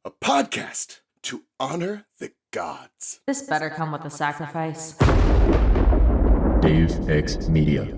a podcast to honor the gods. This better come with a sacrifice. Dave X Media.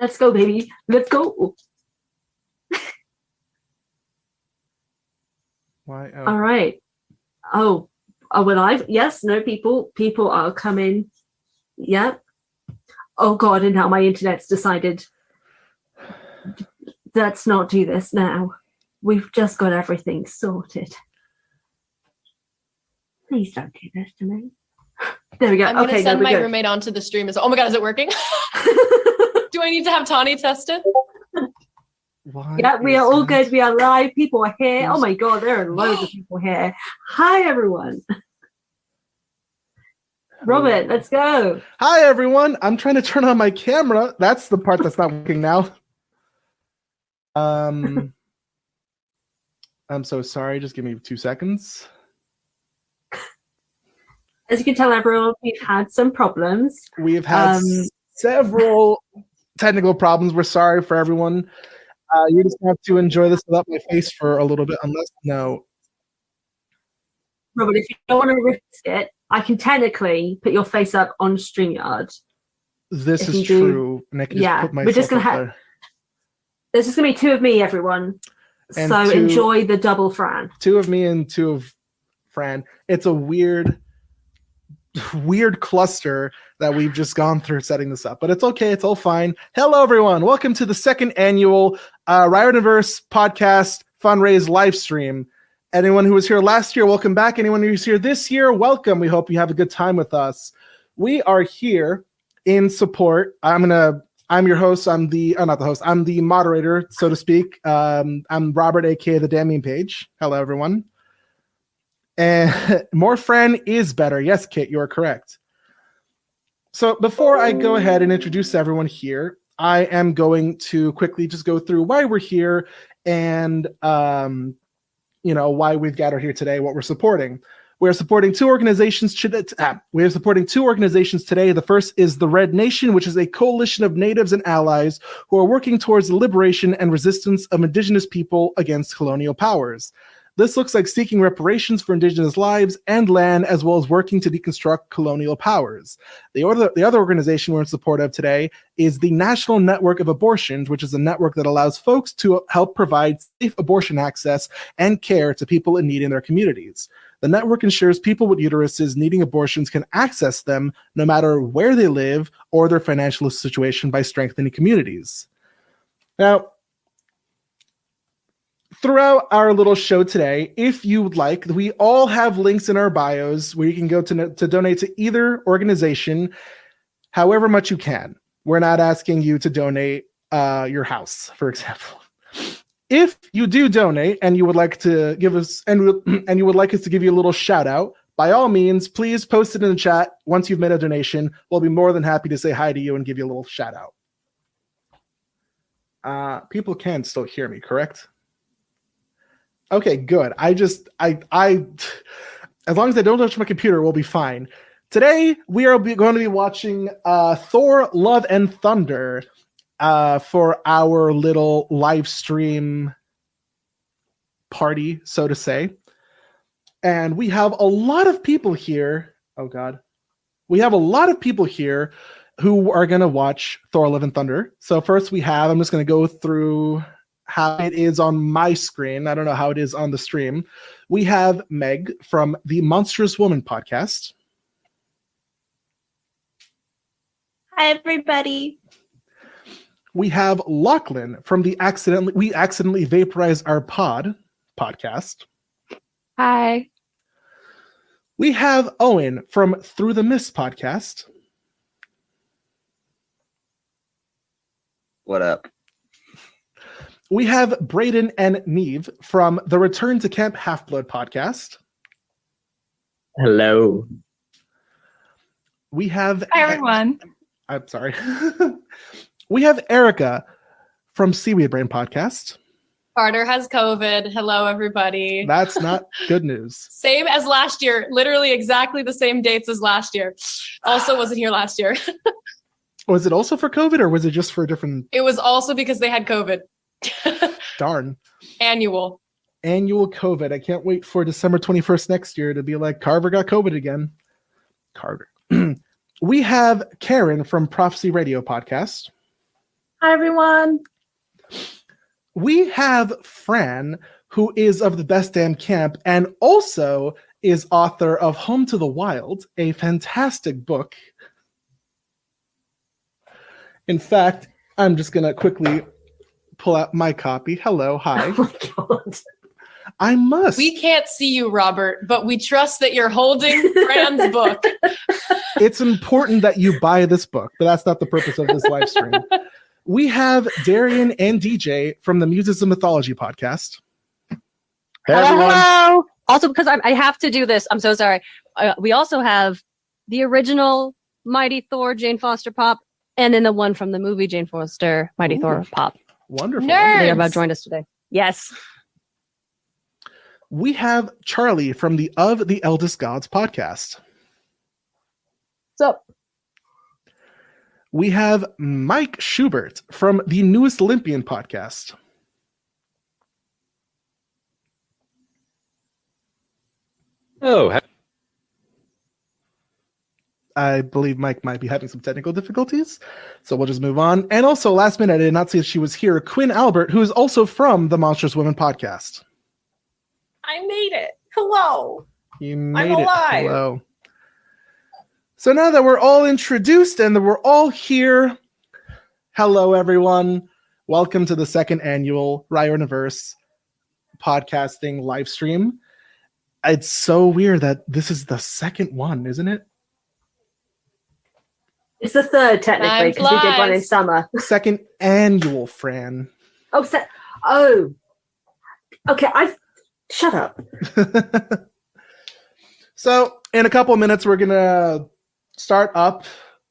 Let's go, baby. Let's go. Why? Oh. All right. Oh, are we live? Yes. No, people are coming. Yep. Oh God! And now my internet's decided. Let's not do this now. We've just got everything sorted. Please don't do this to me. There we go. I'm going to send my good. roommate onto the stream. Oh my God, is it working? Do I need to have Tawny test it? Yeah, we are all good. We are live. People are here. Oh my God, there are loads of people here. Hi, everyone. Robert, let's go. Hi, everyone. I'm trying to turn on my camera. That's the part that's not working now. I'm so sorry. Just give me 2 seconds. As you can tell, everyone, we've had some problems. We've had several technical problems. We're sorry for everyone. You just have to enjoy this without my face for a little bit, unless no. Robert, if you don't want to risk it, I can technically put your face up on StreamYard. This is true. And I can just put myself we're just gonna up have. there. There's just gonna be two of me, everyone. And so enjoy the double Fran. 2 of me and 2 of Fran. It's a weird cluster that we've just gone through setting this up, but it's okay. It's all fine. Hello, everyone. Welcome to the second annual Riotverse podcast fundraise live stream. Anyone who was here last year, welcome back. Anyone who's here this year, welcome. We hope you have a good time with us. We are here in support. I'm your host. I'm not the host. I'm the moderator, so to speak. I'm Robert, aka the Damien Page. Hello, everyone. And more Fran is better. Yes, Kit, you are correct. So before I go ahead and introduce everyone here, I am going to quickly just go through why we're here and why we've gathered here today, what we're supporting. We're supporting 2 organizations. We're supporting 2 organizations today. The first is the Red Nation, which is a coalition of natives and allies who are working towards the liberation and resistance of indigenous people against colonial powers. This looks like seeking reparations for indigenous lives and land, as well as working to deconstruct colonial powers. The other organization we're in support of today is the National Network of Abortions, which is a network that allows folks to help provide safe abortion access and care to people in need in their communities. The network ensures people with uteruses needing abortions can access them no matter where they live or their financial situation by strengthening communities. Now, throughout our little show today, if you would like, we all have links in our bios where you can go to donate to either organization, however much you can. We're not asking you to donate your house, for example. If you do donate and you would like to give us and you would like us to give you a little shout out, by all means, please post it in the chat. Once you've made a donation, we'll be more than happy to say hi to you and give you a little shout out. People can still hear me, correct? Okay, good. As long as I don't touch my computer, we'll be fine. Today, we are going to be watching Thor: Love and Thunder for our little live stream party, so to say. And we have a lot of people here. Oh, God. We have a lot of people here who are going to watch Thor: Love and Thunder. So first I'm just going to go through how it is on my screen. I don't know how it is on the stream. We have Meg from the Monstrous Woman podcast. Hi, everybody. We have Lachlan from the We Accidentally Vaporize Our podcast. Hi. We have Owen from Through the Mist podcast. What up? We have Braden and Neve from the Return to Camp Half-Blood podcast. Hello. We have... Hi, everyone. I'm sorry. We have Erica from Seaweed Brain podcast. Carter has COVID. Hello, everybody. That's not good news. Same as last year. Literally exactly the same dates as last year. Also wasn't here last year. Was it also for COVID or was it just for a different... It was also because they had COVID. Darn. Annual COVID. I can't wait for December 21st next year to be like, Carver got COVID again. Carver. We have Karen from Prophecy Radio podcast. Hi, everyone. We have Fran, who is of the Best Damn Camp and also is author of Home to the Wild, a fantastic book. In fact, I'm just going to quickly pull out my copy. Hello, hi. Oh my God. I must. We can't see you, Robert, but we trust that you're holding Fran's book. It's important that you buy this book, but that's not the purpose of this live stream. We have Darian and DJ from the Muses of Mythology podcast. Hey, everyone. Hello. Also, because I have to do this, I'm so sorry. We also have the original Mighty Thor Jane Foster Pop, and then the one from the movie Jane Foster Mighty Ooh. Thor Pop. Wonderful. Nerds. They have joined us today. Yes. We have Charlie from the Of the Eldest Gods podcast. What's up? We have Mike Schubert from the Newest Olympian podcast. Oh, I believe Mike might be having some technical difficulties, so we'll just move on. And also, last minute, I did not see if she was here, Quinn Albert, who is also from the Monstrous Women podcast. I made it. Hello. You made it. alive. Hello. So now that we're all introduced and that we're all here, hello, everyone. Welcome to the second annual Universe podcasting live stream. It's so weird that this is the second one, isn't it? It's the third, technically, Time because we did one in flies. summer. Second annual, Fran. Oh. Okay, shut up. So in a couple of minutes, we're gonna start up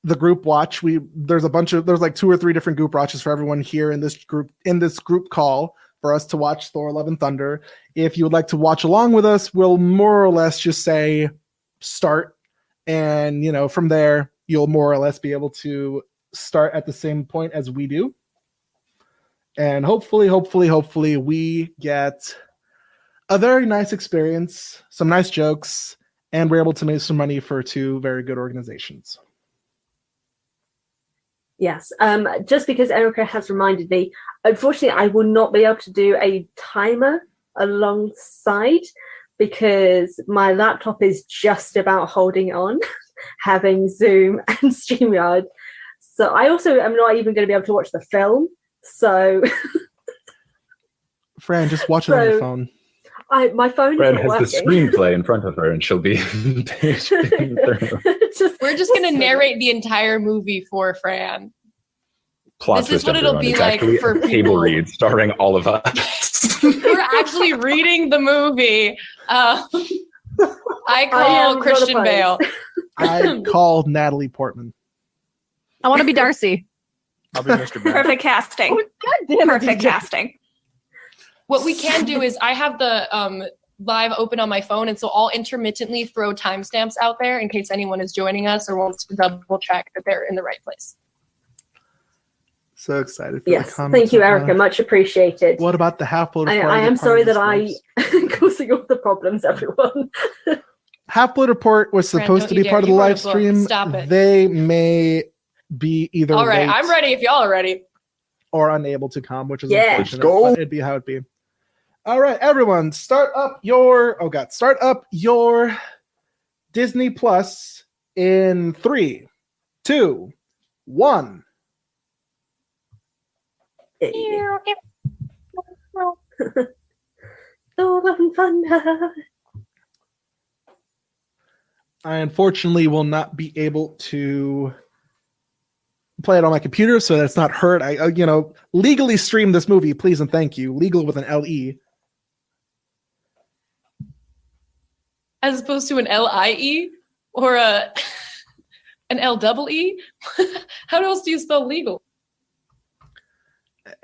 the group watch. There's like 2 or 3 different group watches for everyone here in this group call for us to watch Thor: Love and Thunder. If you would like to watch along with us, we'll more or less just say start, and from there you'll more or less be able to start at the same point as we do. And hopefully we get a very nice experience, some nice jokes, and we're able to make some money for 2 very good organizations. Yes. Just because Erica has reminded me, unfortunately, I will not be able to do a timer alongside because my laptop is just about holding on, having Zoom and StreamYard. So I also am not even going to be able to watch the film. So, Fran, just watch it on your phone. my phone Fran isn't has the working. screenplay in front of her, and she'll be paging through. We're just going to narrate the entire movie for Fran. Plot This is twist, what it'll everyone. be It's like actually for a table people. read starring all of us. We're actually reading the movie. I I call am Christian not Bale. opposed. I called Natalie Portman. I want to be Darcy. I'll be Mr. Brown. Perfect casting. God damn it, Perfect DJ. casting. What we can do is I have the live open on my phone, and so I'll intermittently throw timestamps out there in case anyone is joining us or wants to double check that they're in the right place. So excited for Yes. the comments. Thank you, Erica. Much appreciated. What about the Half-Blood Report? I am sorry that I causing all the problems, everyone. Half-Blood Report was Fran, supposed don't to you be dare. part of You the wrote a live book. stream. Stop it. They may be either All right, late I'm ready if y'all are ready. or unable to come, which is Yeah. unfortunate. Let's go. But it'd be how it'd be. All right, everyone, start up your Disney Plus in 3, 2, 1. Thor and Thunder. I unfortunately will not be able to play it on my computer so that it's not heard. I legally stream this movie, please and thank you. Legal with an L-E. As opposed to an L-I-E or an L-double-E? How else do you spell legal?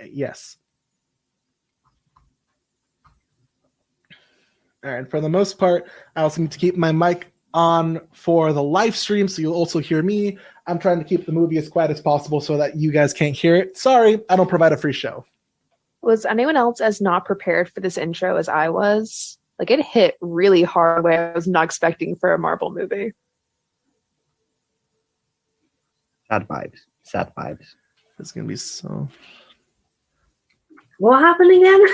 Yes. All right. For the most part, I also need to keep my mic on for the live stream, so you'll also hear me. I'm trying to keep the movie as quiet as possible so that you guys can't hear it. Sorry, I don't provide a free show. Was anyone else as not prepared for this intro as I was? Like, it hit really hard where I was not expecting for a Marvel movie. Sad vibes. Sad vibes. It's going to be so... What happened again?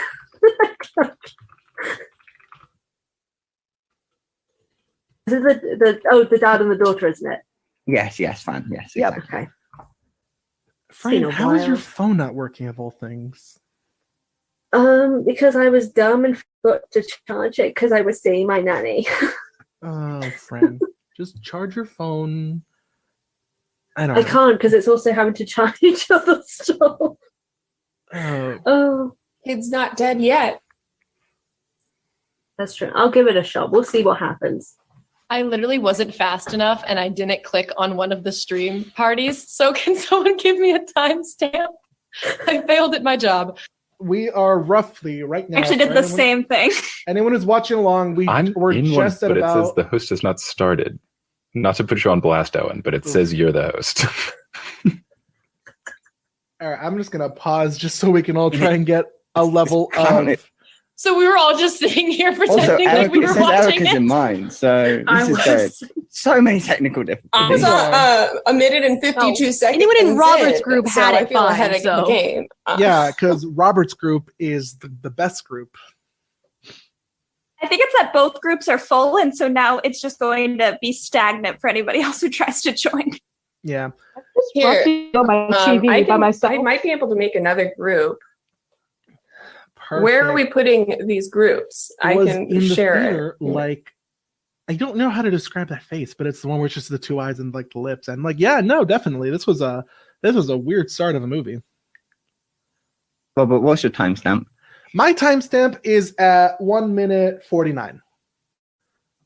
Is it the dad and the daughter, isn't it? Yes, fine. Yes, Yep. exactly. Okay. Fran, how is your phone not working of all things? Because I was dumb and forgot to charge it because I was seeing my nanny. Oh, Fran, just charge your phone. I can't because it's also having to charge other stuff. Oh, Kid's not dead yet. That's true. I'll give it a shot. We'll see what happens. I literally wasn't fast enough and I didn't click on one of the stream parties. So can someone give me a timestamp? I failed at my job. We are roughly right now. Actually did the same thing. Anyone who's watching along, we're in just one, at but about... it says the host has not started. Not to put you on blast, Owen, but it says you're the host. All right, I'm just going to pause just so we can all try and get a level of... So we were all just sitting here Also, pretending like we were watching Erica's it. in mine, so this is great. So many technical I was difficulties. a minute and 52 seconds. Anyone in Robert's group so had I it feel fine, ahead of so. the game. Yeah, because Robert's group is the best group. I think it's that both groups are full, and so now it's just going to be stagnant for anybody else who tries to join. Yeah. Here, on my TV by myself. I might be able to make another group. Perfect. Where are we putting these groups? I Was can in the share theater, it. like, I don't know how to describe that face, but it's the one where it's just the two eyes and like the lips. And like, yeah, no, definitely. This was a weird start of a movie. Well, but what's your timestamp? My timestamp is at 1 minute 49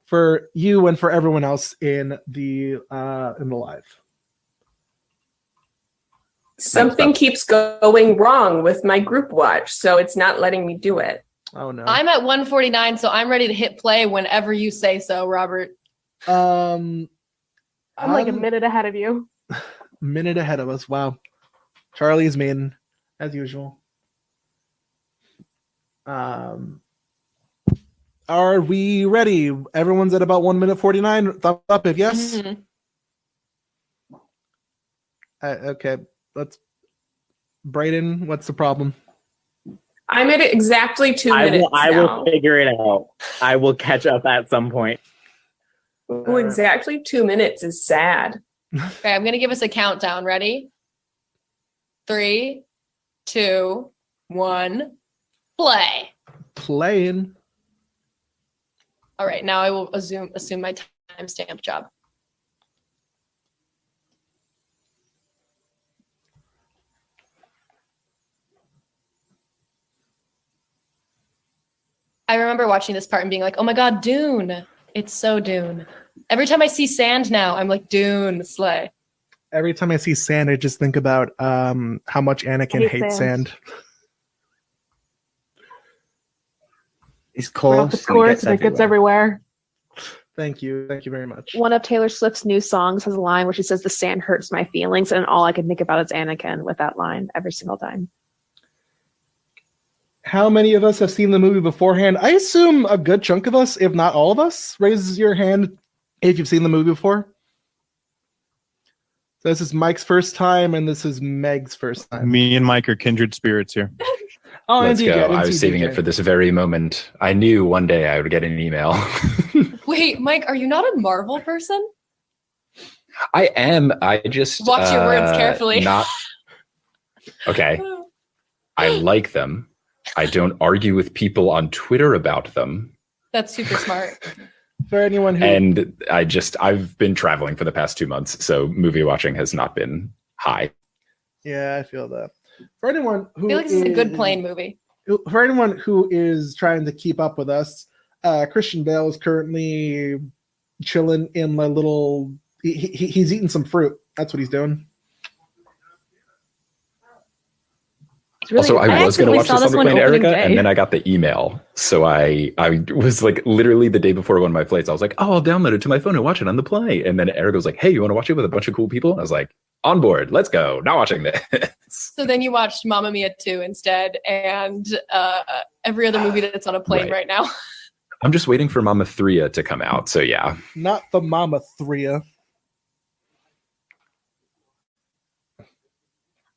for you and for everyone else in the live. Something keeps going wrong with my group watch, so it's not letting me do it. Oh no. I'm at 149, so I'm ready to hit play whenever you say so, Robert. I'm like a minute ahead of you. Minute ahead of us. Wow. Charlie's mean, as usual. Are we ready? Everyone's at about 1 minute 49. Thumbs up if yes. Mm-hmm. Okay. Let's. Brayden, what's the problem? I'm at exactly 2 minutes I now. will figure it out. I will catch up at some point. Ooh, exactly 2 minutes is sad. Okay, I'm going to give us a countdown. Ready? 3, 2, 1, play. Playing. All right, now I will assume my timestamp job. I remember watching this part and being like, oh my God, Dune. It's so Dune. Every time I see sand now, I'm like, Dune, slay. Every time I see sand, I just think about how much Anakin hates sand. It's Of course, it gets everywhere. Thank you. Thank you very much. One of Taylor Swift's new songs has a line where she says, "The sand hurts my feelings," and all I can think about is Anakin with that line every single time. How many of us have seen the movie beforehand? I assume a good chunk of us, if not all of us. Raise your hand if you've seen the movie before. So this is Mike's first time, and this is Meg's first time. Me and Mike are kindred spirits here. Oh, Let's indeed, go. yeah, I was saving it for this very moment. I knew one day I would get an email. Wait, Mike, are you not a Marvel person? I am. I just Watch your words carefully. Not okay. I like them. I don't argue with people on Twitter about them. That's super smart. For anyone who And I've been traveling for the past 2 months, so movie watching has not been high. Yeah, I feel that. For anyone who I feel like this is a good plane movie. For anyone who is trying to keep up with us, Christian Bale is currently chilling in my little. He's eating some fruit. That's what he's doing. Also, I was going to watch this on the plane, Erica, day. and then I got the email. So I was like, literally the day before one of my flights, I was like, oh, I'll download it to my phone and watch it on the plane. And then Erica was like, hey, you want to watch it with a bunch of cool people? And I was like, on board, let's go. Not watching this. So then you watched Mamma Mia 2 instead, and every other movie that's on a plane right now. I'm just waiting for Mama 3 to come out. So yeah. Not the Mama 3.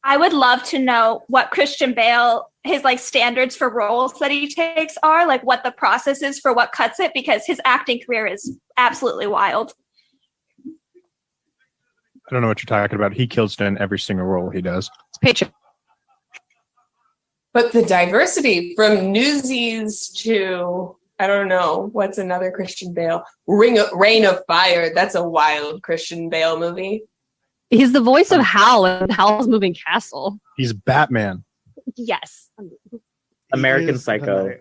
I would love to know what Christian Bale, his like standards for roles that he takes are, like what the process is for what cuts it, because his acting career is absolutely wild. I don't know what you're talking about. He kills it in every single role he does. It's paycheck. But the diversity from Newsies to, I don't know, what's another Christian Bale? Reign of Fire. That's a wild Christian Bale movie. He's the voice of Hal in Howl's Moving Castle. He's Batman. Yes. American Psycho.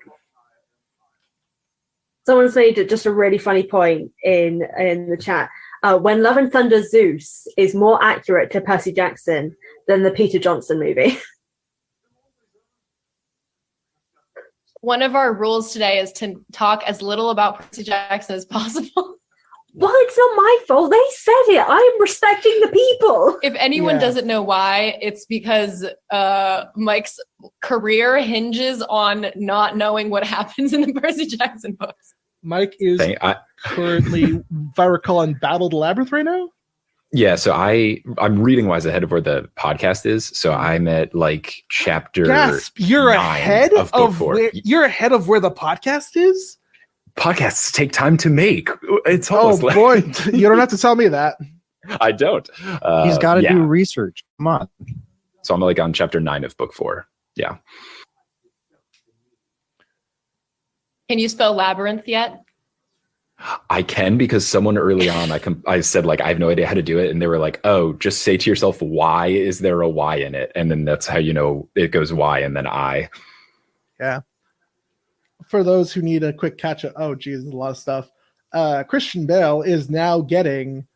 Someone's made just a really funny point in the chat. When Love and Thunder Zeus is more accurate to Percy Jackson than the Peter Johnson movie. One of our rules today is to talk as little about Percy Jackson as possible. Well, it's not my fault. They said it. I am respecting the people. If anyone doesn't know why, it's because Mike's career hinges on not knowing what happens in the Percy Jackson books. Mike is currently, if I recall, on Battle the Labyrinth right now. Yeah, so I'm reading wise ahead of where the podcast is. So I'm at like chapter. Gasp! You're 9 ahead of book 4. You're ahead of where the podcast is. Podcasts take time to make. It's almost oh like, boy, you don't have to tell me that. I don't. He's got to do research. Come on. So I'm like on chapter 9 of book 4. Yeah. Can you spell labyrinth yet? I can, because someone early on, I said like, I have no idea how to do it. And they were like, oh, just say to yourself, why is there a Y in it? And then that's how you know it goes Y and then I. Yeah. For those who need a quick catch up, oh geez, there's a lot of stuff. Christian Bale is now getting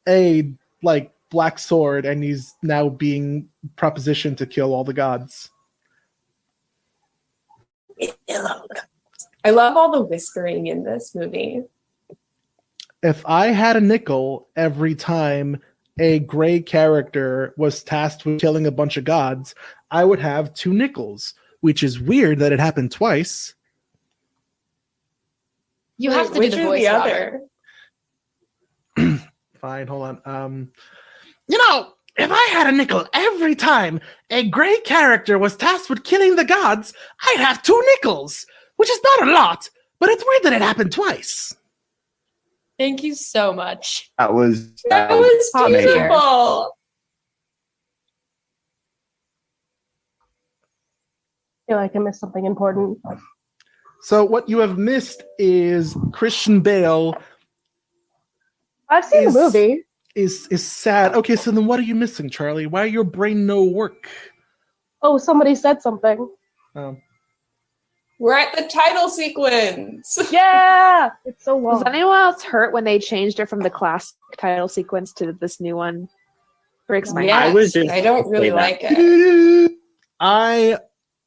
a like black sword, and he's now being propositioned to kill all the gods. I love all the whispering in this movie. If I had a nickel every time a gray character was tasked with killing a bunch of gods, I would have 2 nickels. Which is weird that it happened twice. You have to do the voice, Robert. Fine, hold on. If I had a nickel every time a gray character was tasked with killing the gods, I'd have 2 nickels, which is not a lot, but it's weird that it happened twice. Thank you so much. That was beautiful. I feel like I missed something important. So what you have missed is Christian Bale. I've seen the movie. Is sad. Okay, so then what are you missing, Charlie? Why your brain no work? Oh, somebody said something. Oh. We're at the title sequence. Yeah, it's so long. Was anyone else hurt when they changed it from the classic title sequence to this new one? Breaks my heart. I don't really like it. I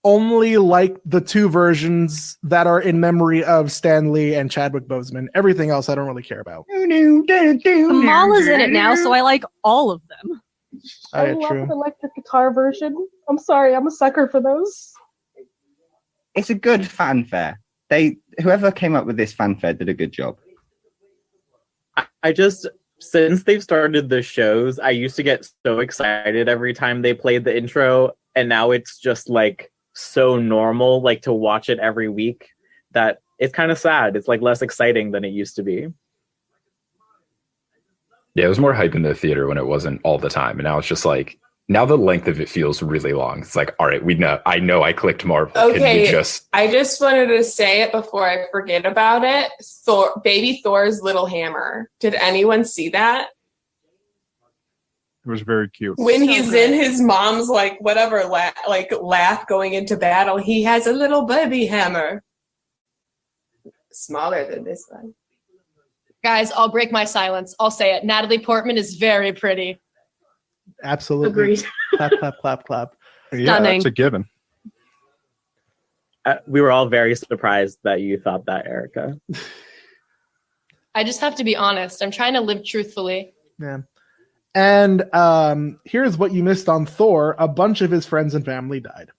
only like the 2 versions that are in memory of Stan Lee and Chadwick Boseman. Everything else I don't really care about. Kamala's in it now, so I like all of them. I love the electric guitar version. I'm sorry, I'm a sucker for those. It's a good fanfare. Whoever came up with this fanfare did a good job. I just, since they've started the shows, I used to get so excited every time they played the intro, and now it's just like so normal, like to watch it every week, that it's kind of sad. It's like less exciting than it used to be. Yeah, it was more hype in the theater when it wasn't all the time, and now it's just like, now the length of it feels really long. It's like, all right, I know I clicked Marvel. Okay, Can we just... I just wanted to say it before I forget about it. Baby Thor's little hammer. Did anyone see that? It was very cute. When he's in his mom's like whatever laugh going into battle, he has a little baby hammer, smaller than this one. Guys, I'll break my silence. I'll say it. Natalie Portman is very pretty. Absolutely. Agreed. Clap, clap, clap, clap. Yeah, that's a given. We were all very surprised that you thought that, Erica. I just have to be honest. I'm trying to live truthfully. Yeah. And here's what you missed on Thor. A bunch of his friends and family died.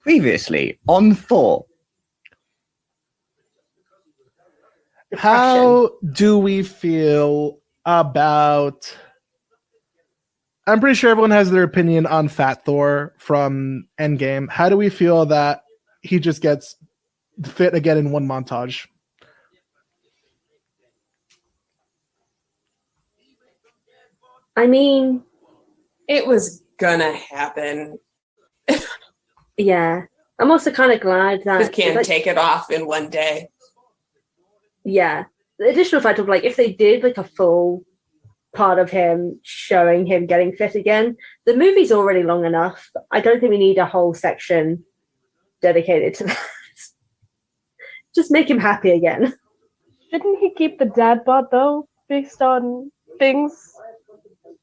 Previously on Thor. How do we feel about... I'm pretty sure everyone has their opinion on Fat Thor from Endgame. How do we feel that he just gets fit again in one montage? I mean, it was gonna happen. Yeah. I'm also kind of glad that Just can't take it off in one day. Yeah. The additional fact of like if they did like a full part of him showing him getting fit again, the movie's already long enough. I don't think we need a whole section dedicated to that. Just make him happy again. Shouldn't he keep the dad bod though, based on things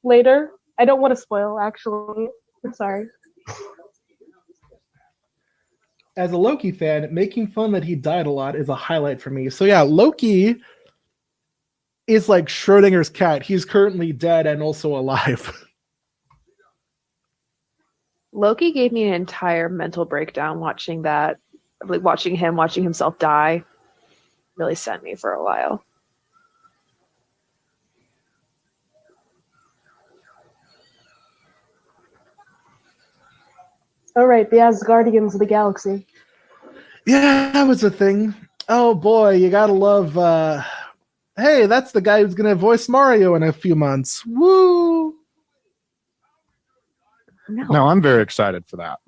later? I don't want to spoil, actually. I'm sorry. As a Loki fan, making fun that he died a lot is a highlight for me. So yeah, Loki is like Schrodinger's cat. He's currently dead and also alive. Loki gave me an entire mental breakdown watching that, like watching himself die. Really sent me for a while. All right, the Asgardians of the galaxy. Yeah, that was a thing. Oh boy, you gotta love... hey, that's the guy who's gonna voice Mario in a few months. Woo! No, I'm very excited for that.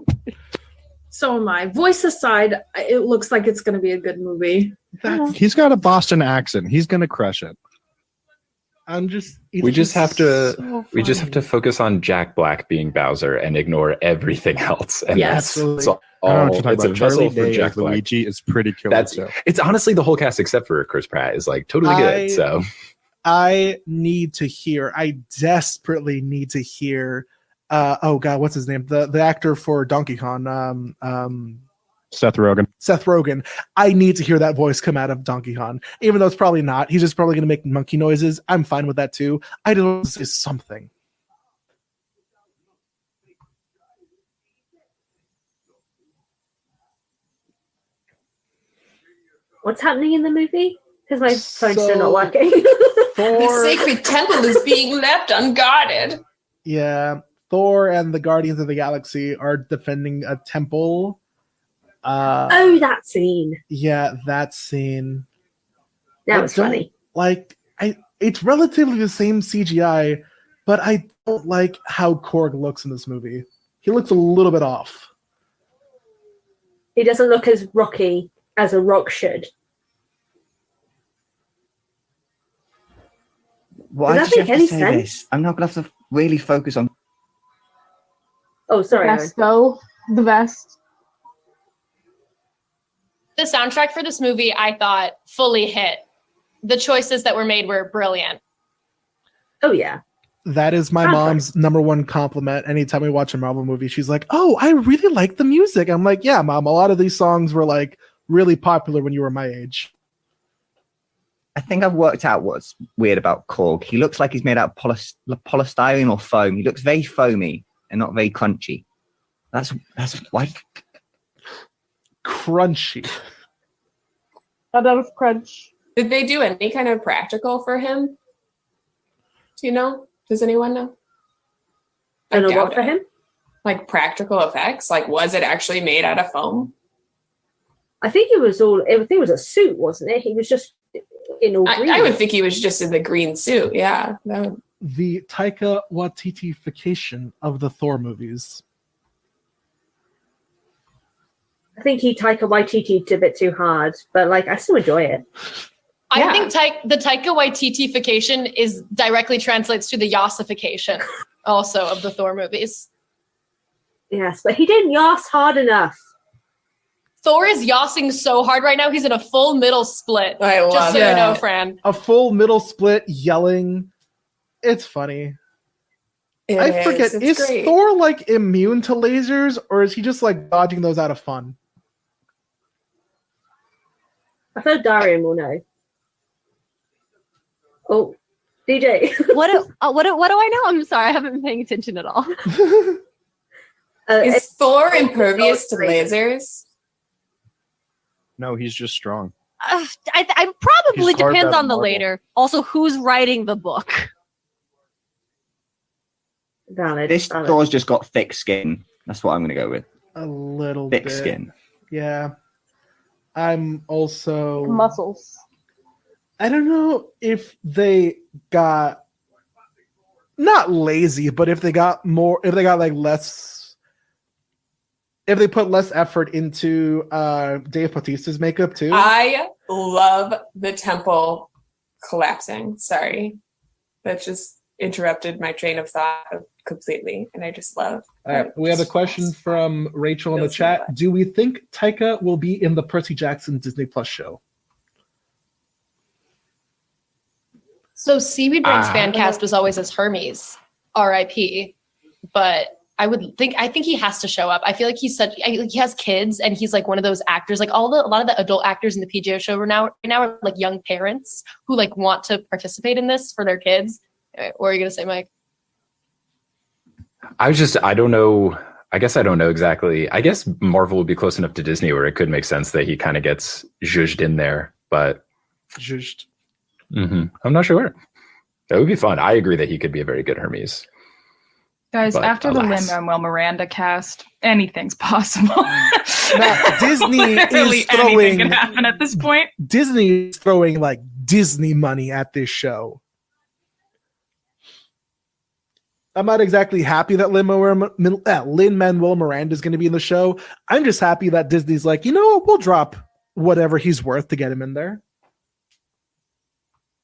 So am I. Voice aside, it looks like it's going to be a good movie. He's got a Boston accent. He's going to crush it. We just have to focus on Jack Black being Bowser and ignore everything else. And Yes. that's I all. don't know what you're talking It's a about. Charlie vessel for Day Jack as Black. Luigi is pretty killer too. It's honestly the whole cast except for Chris Pratt is like totally good. So I need to hear. I desperately need to hear. Oh God, what's his name? The actor for Donkey Kong. Seth Rogen. Seth Rogen. I need to hear that voice come out of Donkey Kong, even though it's probably not. He's just probably going to make monkey noises. I'm fine with that too. I don't know, is something. What's happening in the movie? Because my phone's still not working. The sacred temple is being left unguarded. Yeah, Thor and the Guardians of the Galaxy are defending a temple. Oh, that scene. Yeah, that scene. That was funny. It's relatively the same CGI, but I don't like how Korg looks in this movie. He looks a little bit off. He doesn't look as rocky as a rock should. Why Does did that you have make to any say sense? this? I'm not gonna have to really focus on. Oh, sorry. Vest, though. The vest. The soundtrack for this movie, I thought, fully hit. The choices that were made were brilliant. Oh, yeah. That is my mom's number one compliment. Anytime we watch a Marvel movie, she's like, "Oh, I really like the music." I'm like, "Yeah, Mom. A lot of these songs were like really popular when you were my age." I think I've worked out what's weird about Korg. He looks like he's made out of polystyrene or foam. He looks very foamy and not very crunchy. That's why. Crunchy. Not out of crunch. Did they do any kind of practical for him? Do you know? Does anyone know? I don't know what doubt for it. him? Like practical effects? Like, was it actually made out of foam? I think it was a suit, wasn't it? He was just in all green. I would think he was just in the green suit. Yeah. The Taika Waititi-fication of the Thor movies. I think he Taika Waititi'd a bit too hard, but like I still enjoy it. I think the Taika Waititi-fication is directly translates to the Yossification also of the Thor movies. Yes, but he didn't Yoss hard enough. Thor is yossing so hard right now. He's in a full middle split. Just so you know, Fran. A full middle split yelling. It's funny. I forget, is great. Thor like immune to lasers, or is he just like dodging those out of fun? I thought Darian will know. Oh, DJ. What do I know? I'm sorry, I haven't been paying attention at all. Is Thor impervious to lasers? No, he's just strong. I probably He's carved depends out on the marble. later. Also, who's writing the book? Valid. This Thor's just got thick skin. That's what I'm going to go with. A little Thick bit. skin. Yeah. I'm also Muscles. I don't know if they got not lazy, but if they got like less, if they put less effort into Dave Bautista's makeup too. I love the temple collapsing. Sorry. That just interrupted my train of thought completely. And I just love All right, we have a question from Rachel in the chat. Do we think Taika will be in the Percy Jackson Disney Plus show? So Seaweed Brain's fan cast was always as Hermes, R.I.P. But I think he has to show up. I feel like he has kids, and he's like one of those actors. Like a lot of the adult actors in the PJO show right now are like young parents who like want to participate in this for their kids. Anyway, what are you gonna say, Mike? I don't know. I guess I don't know exactly. I guess Marvel would be close enough to Disney where it could make sense that he kind of gets zhuzhed in there, but zhuzhed. I'm not sure. That would be fun. I agree that he could be a very good Hermes. Guys, But after the alas. Lin-Manuel Miranda cast, anything's possible. Now, Disney Literally is throwing anything can happen at this point. Disney is throwing like Disney money at this show. I'm not exactly happy that Lin-Manuel Miranda is going to be in the show. I'm just happy that Disney's like, you know what, we'll drop whatever he's worth to get him in there.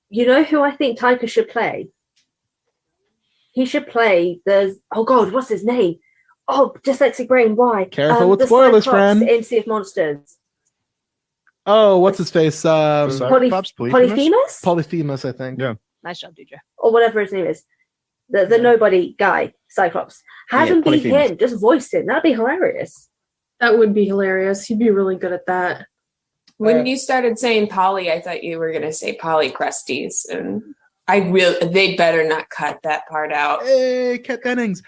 You know who I think Taika should play? He should play what's his name? Oh, dyslexic brain, why? Careful with the spoilers, Cyclops friend. in Sea of Monsters. Oh, what's his face? Polyphemus? Polyphemus, I think. Yeah. Nice job, DJ. Or whatever his name is. The nobody guy, Cyclops. Have him be Polyphemus. him. Just voice him. That'd be hilarious. That would be hilarious. He'd be really good at that. When you started saying Polly, I thought you were going to say Polycrusties, and they better not cut that part out. Hey, Kat Dennings.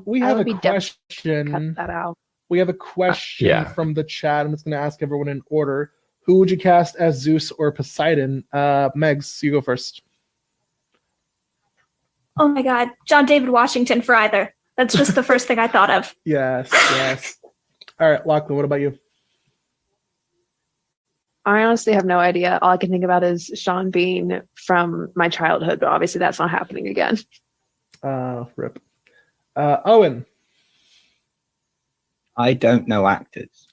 We have a question. Cut that out. We have a question from the chat. I'm just going to ask everyone in order. Who would you cast as Zeus or Poseidon? Megs, you go first. Oh my God, John David Washington for either. That's just the first thing I thought of. Yes. All right, Lachlan, what about you? I honestly have no idea. All I can think about is Sean Bean from my childhood, but obviously that's not happening again. Rip. Owen. I don't know actors.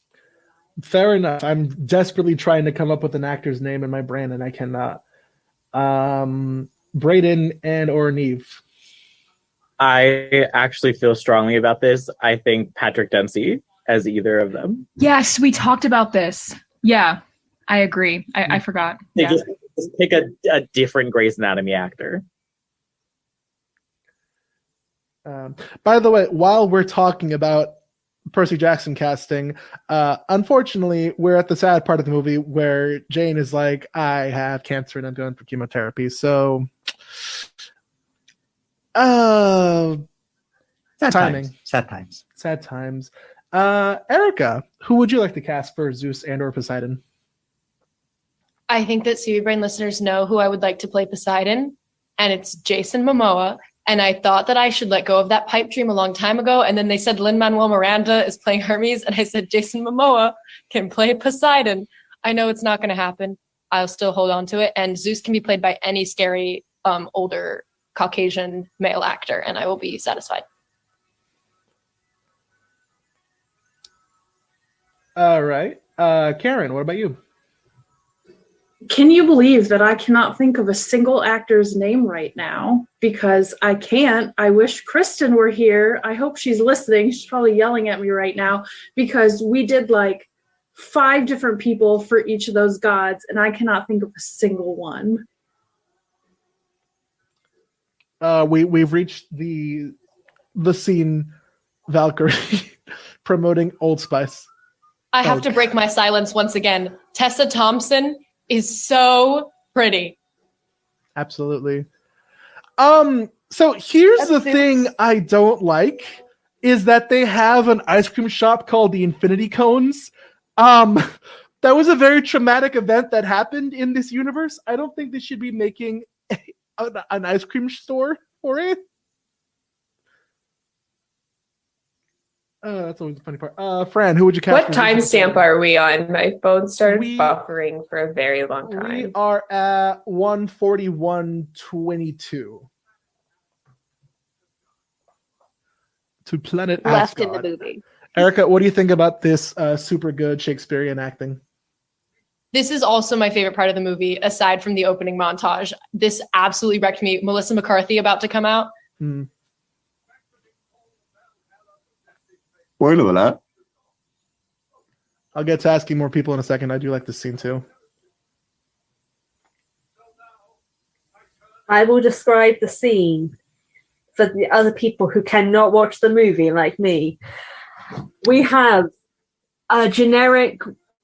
Fair enough. I'm desperately trying to come up with an actor's name in my brain, and I cannot. Brayden and or Neve. I actually feel strongly about this. I think Patrick Dempsey as either of them. Yes, we talked about this. Yeah, I agree. I forgot. They Yeah. just pick a different Grey's Anatomy actor. By the way, while we're talking about Percy Jackson casting, unfortunately, we're at the sad part of the movie where Jane is like, I have cancer and I'm going for chemotherapy. So, timing. Sad times. Erica, who would you like to cast for Zeus and or Poseidon? I think that Seaweed Brain listeners know who I would like to play Poseidon, and it's Jason Momoa. And I thought that I should let go of that pipe dream a long time ago. And then they said Lin-Manuel Miranda is playing Hermes. And I said Jason Momoa can play Poseidon. I know it's not going to happen. I'll still hold on to it. And Zeus can be played by any scary, older Caucasian male actor. And I will be satisfied. All right. Karen, what about you? Can you believe that I cannot think of a single actor's name right now? Because I can't. I wish Kristen were here. I hope she's listening. She's probably yelling at me right now because we did like 5 different people for each of those gods, and I cannot think of a single one. We've reached the scene, Valkyrie promoting Old Spice. I have to break my silence once again. Tessa Thompson is so pretty. Absolutely. So here's the thing I don't like is that they have an ice cream shop called the Infinity Cones. That was a very traumatic event that happened in this universe. I don't think they should be making an ice cream store for it. That's always the funny part. Fran, who would you cast? What timestamp are we on? My phone started buffering for a very long time. We are at 141:22. To Planet Left in Asgard. the movie. Erica, what do you think about this super good Shakespearean acting? This is also my favorite part of the movie, aside from the opening montage. This absolutely wrecked me. Melissa McCarthy about to come out. Spoiler alert. I'll get to asking more people in a second. I do like this scene too. I will describe the scene for the other people who cannot watch the movie like me. We have a generic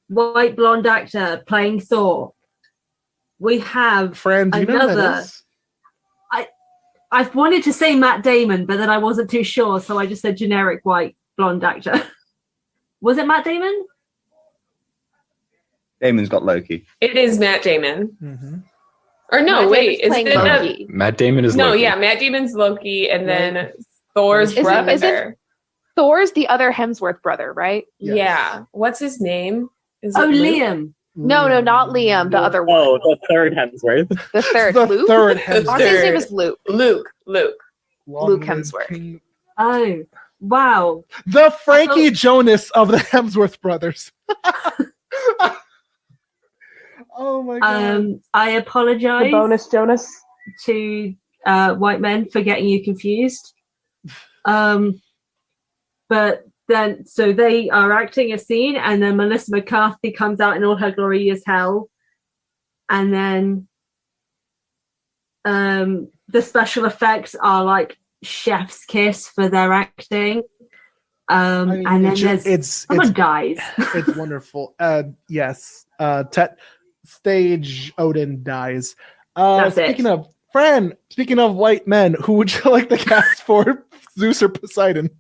white blonde actor playing Thor. We have Fran, do you know who that is? I wanted to say Matt Damon, but then I wasn't too sure, so I just said generic white blonde actor. Was it Matt Damon? Damon's got Loki. It is Matt Damon. Mm-hmm. Or no, Matt wait, Damon's is playing it Loki. Matt Damon is No, Loki. yeah, Matt Damon's Loki, and then Thor's Isn't- brother. isn't- Thor's the other Hemsworth brother, right? Yeah. What's his name? Is Oh, it Luke? Liam. No, not Liam. The other one. Oh, the third Hemsworth. The third. The Luke? third I think his name is Luke. Luke. Luke Hemsworth. Oh, wow. The Frankie Jonas of the Hemsworth brothers. Oh my god. I apologize. The bonus Jonas. To white men for getting you confused. But then, so they are acting a scene, and then Melissa McCarthy comes out in all her glory as hell. And then the special effects are like chef's kiss for their acting. And then someone dies. It's wonderful. Yes. Stage Odin dies. That's it. Speaking of Fran, speaking of white men, who would you like to cast for Zeus or Poseidon?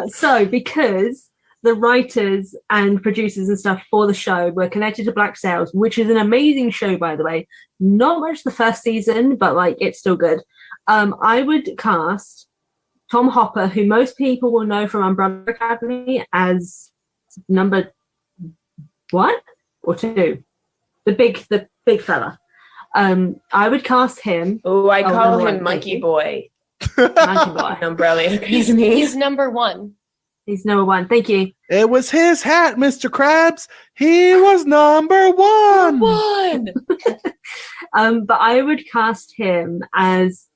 So because the writers and producers and stuff for the show were connected to Black Sails, which is an amazing show, by the way. Not much the first season, but like it's still good. I would cast Tom Hopper, who most people will know from Umbrella Academy as number 1 or 2, the big fella. I would cast him. Oh, I call number him one, Monkey Boy. Monkey Boy. Umbrella Academy. He's number 1. He's number 1. Thank you. It was his hat, Mr. Krabs. He was number 1. But I would cast him as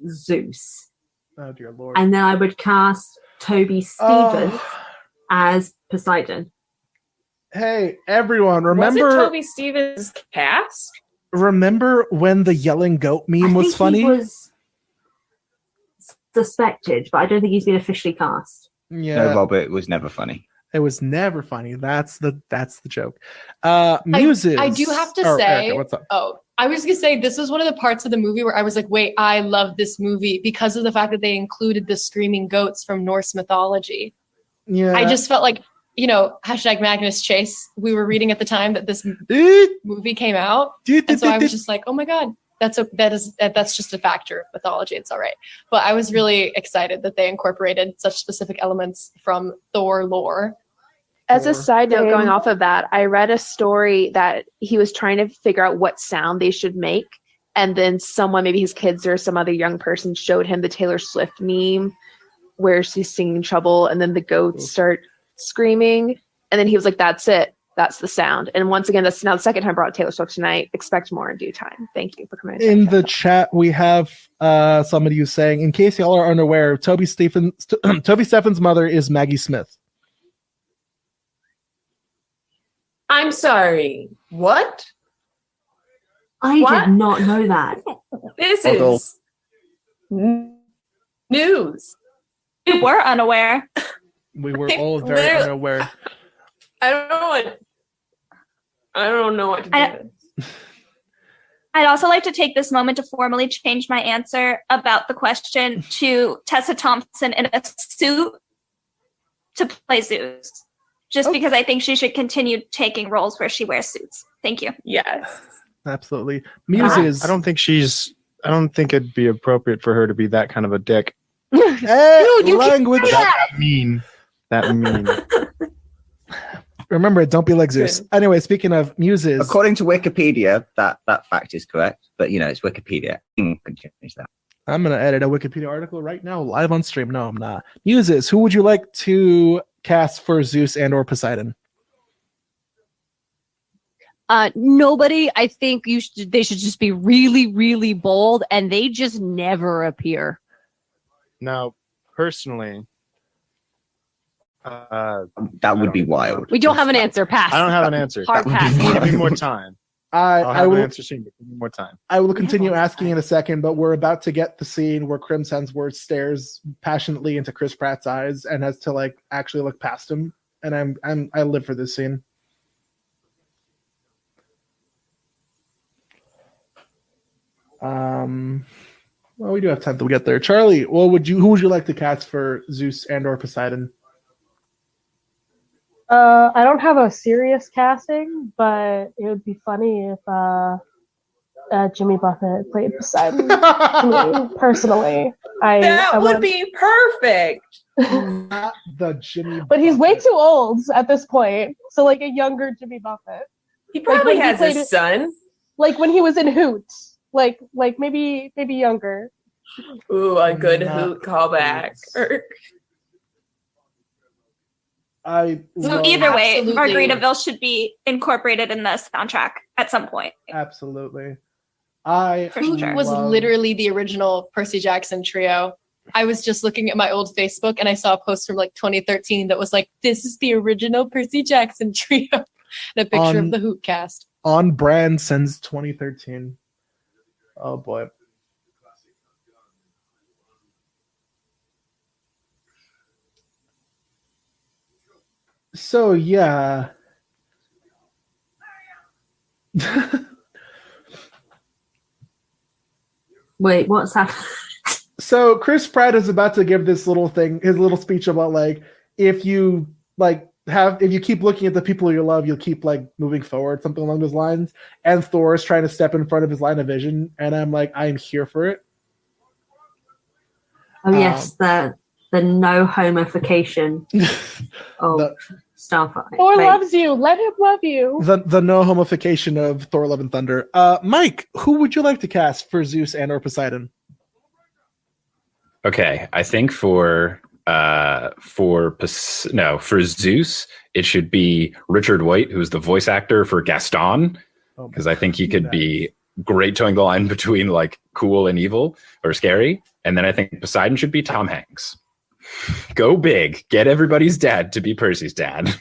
Zeus. Oh dear Lord. And then I would cast Toby Stevens as Poseidon. Hey, everyone, remember Was it Toby Stevens cast? Remember when the yelling goat meme was funny? He was suspected, but I don't think he's been officially cast. Yeah. No, Robert was never funny. It was never funny. That's the joke. Muses. I do have to or, say, Erica, what's up? I was gonna say this was one of the parts of the movie where I was like, wait, I love this movie because of the fact that they included the screaming goats from Norse mythology. Yeah. I just felt like, hashtag Magnus Chase. We were reading at the time that this movie came out. And so I was just like, oh my God, that's just a factor of mythology. It's all right. But I was really excited that they incorporated such specific elements from Thor lore. As a side note, going off of that, I read a story that he was trying to figure out what sound they should make. And then someone, maybe his kids or some other young person, showed him the Taylor Swift meme where she's singing Trouble and then the goats start screaming. And then he was like, that's it. that's the sound. And once again, that's now the second time I brought Taylor Swift tonight. Expect more in due time. Thank you for coming. In the chat, we have somebody who's saying, in case y'all are unaware, Toby Steffen's mother is Maggie Smith. I'm sorry. What? I What? did not know that. This Although- is news. We were unaware. We were all very Literally- unaware. I don't know what to do. I'd also like to take this moment to formally change my answer about the question to Tessa Thompson in a suit to play Zeus. Just because I think she should continue taking roles where she wears suits. Thank you. Yes. Absolutely. Muses. I don't think it'd be appropriate for her to be that kind of a dick. Dude, you language. That mean. Remember it, don't be like Zeus. Anyway, speaking of muses. According to Wikipedia, that fact is correct, but it's Wikipedia. You can change that. I'm going to edit a Wikipedia article right now, live on stream. No, I'm not. Muses, who would you like to cast for Zeus and or Poseidon? Nobody. I think they should just be really, really bold, and they just never appear. Now, personally, that would be wild. We don't have an answer. Pass. I don't have an answer. Hard pass. Give me more time. I'll have will, an answer soon, but give me more time. I will continue asking in a second, but we're about to get the scene where Crims Hemsworth stares passionately into Chris Pratt's eyes and has to actually look past him. And I live for this scene. Well, we do have time to get there. Charlie, who would you like to cast for Zeus and or Poseidon? I don't have a serious casting, but it would be funny if Jimmy Buffett played Poseidon. To me, personally, That would be perfect. Not the Jimmy But he's way too old at this point. So a younger Jimmy Buffett. He probably when has played a son. Like when he was in Hoot. Like maybe younger. Ooh, a good Hoot callback. So either way, Margaritaville should be incorporated in the soundtrack at some point. Absolutely. Hoot was literally the original Percy Jackson trio. I was just looking at my old Facebook and I saw a post from 2013 that was this is the original Percy Jackson trio. And a picture of the Hoot cast. On brand since 2013. Oh boy. So yeah. Wait, what's happening? So Chris Pratt is about to give this little thing, his little speech about if you if you keep looking at the people you love, you'll keep moving forward, something along those lines. And Thor is trying to step in front of his line of vision, and I'm here for it. Oh yes, the no homification of Starfire. Thor loves you. Let him love you. The no homification of Thor: Love and Thunder. Mike, who would you like to cast for Zeus and or Poseidon? Okay, I think for Zeus, it should be Richard White, who's the voice actor for Gaston, because I think he could be great towing the line between cool and evil or scary. And then I think Poseidon should be Tom Hanks. Go big, get everybody's dad to be Percy's dad.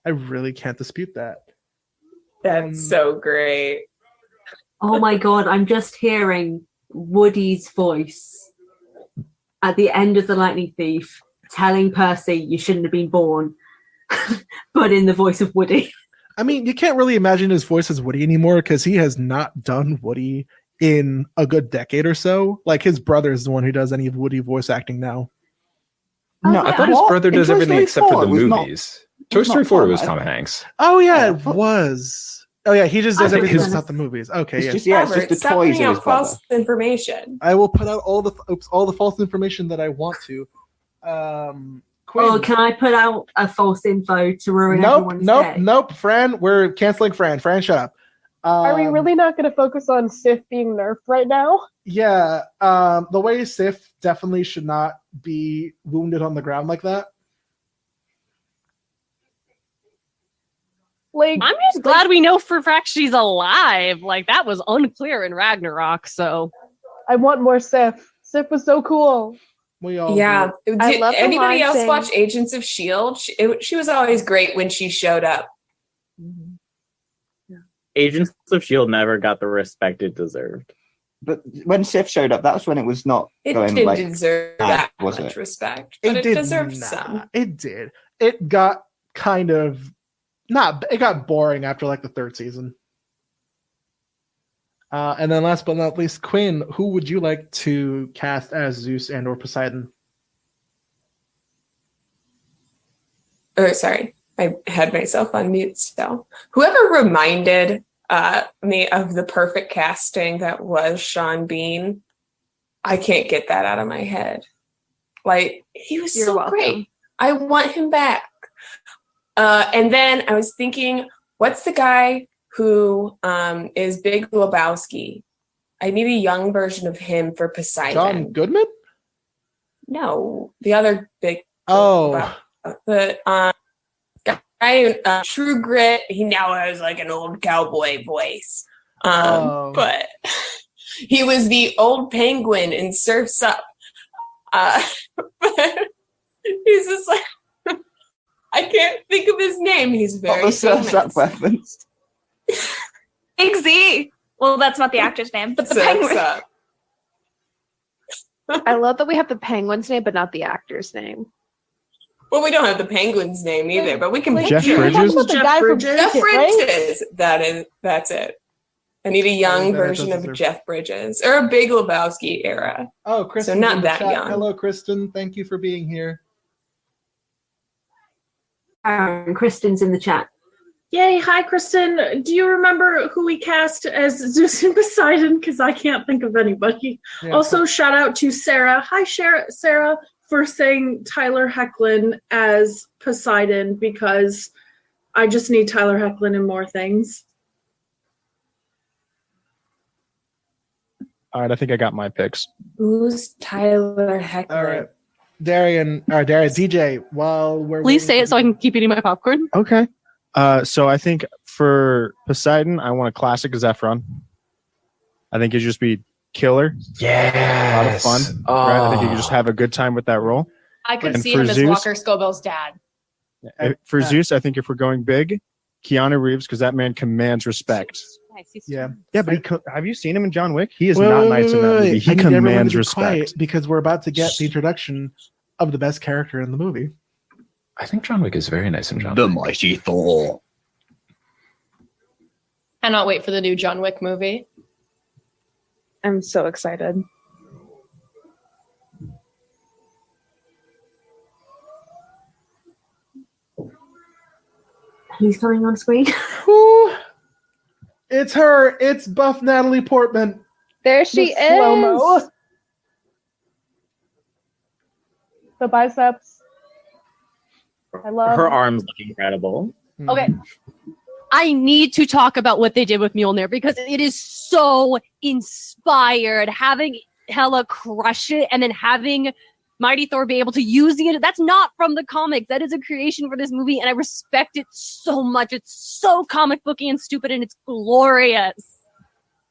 I really can't dispute that. That's so great. Oh my god, I'm just hearing Woody's voice at the end of The Lightning Thief telling Percy you shouldn't have been born, but in the voice of Woody. I mean, you can't really imagine his voice as Woody anymore because he has not done Woody in a good decade or so. His brother is the one who does any of Woody voice acting now. No, I thought his brother does everything except for the movies. Toy Story 4 was Tom Hanks. Oh yeah, it was. Oh yeah, he just does everything except the movies. Okay, It's yeah. just the Stop toys putting of his out brother. false information. I will put out all the false information that I want to. Quinn. Oh, can I put out a false info to ruin everyone's day? Nope. Fran, we're canceling Fran. Fran, shut up. Are we really not going to focus on Sif being nerfed right now? Yeah, the way Sif definitely should not be wounded on the ground like that. Like, I'm just glad we know for a fact she's alive. Like, that was unclear in Ragnarok, so. I want more Sif. Sif was so cool. We all Yeah. do. I Did love the anybody line else saying- watch Agents of S.H.I.E.L.D.? She was always great when she showed up. Agents of S.H.I.E.L.D. never got the respect it deserved. But when Sif showed up, that was when it was not It going didn't like deserve bad, that was much it? respect, but it did deserved not. some. It did. It got kind of it got boring after like the third season. And then last but not least, Quinn, who would you like to cast as Zeus and or Poseidon? Oh, sorry. I had myself on mute still. Whoever reminded me of the perfect casting that was Sean Bean, I can't get that out of my head. Like, he was You're so welcome. great. I want him back. And then I was thinking, what's the guy who is Big Lebowski? I need a young version of him for Poseidon. John Goodman? No, the other big. Oh. The guy, True Grit. He now has like an old cowboy voice. But he was the old penguin in Surf's Up. But he's just like, I can't think of his name. He's very What was famous. that reference? Big Z. Well, that's not the actor's name, but the Surf's penguin. Up. I love that we have the penguin's name, but not the actor's name. Well, we don't have the penguin's name either, but we can. Jeff picture it. Bridges? The guy from Jeff Cricket, right? Bridges. That's it. I need a young that it version does of deserve- Jeff Bridges or a Big Lebowski era. Oh, Kristen. not that young. Hello, Kristen. Thank you for being here. Kristen's in the chat. Yay, hi Kristen. Do you remember who we cast as Zeus and Poseidon? Because I can't think of anybody. Yeah. Also, shout out to Sarah. Hi, Sarah, for saying Tyler Hoechlin as Poseidon, because I just need Tyler Hoechlin in more things. All right, I think I got my picks. Who's Tyler Hoechlin? All right. Darian, DJ, while we're Please waiting say for it so I can keep eating my popcorn. Okay. So I think for Poseidon, I want a classic Zephron. I think it'd just be killer. Yeah. A lot of fun. Right? I think you could just have a good time with that role. I could And see for him as Zeus- Walker Scobell's dad. For Zeus, I think if we're going big, Keanu Reeves, because that man commands respect. Yeah. Yeah, but have you seen him in John Wick? He is Wait, not wait, nice in wait, that wait, movie. wait. He I need everyone to commands be respect. quiet because we're about to get the introduction of the best character in the movie. I think John Wick is very nice in John The Wick. mighty Thor. Cannot wait for the new John Wick movie. I'm so excited. Who's coming on screen? Who? It's her. It's buff Natalie Portman. There she The slow-mo. is. The biceps. I love Her arms look incredible. Okay. I need to talk about what they did with Mjolnir because it is so inspired. Having Hela crush it and then having Mighty Thor be able to use it. That's not from the comics. That is a creation for this movie, and I respect it so much. It's so comic booky and stupid, and it's glorious.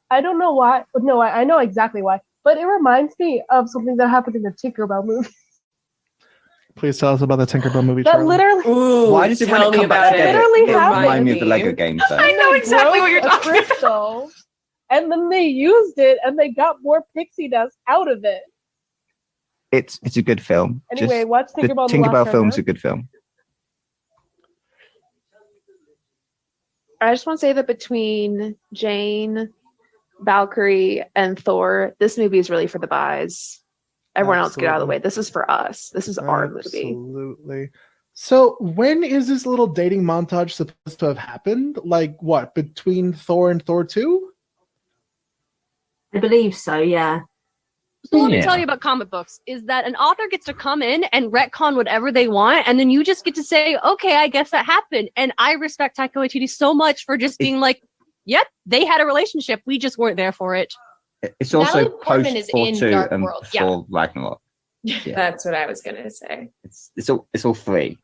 I don't know why. No, I know exactly why. But it reminds me of something that happened in the Tinkerbell movie. Please tell us about the Tinkerbell movie. That Charlie. literally. Ooh, Why does it when tell it me come back about it. together? Literally It happened. remind me of the Lego games though. I know exactly what you're broke talking a crystal, and then they used it, and they got more pixie dust out of it. It's a good film. Anyway, watch the Tinkerbell and the Lost Tinkerbell film's Treasure. a good film. I just want to say that between Jane, Valkyrie, and Thor, this movie is really for the buys. Everyone else get out of the way. This is for us. This is our movie. Absolutely. So when is this little dating montage supposed to have happened? Like what? Between Thor and Thor 2? I believe so, yeah. So let me tell you about comic books is that an author gets to come in and retcon whatever they want, and then you just get to say, okay, I guess that happened. And I respect Taika Waititi so much for just being like, yep, they had a relationship. We just weren't there for it. It's also Natalie Portman post is Thor in 2 Dark and World, yeah. Thor Ragnarok. Yeah. That's what I was gonna say. It's all three.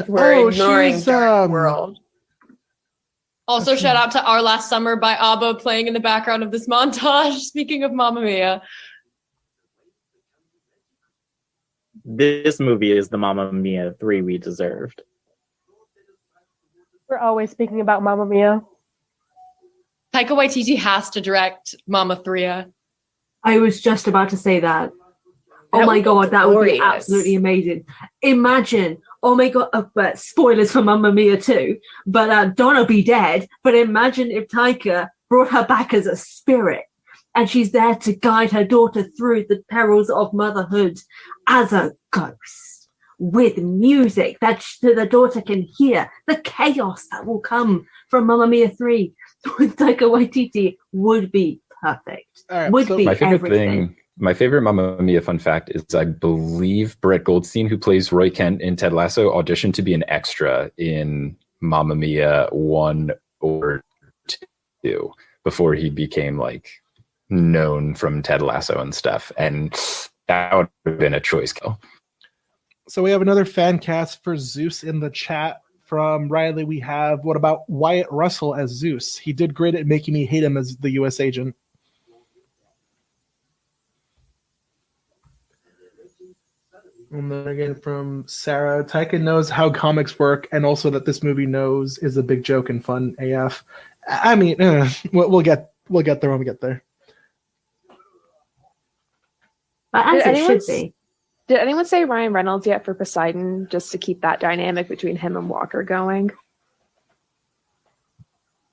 We're ignoring she's, Dark World. Also, shout out to Our Last Summer by ABBA playing in the background of this montage. Speaking of Mamma Mia. This movie is the Mamma Mia 3 we deserved. We're always speaking about Mamma Mia. Taika Waititi has to direct Mamma 3. I was just about to say that. Oh That my would god, be that would be glorious. absolutely amazing. Imagine, oh my god, but spoilers for Mamma Mia too, but Donna be dead, but imagine if Taika brought her back as a spirit and she's there to guide her daughter through the perils of motherhood as a ghost with music that the daughter can hear, the chaos that will come from Mamma Mia 3 with Taika Waititi would be perfect. All right, would so be My favorite everything. thing, my favorite Mamma Mia fun fact is I believe Brett Goldstein, who plays Roy Kent in Ted Lasso, auditioned to be an extra in Mamma Mia 1 or 2 before he became like known from Ted Lasso and stuff. And that would have been a choice kill. So we have another fan cast for Zeus in the chat from Riley. We have, what about Wyatt Russell as Zeus? He did great at making me hate him as the U.S. agent. And then again from Sarah, Taika knows how comics work, and also that this movie knows is a big joke and fun AF. I mean, we'll get there when we get there. But as it should be. Did anyone say Ryan Reynolds yet for Poseidon, just to keep that dynamic between him and Walker going?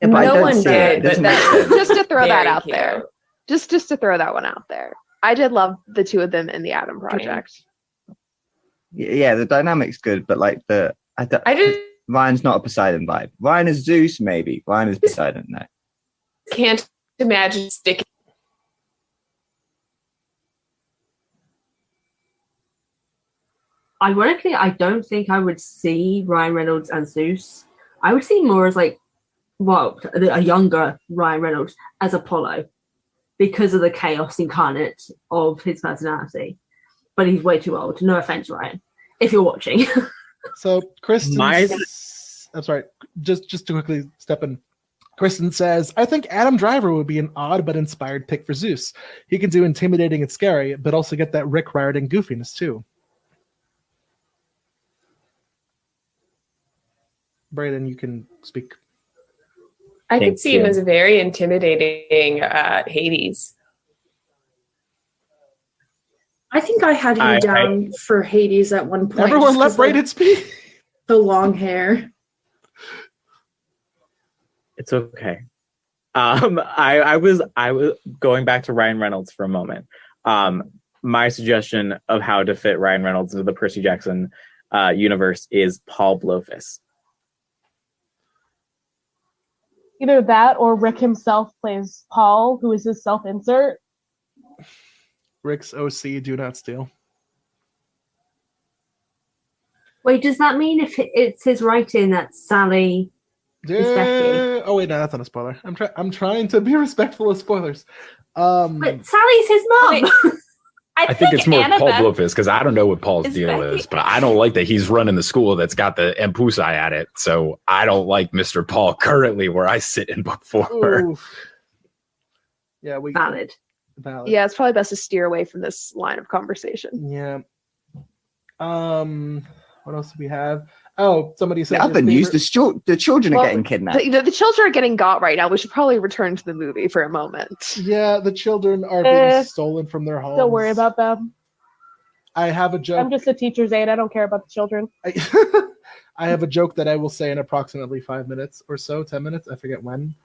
Yeah, but I No don't one see it. did, It but doesn't make that's sense. Just to throw that very out cute. there. Just to throw that one out there. I did love the two of them in the Adam Project. Yeah, the dynamic's good, but like I just Ryan's not a Poseidon vibe. Ryan is Zeus, maybe. Ryan is Poseidon, no. can't imagine sticking. Ironically, I don't think I would see Ryan Reynolds as Zeus. I would see him more as like, well, a younger Ryan Reynolds as Apollo because of the chaos incarnate of his personality. But he's way too old. No offense, Ryan, if you're watching. So Kristen, My- I'm sorry, just to quickly step in. Kristen says, I think Adam Driver would be an odd but inspired pick for Zeus. He can do intimidating and scary, but also get that Rick Riordan goofiness too. Brayden, you can speak. I could Thank see him you. as a very intimidating Hades. I think I had him down for Hades at one point. Everyone just let 'cause, like, Brayden speak. the long hair. It's okay. I was going back to Ryan Reynolds for a moment. My suggestion of how to fit Ryan Reynolds into the Percy Jackson universe is Paul Blofeld. Either that or Rick himself plays Paul, who is his self-insert. Rick's OC, do not steal. Wait, does that mean if it's his writing that Sally is Becky? Oh wait, no, that's not a spoiler. I'm trying to be respectful of spoilers. But Sally's his mom. I think it's more Paul Annabeth Blofeld because I don't know what Paul's is deal Becky. is, but I don't like that he's running the school that's got the Empusai at it. So I don't like Mr. Paul currently where I sit in book 4. Ooh. Yeah, we Valid. Yeah, it's probably best to steer away from this line of conversation. Yeah. What else do we have? Oh, somebody said The other news, the children are getting kidnapped. The children are getting got right now. We should probably return to the movie for a moment. Yeah, the children are being stolen from their homes. Don't worry about them. I have a joke. I'm just a teacher's aide. I don't care about the children. I have a joke that I will say in approximately 5 minutes or so, 10 minutes. I forget when.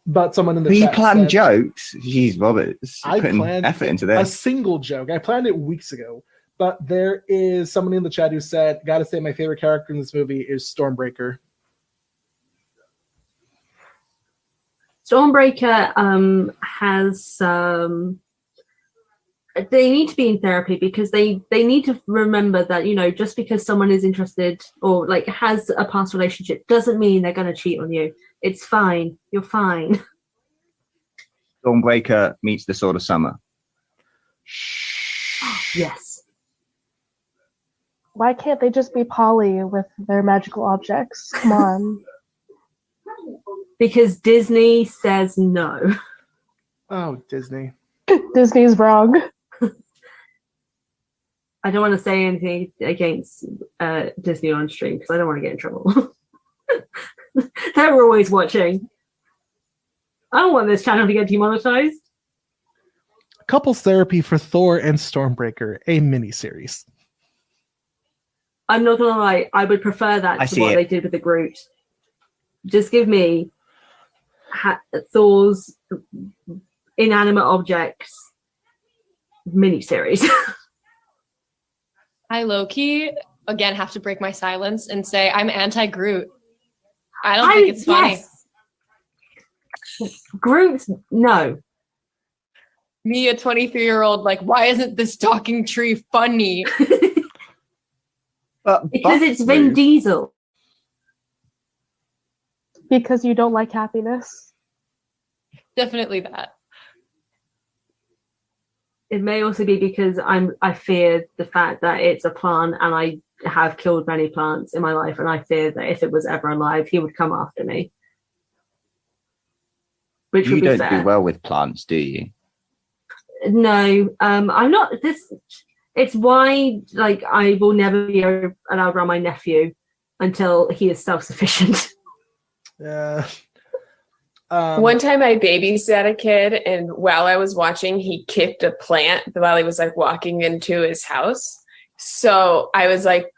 But someone in the You chat plan said, jokes? Jeez, Roberts, I putting planned effort into a this. single joke. I planned it weeks ago. But there is someone in the chat who said, gotta say my favorite character in this movie is Stormbreaker. Stormbreaker has they need to be in therapy because they need to remember that, you know, just because someone is interested or like has a past relationship doesn't mean they're going to cheat on you. It's fine. You're fine. Stormbreaker meets the Sword of Summer. Yes. Why can't they just be Polly with their magical objects? Come on. Because Disney says no. Oh, Disney. Disney's wrong. I don't want to say anything against Disney on stream because I don't want to get in trouble. They're always watching. I don't want this channel to get demonetized. Couples therapy for Thor and Stormbreaker, a miniseries. I'm not gonna lie, I would prefer that I to see what it. they did with the Groot. Just give me Thor's inanimate objects miniseries. I low-key, again, have to break my silence and say I'm anti-Groot. I don't think it's funny. Groot, no. Me, a 23-year-old, like, why isn't this talking tree funny? Because it's Vin Diesel. Because you don't like happiness. Definitely that. It may also be because I fear the fact that it's a plant and I have killed many plants in my life, and I fear that if it was ever alive, he would come after me. Which You would be don't fair. do well with plants, do you? No, I'm not. It's why, like, I will never be allowed around my nephew until he is self-sufficient. Yeah. One time I babysat a kid, and while I was watching, he kicked a plant while he was like walking into his house. So I was like,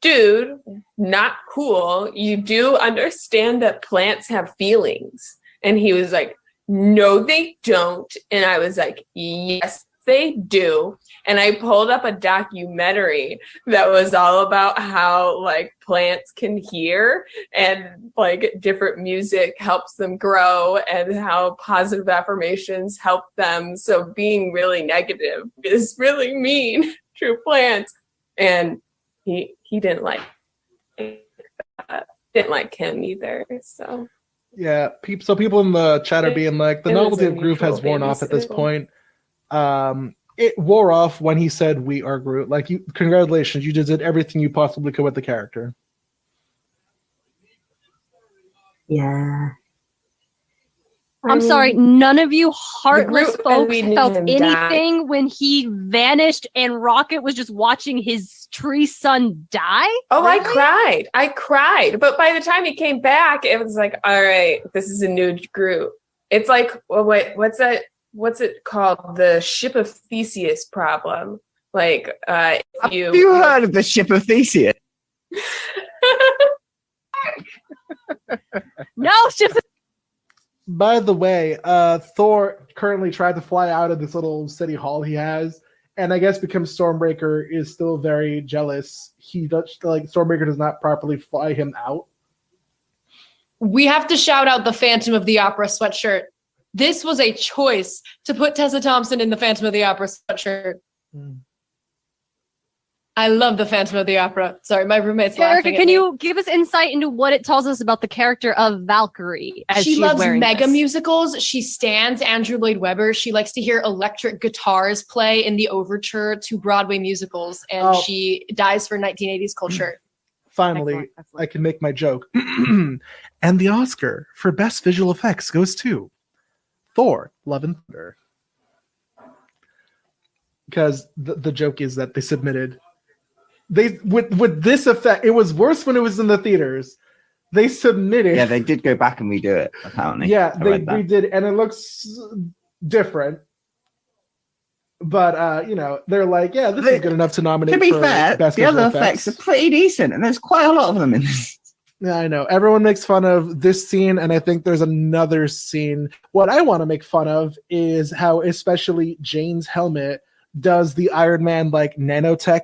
dude, not cool. You do understand that plants have feelings. And he was like, no, they don't. And I was like, yes, they do. And I pulled up a documentary that was all about how like plants can hear and like different music helps them grow and how positive affirmations help them. So being really negative is really mean to plants. And he didn't like him either. So Yeah, so people in the chat are being like, the it was novelty a of Groove has mutual worn off at this babysitter. point. It wore off when he said, "We are Groot." Like, congratulations, you just did everything you possibly could with the character. Yeah. I'm sorry, none of you heartless Groot folks and we felt knew him anything when he vanished and Rocket was just watching his tree son die? Oh, I cried. But by the time he came back, it was like, all right, this is a new Groot. It's like, well, wait, what's it called? The Ship of Theseus problem. Like, if Have you heard of the Ship of Theseus? No, Ship of By the way, Thor currently tried to fly out of this little city hall he has, and I guess because Stormbreaker is still very jealous, Stormbreaker does not properly fly him out. We have to shout out the Phantom of the Opera sweatshirt. This was a choice to put Tessa Thompson in the Phantom of the Opera sweatshirt. I love the Phantom of the Opera. Sorry, my roommate's Erica, laughing at can me. you give us insight into what it tells us about the character of Valkyrie as She she's loves wearing mega this? musicals. She stands Andrew Lloyd Webber. She likes to hear electric guitars play in the overture to Broadway musicals, and she dies for 1980s culture. Finally, I can make my joke. And the Oscar for Best Visual Effects goes to Thor, Love and Thunder. Because the joke is that they submitted with this effect. It was worse when it was in the theaters. They submitted. Yeah, they did go back and redo it, apparently. Yeah, I they read that. redid, and it looks different. But they're like, yeah, this is good enough to nominate. To be for fair, Best the Visual other effects are pretty decent, and there's quite a lot of them in this. Yeah, I know. Everyone makes fun of this scene, and I think there's another scene. What I want to make fun of is how, especially Jane's helmet does the Iron Man like nanotech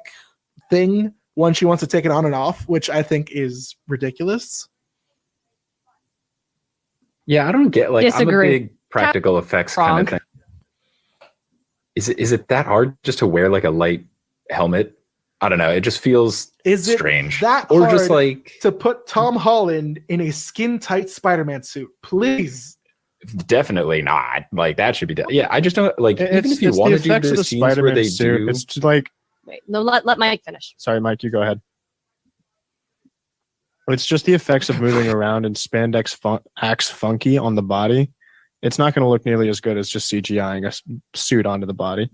thing when she wants to take it on and off, which I think is ridiculous. Yeah, I don't get I'm a Disagree. big practical effects kind of thing. Is it that hard just to wear like a light helmet? I don't know. It just feels strange. That or hard just like to put Tom Holland in a skin tight Spider-Man suit, please. definitely not. Like that should be done. Yeah, I just don't like. Even if you it's want the to do effects of the the scenes where Spider-Man they suit. do, It's just like Wait, no, let Mike finish. Sorry, Mike, you go ahead. It's just the effects of moving around and spandex acts funky on the body. It's not going to look nearly as good as just CGIing a suit onto the body.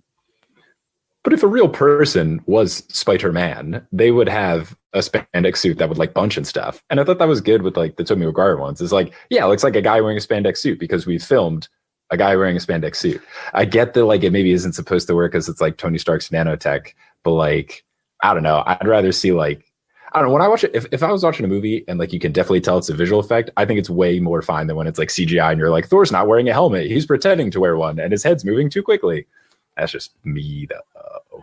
But if a real person was Spider-Man, they would have a spandex suit that would like bunch and stuff. And I thought that was good with like the Tobey Maguire ones. It's like, yeah, it looks like a guy wearing a spandex suit because we filmed a guy wearing a spandex suit. I get that like it maybe isn't supposed to work because it's like Tony Stark's nanotech, but like, I don't know. I'd rather see like, I don't know, when I watch it, if I was watching a movie and like you can definitely tell it's a visual effect, I think it's way more fine than when it's like CGI and you're like, Thor's not wearing a helmet. He's pretending to wear one and his head's moving too quickly. That's just me though.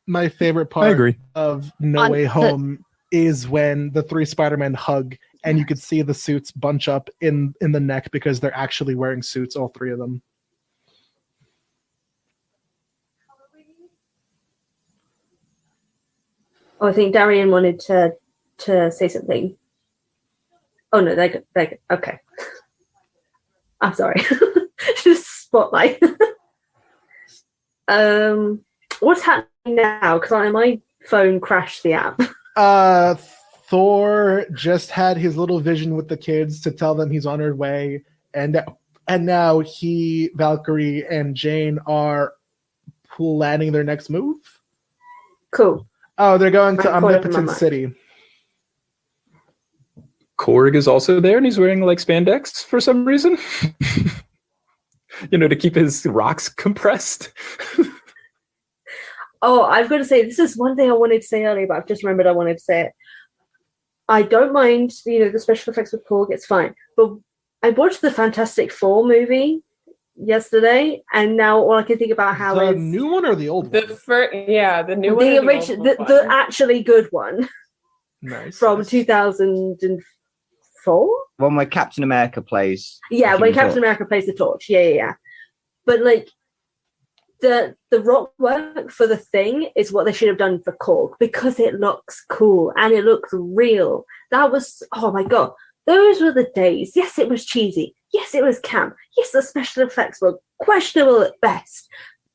My favorite part of No Way Home is when the three Spider-Men hug and you could see the suits bunch up in the neck because they're actually wearing suits, all three of them. Oh, I think Darian wanted to say something. Oh no, they're good. Okay. I'm sorry. Just spotlight. What's happening now? Because my phone crashed the app. Thor just had his little vision with the kids to tell them he's on his way, and now he, Valkyrie, and Jane are planning their next move. Cool. Oh, they're going to I'm caught up in my Omnipotent mind. City. Korg is also there and he's wearing like spandex for some reason. To keep his rocks compressed. Oh, I've got to say, this is one thing I wanted to say earlier, but I've just remembered I wanted to say it. I don't mind, the special effects with Korg, it's fine. But I watched the Fantastic Four movie yesterday, and now all I can think about how The is new one or the old one? The new one. the or the original, old the one? actually good one Nice. from 2004. One where Captain America plays. Yeah, the when Human Captain Torch. America plays the torch. Yeah. But like the rock work for the Thing is what they should have done for Korg because it looks cool and it looks real. That was, oh my god, those were the days. Yes, it was cheesy. Yes, it was camp. Yes, the special effects were questionable at best,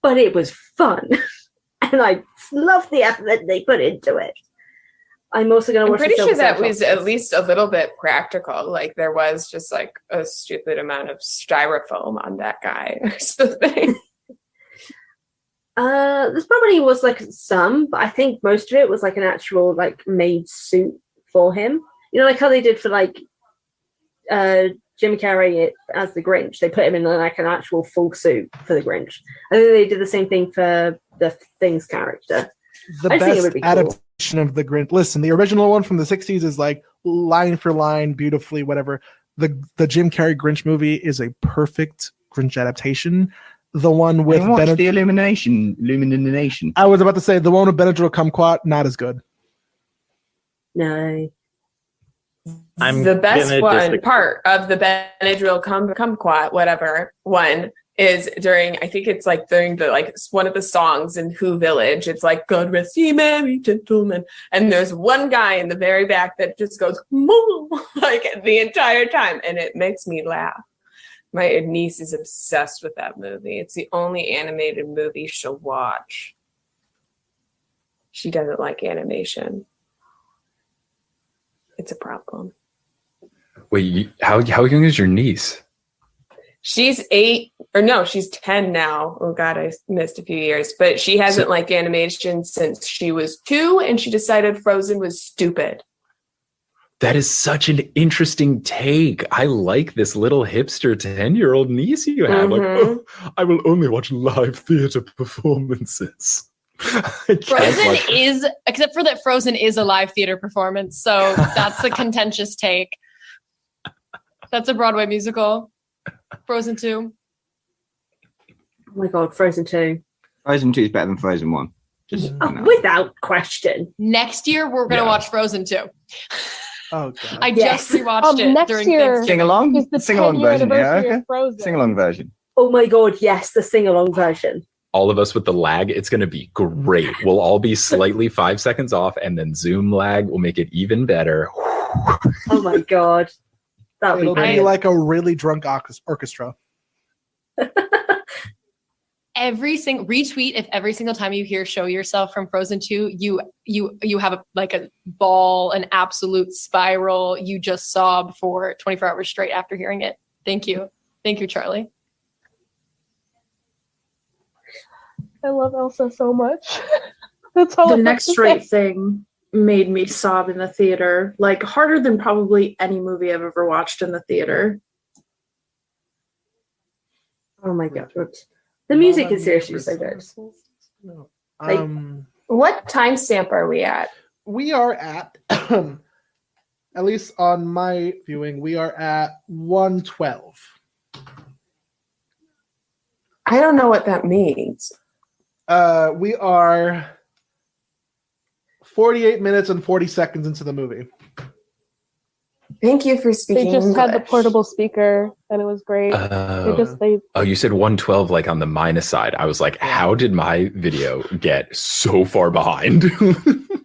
but it was fun, and I loved the effort that they put into it. I'm also going to I'm watch. pretty the sure Silver that was Surfer. at least a little bit practical. Like there was just like a stupid amount of styrofoam on that guy or something. There's probably was like some, but I think most of it was like an actual like made suit for him. Like how they did for like Jim Carrey as the Grinch. They put him in like an actual full suit for the Grinch. I think they did the same thing for the Thing's character. The I just think it best would be cool. adaptation of the Grinch. Listen, the original one from the 60s is like line for line, beautifully, whatever. The Jim Carrey Grinch movie is a perfect Grinch adaptation. The one with the Illumination. I was about to say the one with Benadryl Kumquat, not as good. No. The best part of the Benadryl Kumquat, whatever one, is during, I think it's like during the like one of the songs in Who Village. It's like God rest ye merry gentlemen, and there's one guy in the very back that just goes moo like the entire time, and it makes me laugh. My niece is obsessed with that movie. It's the only animated movie she'll watch. She doesn't like animation. It's a problem. Wait, how young is your niece? She's 8, or no, she's 10 now. Oh God, I missed a few years. But she hasn't liked animation since she was 2, and she decided Frozen was stupid. That is such an interesting take. I like this little hipster 10-year-old niece you have. Like, oh, I will only watch live theater performances. Frozen is, except for that Frozen is a live theater performance. So that's the contentious take. That's a Broadway musical. Frozen 2. Oh my god, Frozen 2. Frozen 2 is better than Frozen 1. Just without question. Next year, we're going to watch Frozen 2. Oh, God. I just rewatched it next during year Thanksgiving. Sing along? is the Sing along 10-year version. Yeah, anniversary okay. of Frozen. Sing along version. Oh my god, yes, the sing-along version. All of us with the lag, it's going to be great. We'll all be slightly 5 seconds off, and then Zoom lag will make it even better. Oh my god. That'll It'll be be great. like a really drunk orchestra. every single retweet, if every single time you hear "Show Yourself" from Frozen 2, you have a ball, an absolute spiral. You just sob for 24 hours straight after hearing it. Thank you, Charlie. I love Elsa so much. That's all. The I have Next to Right say. Thing made me sob in the theater, like harder than probably any movie I've ever watched in the theater. Oh my god. The music is seriously so good. No. Like- What timestamp are we at? We are at, at least on my viewing, we are at 1:12. I don't know what that means. We are 48 minutes and 40 seconds into the movie. Thank you for speaking They just had the English. portable speaker, and it was great. They Oh, you said 112 like on the minus side. I was like, how did my video get so far behind?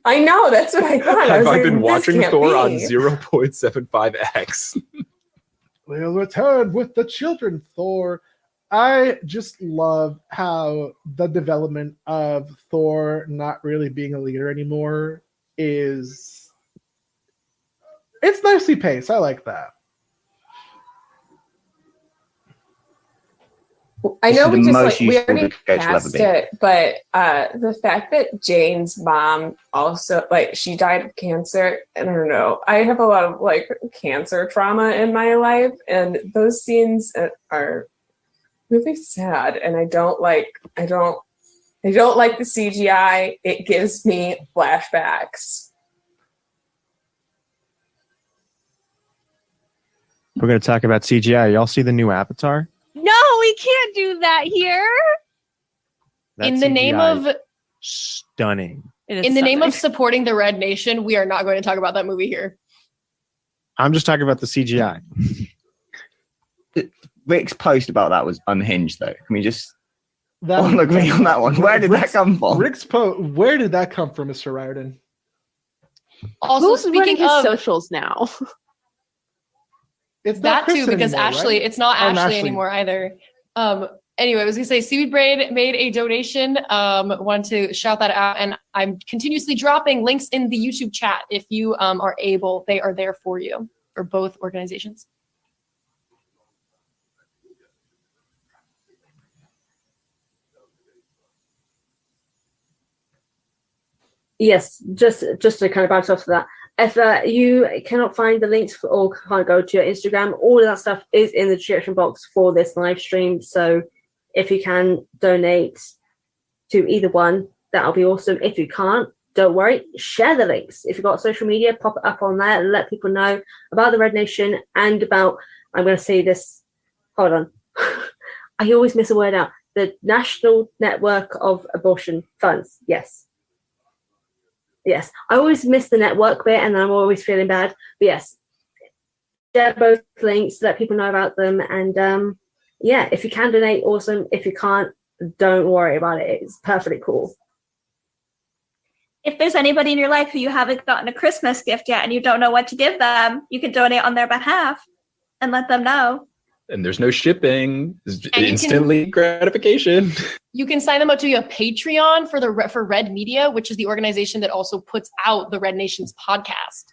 I know, that's what I thought. I Have was I like, been this watching can't Thor on be. 0.75x? We'll return with the children, Thor. I just love how the development of Thor not really being a leader anymore is... It's nicely paced. I like that. I know This we is the just most we useful already the coach will ever passed be. it, but the fact that Jane's mom also she died of cancer, and I don't know. I have a lot of cancer trauma in my life, and those scenes are really sad. And I don't like the CGI. It gives me flashbacks. We're going to talk about CGI. Y'all see the new Avatar? No, we can't do that here. That In the name CGI of stunning. in the name of supporting the Red Nation, we are not going to talk about that movie here. I'm just talking about the CGI. Rick's post about that was unhinged, though. Can we just That all agree on that one? Where did that come from? Where did that come from, Mr. Riordan? Also, Who's running speaking his of socials now? It's that not too, Kristen because anymore, Ashley, right? it's not Oh, Ashley anymore either. Anyway, I was gonna say Seaweed Braid made a donation. Want to shout that out, and I'm continuously dropping links in the YouTube chat if you are able. They are there for you for both organizations. Yes, just to kind of bounce off of that. If you cannot find the links or can't go to your Instagram, all of that stuff is in the description box for this live stream. So if you can donate to either one, that'll be awesome. If you can't, don't worry, share the links. If you've got social media, pop it up on there and let people know about the Red Nation and about, I'm going to say this, hold on. I always miss a word out. The National Network of Abortion Funds. Yes, I always miss the network bit and I'm always feeling bad. But yes, share both links, let people know about them. And yeah, if you can donate, awesome. If you can't, don't worry about it. It's perfectly cool. If there's anybody in your life who you haven't gotten a Christmas gift yet and you don't know what to give them, you can donate on their behalf and let them know. And there's no shipping. It's And you instantly gratification. You can sign them up to a Patreon for Red Media, which is the organization that also puts out the Red Nations podcast.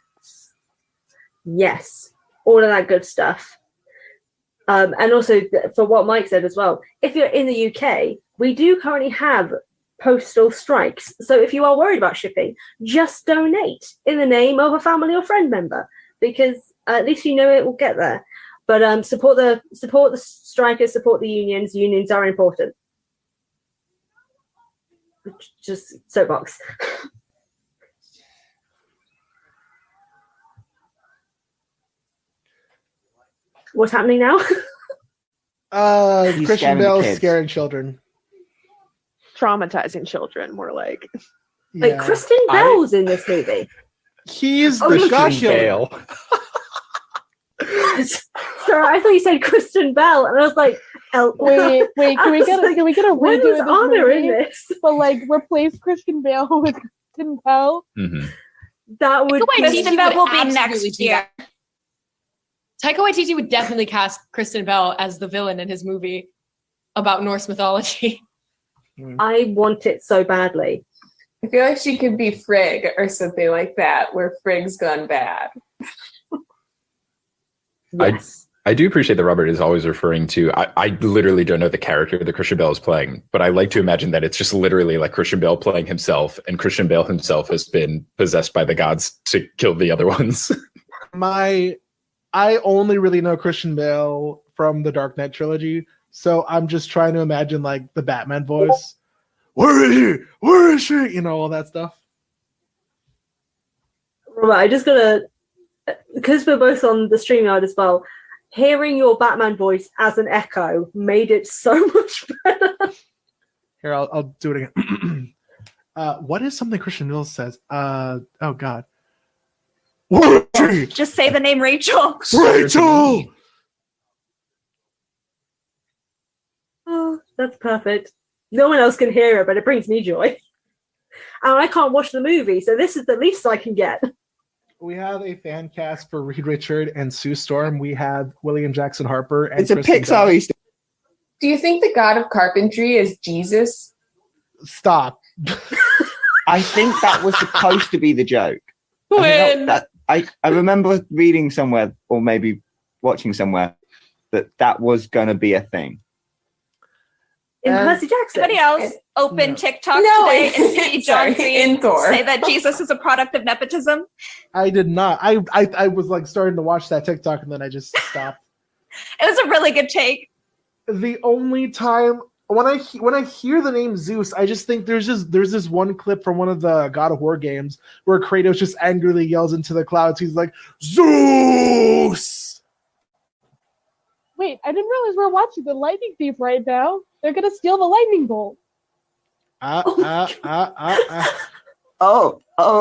Yes, all of that good stuff. And also for what Mike said as well, if you're in the UK, we do currently have postal strikes. So if you are worried about shipping, just donate in the name of a family or friend member, because at least you know it will get there. But support the strikers, support the unions. Unions are important. Just soapbox. What's happening now? Christian scaring the Bale kids. scaring children. Traumatizing children, more like. Like Kristen Bell's in this movie. He's Oh, the look, shot Christian killer. Bale. Sorry, I thought you said Kristen Bell, and I was like, Wait, can we get a where redo is of this Honor in movie? this? But like replace Christian Bale with Kristen Bell? Mhm. That would Taika be. Waititi Kristen Bell will be absolutely next do year. that. Taika Waititi would definitely cast Kristen Bell as the villain in his movie about Norse mythology. I want it so badly. I feel like she could be Frigg or something like that, where Frigg's gone bad. Yes. I do appreciate that Robert is always referring to. I literally don't know the character that Christian Bale is playing, but I like to imagine that it's just literally like Christian Bale playing himself, and Christian Bale himself has been possessed by the gods to kill the other ones. I only really know Christian Bale from the Dark Knight trilogy, so I'm just trying to imagine like the Batman voice. Where is he? Where is she? You know, all that stuff. Robert, I just gotta, because we're both on the StreamYard as well, hearing your Batman voice as an echo made it so much better. Here, I'll do it again. What is something Christian Bale says? Oh God. Where is she? Just say the name Rachel. Rachel! Oh, that's perfect. No one else can hear it, but it brings me joy. And I can't watch the movie, so this is the least I can get. We have a fan cast for Reed Richard and Sue Storm. We have William Jackson Harper. And It's a Kristen Pixar Bell. Easter. Do you think the god of carpentry is Jesus? Stop. I think that was supposed to be the joke. When? I remember reading somewhere, or maybe watching somewhere, that was going to be a thing. In Percy Jackson. Anybody else open TikTok No, today and see John sorry, Green in Thor. say that Jesus is a product of nepotism? I did not. I was like starting to watch that TikTok and then I just stopped. It was a really good take. The only time when I hear the name Zeus, I just think there's this one clip from one of the God of War games where Kratos just angrily yells into the clouds. He's like, Zeus! Wait, I didn't realize we're watching the Lightning Thief right now. They're gonna steal the lightning bolt. Oh,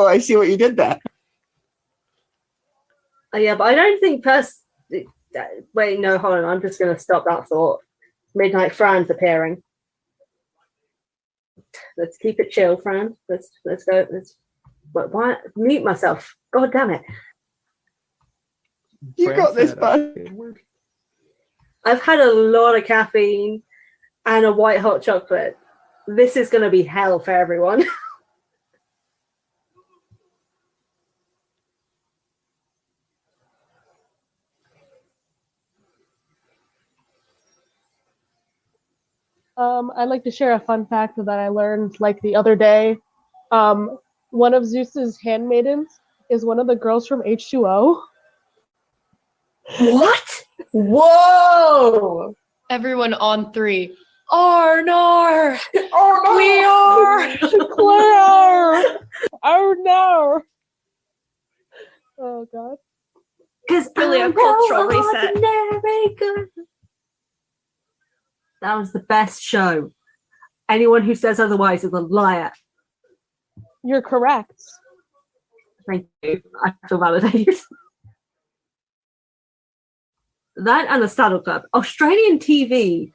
I see what you did there. Yeah, but I don't think wait, no, hold on. I'm just going to stop that thought. Midnight Fran's appearing. Let's keep it chill, Fran. Let's go. Why mute myself? God damn it! You got this, bud. I've had a lot of caffeine and a white hot chocolate. This is going to be hell for everyone. I'd like to share a fun fact that I learned like the other day. One of Zeus's handmaidens is one of the girls from H2O. What? Whoa! Everyone on 3. Arnar! Oh, We are! Claire! Oh no! Oh god. Because Really a cultural reset. That was the best show. Anyone who says otherwise is a liar. You're correct. Thank you. I feel validated. That and the Saddle Club. Australian TV.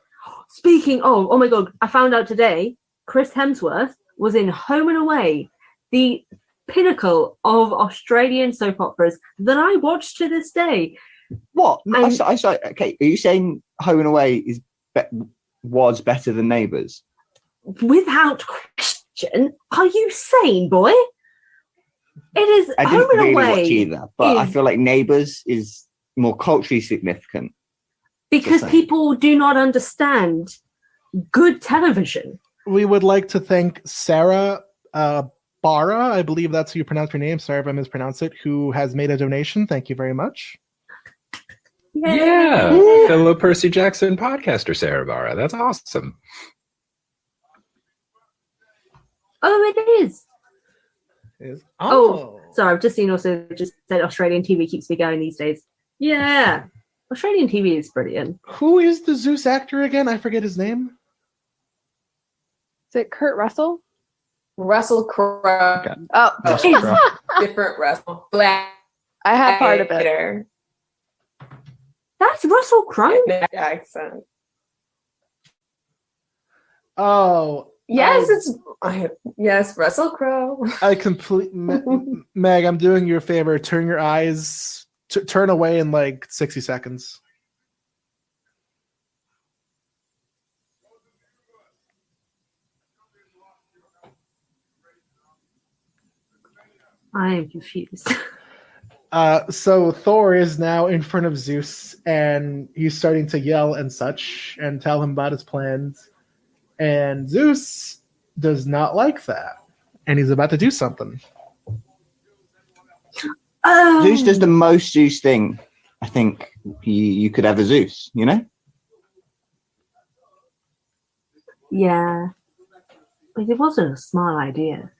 Speaking of, oh my god, I found out today Chris Hemsworth was in Home and Away, the pinnacle of Australian soap operas that I watch to this day. What? I saw. Okay, are you saying Home and Away was better than Neighbours? Without question. Are you sane, boy? It is. I Home didn't and really Away watch either, but I is- feel like Neighbours is more culturally significant. because saying. people do not understand good television. We would like to thank Sarah Barra, I believe that's how you pronounce your name. Sorry if I mispronounced it, who has made a donation. Thank you very much. Yeah, fellow Percy Jackson podcaster Sarah Barra. That's awesome. Oh, it is. Oh, sorry, I've just seen also just said Australian TV keeps me going these days. Yeah, Australian TV is brilliant. Who is the Zeus actor again? I forget his name. Is it Kurt Russell? Russell Crowe. Oh, Russell Crowe. Different Russell. Black. I have part of it. That's Russell Crowe. Accent. Oh, Yes, yes, Russell Crowe. I complete Meg. I'm doing you a favor. Turn your eyes, turn away in like 60 seconds. I am confused. So Thor is now in front of Zeus, and he's starting to yell and such, and tell him about his plans. And Zeus does not like that, and he's about to do something. Zeus does the most Zeus thing I think you could ever Zeus, you know? Yeah. But it wasn't a smart idea.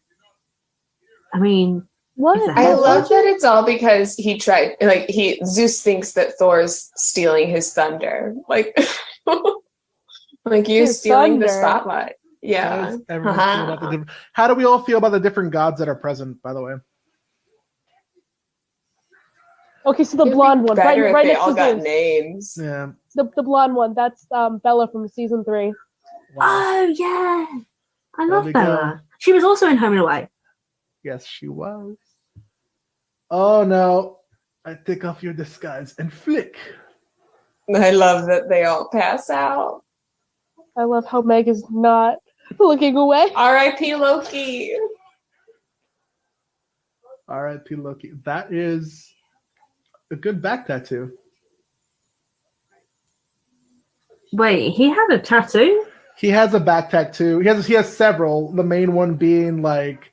I mean, I love that it's all because he tried. Like Zeus thinks that Thor's stealing his thunder. Like, like you His stealing the thunder. spotlight. How Yeah. does everyone feel about the different- How do we all feel about the different gods that are present, by the way? Okay, so the It'd be blonde one, better if right they next all to got Zeus. names. Yeah. The blonde one, that's Bella from season 3. Oh, yeah. I There love we go. Bella. She was also in Home and Away. Yes, she was. Oh no. I take off your disguise and flick. I love that they all pass out. I love how Meg is not looking away. R.I.P. Loki. R.I.P. Loki. That is a good back tattoo. Wait, he had a tattoo? He has a back tattoo. He has several. The main one being like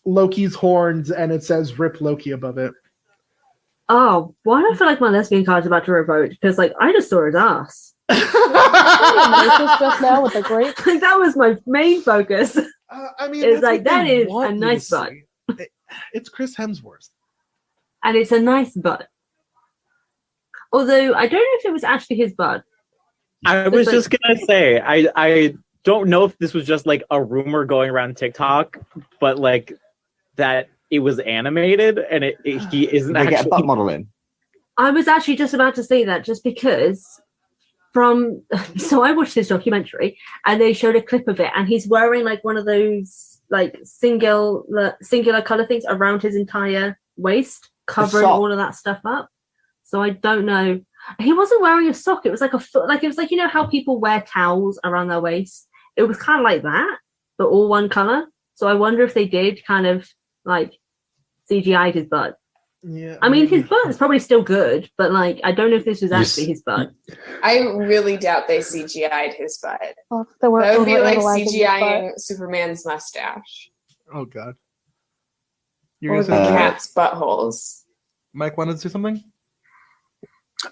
Loki's horns, and it says "Rip Loki" above it. Oh, why do I feel like my lesbian card's about to revoke? Because like I just saw his ass. Just now with the great. Like, that was my main focus. I mean, it's that's like what that they is want a you to nice butt, see. It's Chris Hemsworth. and it's a nice butt. Although I don't know if it was actually his butt. I was just gonna say, I don't know if this was just like a rumor going around TikTok, but like that it was animated and he isn't They get a actually butt model in. I was actually just about to say that, just because so I watched this documentary and they showed a clip of it, and he's wearing like one of those like singular color things around his entire waist, covering all of that stuff up. So I don't know. He wasn't wearing a sock. It was like it was like, you know how people wear towels around their waist? It was kind of like that, but all one color. So I wonder if they did kind of like CGI'd his butt. Yeah. I mean, his butt is probably still good, but like I don't know if this was actually his butt. I really doubt they CGI'd his butt. Well, That would be like overanalyzing his butt. CGIing Superman's mustache. Oh God. Or the cat's buttholes. Mike wanted to say something?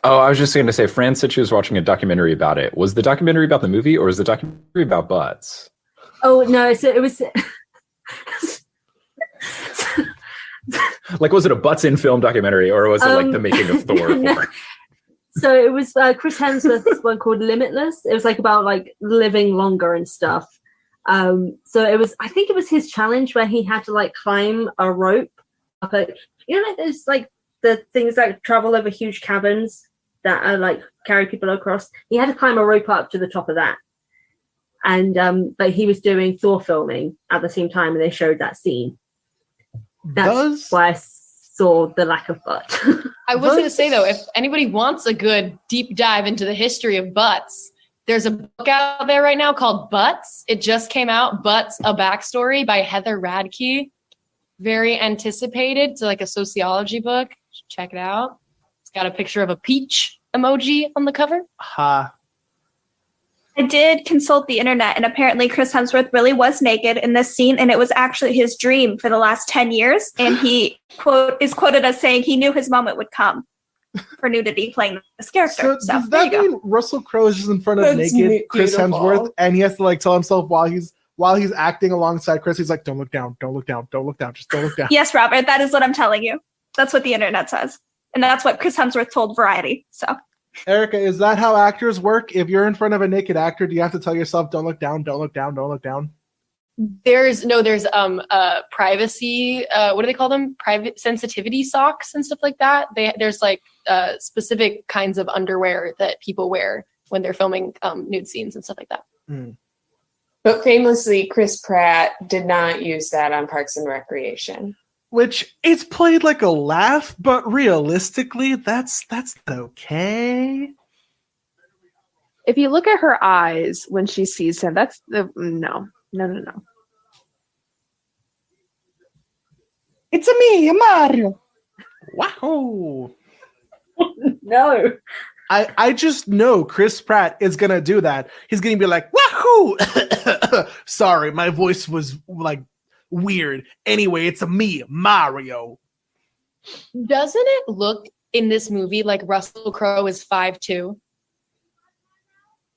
Oh, I was just going to say, Fran said she was watching a documentary about it. Was the documentary about the movie, or was the documentary about butts? Oh no, so it was. Like, was it a butts in film documentary, or was it like the making of Thor 4? So it was Chris Hemsworth's one called Limitless. It was like about like living longer and stuff. So it was, I think it was his challenge where he had to like climb a rope up a, you know, like there's like the things that travel over huge caverns that are like carry people across. He had to climb a rope up to the top of that. And but he was doing Thor filming at the same time, and they showed that scene. That's why I saw the lack of butt. I was going to say, though, if anybody wants a good deep dive into the history of butts, there's a book out there right now called Butts. It just came out, Butts, A Backstory by Heather Radke. Very anticipated. It's like a sociology book. Check it out. It's got a picture of a peach emoji on the cover. Ha. I did consult the internet, and apparently Chris Hemsworth really was naked in this scene, and it was actually his dream for the last 10 years. And he is quoted as saying he knew his moment would come for nudity playing this character. So does that mean Russell Crowe is just in front of That's naked Chris beautiful. Hemsworth, and he has to like tell himself while he's acting alongside Chris, he's like, "Don't look down, don't look down, don't look down, just don't look down." Yes, Robert, that is what I'm telling you. That's what the internet says. And that's what Chris Hemsworth told Variety. So Erica, is that how actors work? If you're in front of a naked actor, do you have to tell yourself, "Don't look down, don't look down, don't look down"? There's privacy, what do they call them? Private sensitivity socks and stuff like that. There's like specific kinds of underwear that people wear when they're filming nude scenes and stuff like that. Mm. But famously, Chris Pratt did not use that on Parks and Recreation. Which it's played like a laugh, but realistically, that's okay. If you look at her eyes when she sees him, that's the no. It's a me, Mario. Wow. No. I just know Chris Pratt is gonna do that. He's gonna be like, wahoo! Sorry, my voice was like weird. Anyway, it's a me, Mario. Doesn't it look in this movie like Russell Crowe is 5'2"?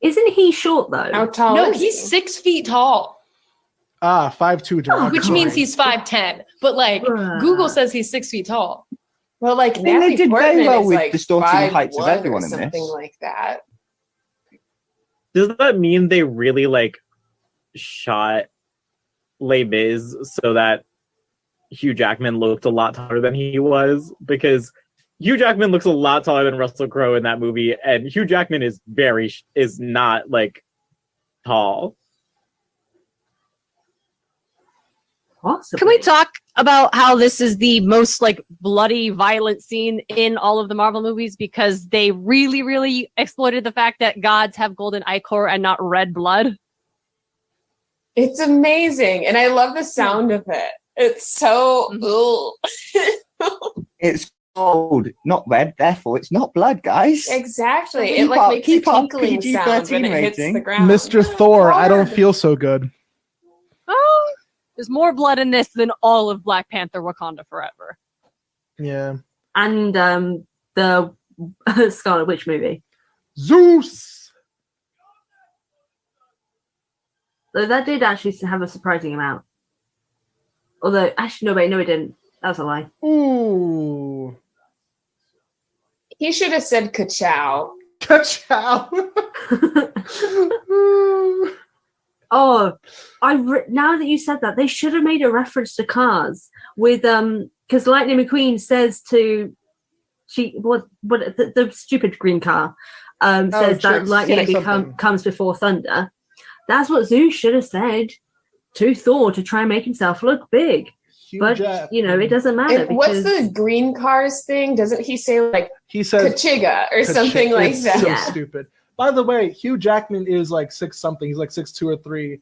Isn't he short though? How tall No, is he's he? 6 feet tall, 5'2" derogatory. which means he's 5'10". But like Google says he's 6 feet tall. Well, like I think they Natalie did very Portman well is with like distorting the heights of 5'1" everyone or in something this. like that. Does that mean they really like shot Les Mis so that Hugh Jackman looked a lot taller than he was? Because Hugh Jackman looks a lot taller than Russell Crowe in that movie, and Hugh Jackman is not like tall. Possibly. Can we talk about how this is the most like bloody, violent scene in all of the Marvel movies? Because they really, really exploited the fact that gods have golden ichor and not red blood. It's amazing, and I love the sound of it. It's so It's gold, not red. Therefore, it's not blood, guys. exactly. It Keep like our- makes a keep our tinkling sound when PG-13 it hits the rating. ground. Mr. Thor, I don't feel so good. Oh, there's more blood in this than all of Black Panther Wakanda Forever. Yeah. And the Scarlet Witch movie. Zeus. Though that did actually have a surprising amount. Although, actually, no, wait, no, it didn't. That's a lie. Ooh. He should have said ka-chow. Ka-chow. Oh, now that you said that, they should have made a reference to Cars with because Lightning McQueen says to the stupid green car says that lightning comes before thunder. That's what Zeus should have said to Thor to try and make himself look big. But it doesn't matter. And what's the green cars thing? Doesn't he say like he says Kachiga or something like it's that? So stupid. By the way, Hugh Jackman is like 6 something. He's like 6'2" or 3.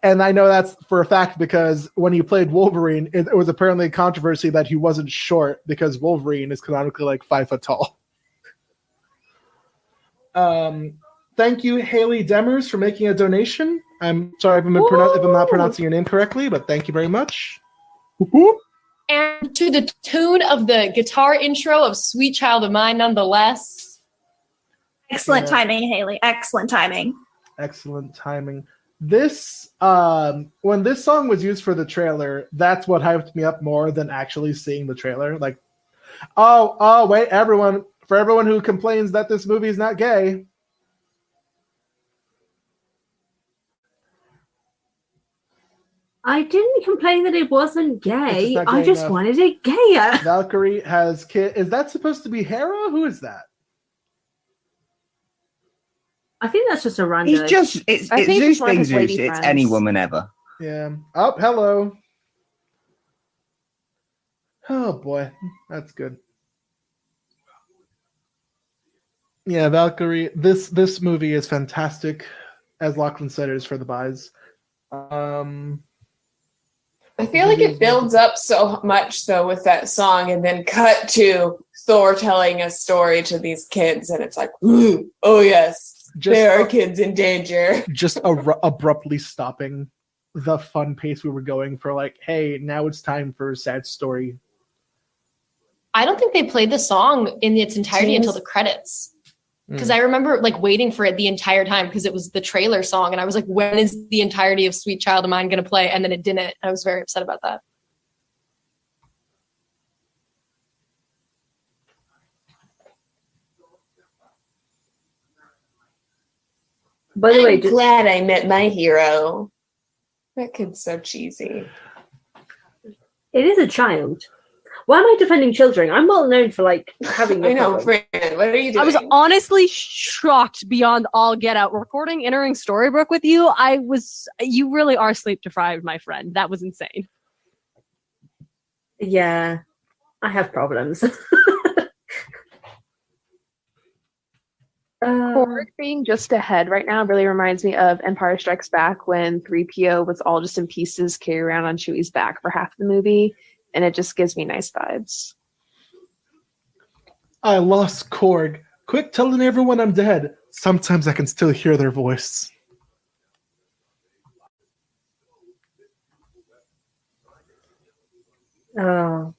And I know that's for a fact because when he played Wolverine, it was apparently a controversy that he wasn't short because Wolverine is canonically like 5 foot tall. Thank you, Haley Demers, for making a donation. I'm sorry if I'm not pronouncing your name correctly, but thank you very much. And to the tune of the guitar intro of Sweet Child of Mine, nonetheless. Excellent timing, Haley. Excellent timing. Excellent timing. This when this song was used for the trailer, that's what hyped me up more than actually seeing the trailer. Like, oh wait, for everyone who complains that this movie is not gay. I didn't complain that it wasn't gay. It's just not I gay just enough. wanted it gayer. Valkyrie has kid. Is that supposed to be Hera? Who is that? I think that's just a random. It's I think Zeus it's one of being his Zeus. lady It's friends. any woman ever. Yeah. Oh, hello. Oh boy, that's good. Yeah, Valkyrie. This movie is fantastic, as Lachlan said. It is for the buys. I feel like it builds up so much though with that song, and then cut to Thor telling a story to these kids, and it's like, ooh, oh yes, there are kids in danger. Just abruptly stopping the fun pace we were going for. Like, hey, now it's time for a sad story. I don't think they played the song in its entirety until the credits. Because I remember like waiting for it the entire time because it was the trailer song. And I was like, when is the entirety of Sweet Child of Mine going to play? And then it didn't. I was very upset about that. By the way, I'm glad I met my hero. That kid's so cheesy. It is a child. Why am I defending children? I'm well known for like having. I know, Fran. What are you doing? I was honestly shocked beyond all get out. Recording Entering Storybook with you, you really are sleep deprived, my friend. That was insane. Yeah, I have problems. Korg being just ahead right now really reminds me of Empire Strikes Back when 3PO was all just in pieces carried around on Chewie's back for half the movie. and it just gives me nice vibes. I lost Korg. Quick, telling everyone I'm dead. Sometimes I can still hear their voice. Oh,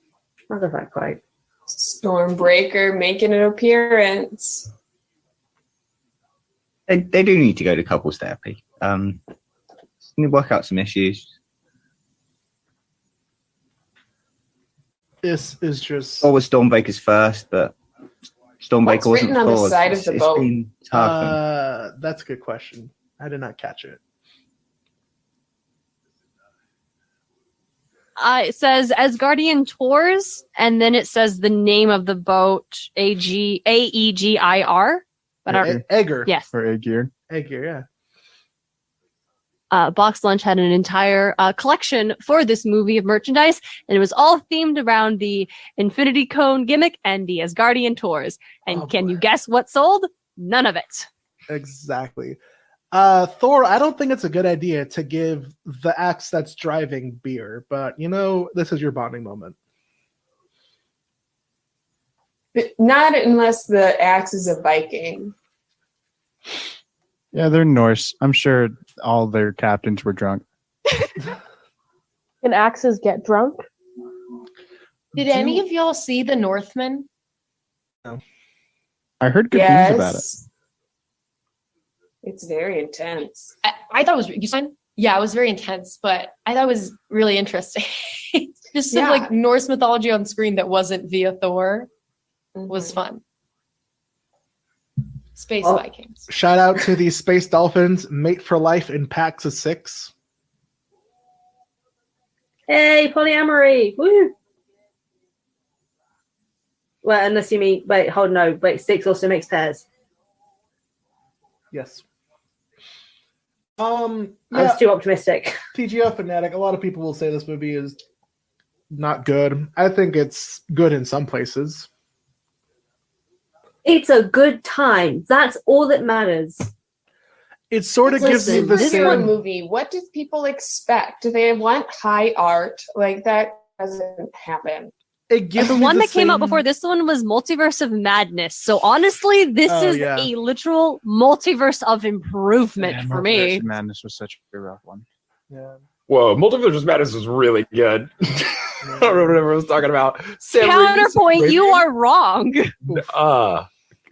not that quite. Stormbreaker making an appearance. They do need to go to couples therapy. Need to work out some issues. This is just. Thor was Stormbreaker's first, but Stormbreaker What's written wasn't on the Thor's. side of the It's boat? been tough. That's a good question. I did not catch it. It says Asgardian Tours, and then it says the name of the boat, Aegir. But Egger. Yes. For Aegir. Egger, yeah. Box Lunch had an entire collection for this movie of merchandise, and it was all themed around the Infinity Cone gimmick and the Asgardian Tours. And can you guess what sold? None of it. Exactly. Thor, I don't think it's a good idea to give the axe that's driving beer, but this is your bonding moment. Not unless the axe is a Viking. Yeah, they're Norse. I'm sure all their captains were drunk. Can axes get drunk? Did any of y'all see The Northman? No. I heard good things about it. It's very intense. I thought it was you said? Yeah, it was very intense, but I thought it was really interesting. Just some like Norse mythology on screen that wasn't via Thor was fun. Space Vikings. Shout out to the Space Dolphins, mate for life in packs of 6. Hey, polyamory! Woo! Well, unless you mean wait, 6 also makes pairs. Yes. I was too optimistic. PJO fanatic. A lot of people will say this movie is not good. I think it's good in some places. It's a good time. That's all that matters. It sort of gives me the this same one movie. What did people expect? Do they want high art? Like that doesn't happen. It gives The one that came out before this one was Multiverse of Madness. So honestly, this is a literal multiverse of improvement for me. Multiverse of Madness was such a rough one. Yeah. Whoa, Multiverse of Madness was really good. I don't remember what I was talking about. Counterpoint, you are wrong.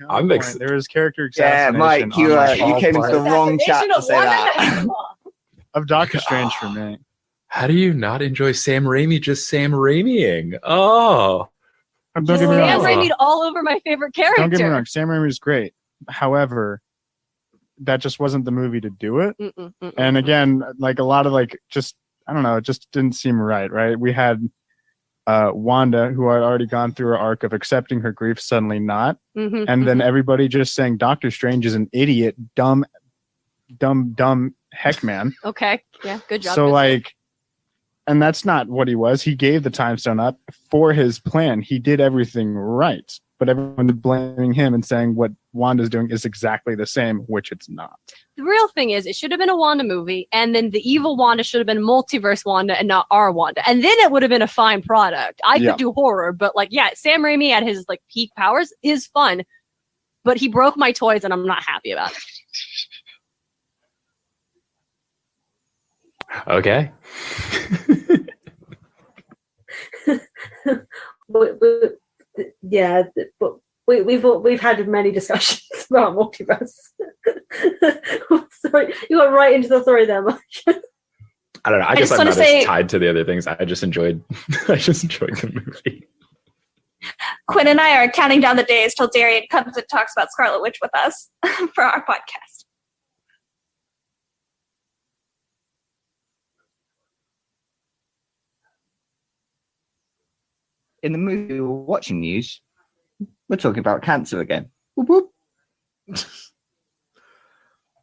I'm mixed. There was character Yeah, assassination. Mike, you came into the wrong chat to say that. Of Doctor Strange for me. How do you not enjoy Sam Raimi just Sam Raimiing? Oh. Don't get me Sam wrong. Raimi all over my favorite character. Don't get me wrong. Sam Raimi is great. However, that just wasn't the movie to do it. And again, like a lot of I don't know, it just didn't seem right? We had Wanda, who had already gone through her arc of accepting her grief, suddenly not. And then everybody just saying Doctor Strange is an idiot, dumb heck man. Okay. Yeah, good job. So and that's not what he was. He gave the time stone up for his plan. He did everything right. But everyone's blaming him and saying what Wanda's doing is exactly the same, which it's not. The real thing is, it should have been a Wanda movie, and then the evil Wanda should have been multiverse Wanda and not our Wanda. And then it would have been a fine product. I could do horror, but Sam Raimi at his peak powers is fun, but he broke my toys and I'm not happy about it. Okay. Yeah, but we've had many discussions about multiverse. Sorry, you got right into the story there, Mike. I don't know. I guess I'm not as tied to the other things. I just enjoyed the movie. Quinn and I are counting down the days till Darian comes and talks about Scarlet Witch with us for our podcast. In the movie we were watching news, we're talking about cancer again. Whoop, whoop.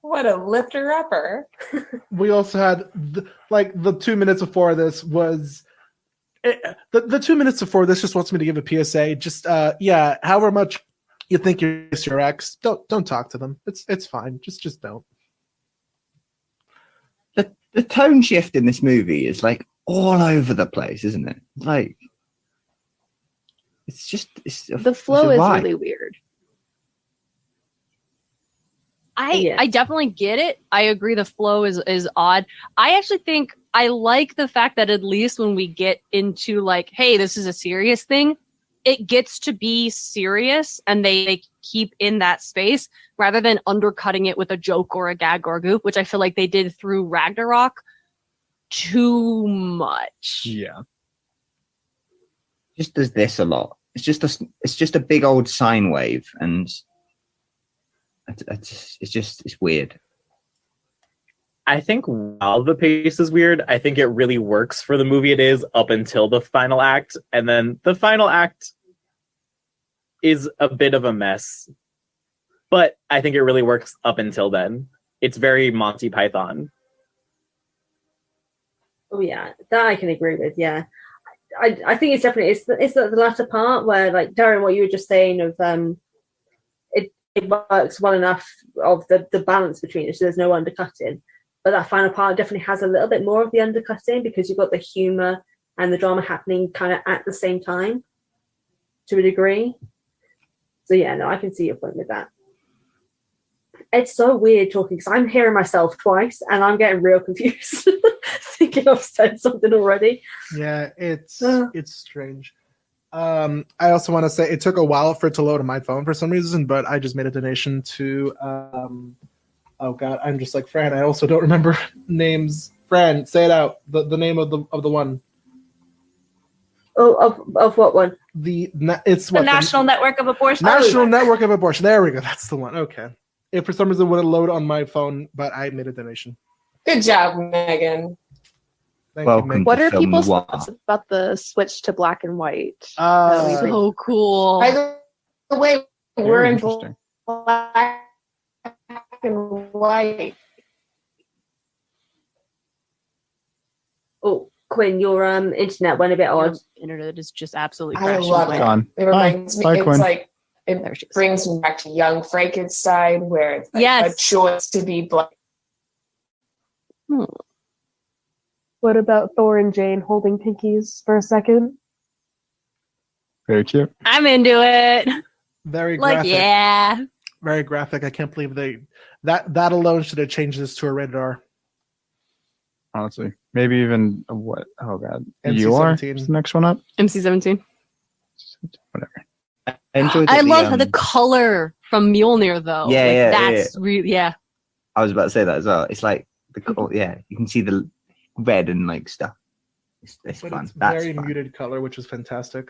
What a lifter upper. We also had the 2 minutes before this was the 2 minutes before this just wants me to give a PSA. Just however much you think you're your ex, don't talk to them. It's fine. Just don't. The tone shift in this movie is all over the place, isn't it? It's just The flow is why? really weird. I definitely get it. I agree the flow is odd. I actually think I like the fact that at least when we get into like, hey, this is a serious thing, it gets to be serious and they keep in that space rather than undercutting it with a joke or a gag or a goof, which I feel like they did through Ragnarok too much. Yeah. Just does this a lot. It's just a big old sine wave, and it's weird. I think while the pace is weird, I think it really works for the movie it is up until the final act. And then the final act is a bit of a mess. But I think it really works up until then. It's very Monty Python. Oh yeah, that I can agree with. Yeah, I think it's definitely it's the latter part where, like Darren, what you were just saying of it works well enough of the balance between it, so there's no undercutting. But that final part definitely has a little bit more of the undercutting because you've got the humor and the drama happening kind of at the same time, to a degree. So yeah, no, I can see your point with that. It's so weird talking because I'm hearing myself twice and I'm getting real confused, thinking I've said something already. Yeah, it's strange. I also want to say it took a while for it to load on my phone for some reason, but I just made a donation to. Oh God, I'm just like Fran. I also don't remember names. Fran, say it out. The name of the one. Oh, of what one? It's The National Network of Abortion. National Network of Abortion. There we go. That's the one. Okay. If for some reason it wouldn't load on my phone, but I made a donation. Good job, Megan. Thank Welcome you, Megan. What are people's thoughts about the switch to black and white? So cool. By the way, we're in interesting. black and white. Oh, Quinn, your internet went a bit odd. Internet is just absolutely I crashing. love it. Gone. It reminds me. Bye, It's Quinn. like it brings me back to Young Frankenstein, where it's like Yes. a choice to be black. What about Thor and Jane holding pinkies for a second? Very cute. I'm into it. Very Like, graphic. yeah. Very graphic. I can't believe that alone should have changed this to a rated R. Honestly, maybe even what? Oh God, NC-17. you are the next one up. MC-17. Whatever. I enjoyed I that love the color from Mjolnir, though. Yeah, Like, yeah, that's really, yeah. I was about to say that as well. It's like yeah, you can see the red and like stuff. It's But fun. it's That's very fun. muted color, which is fantastic.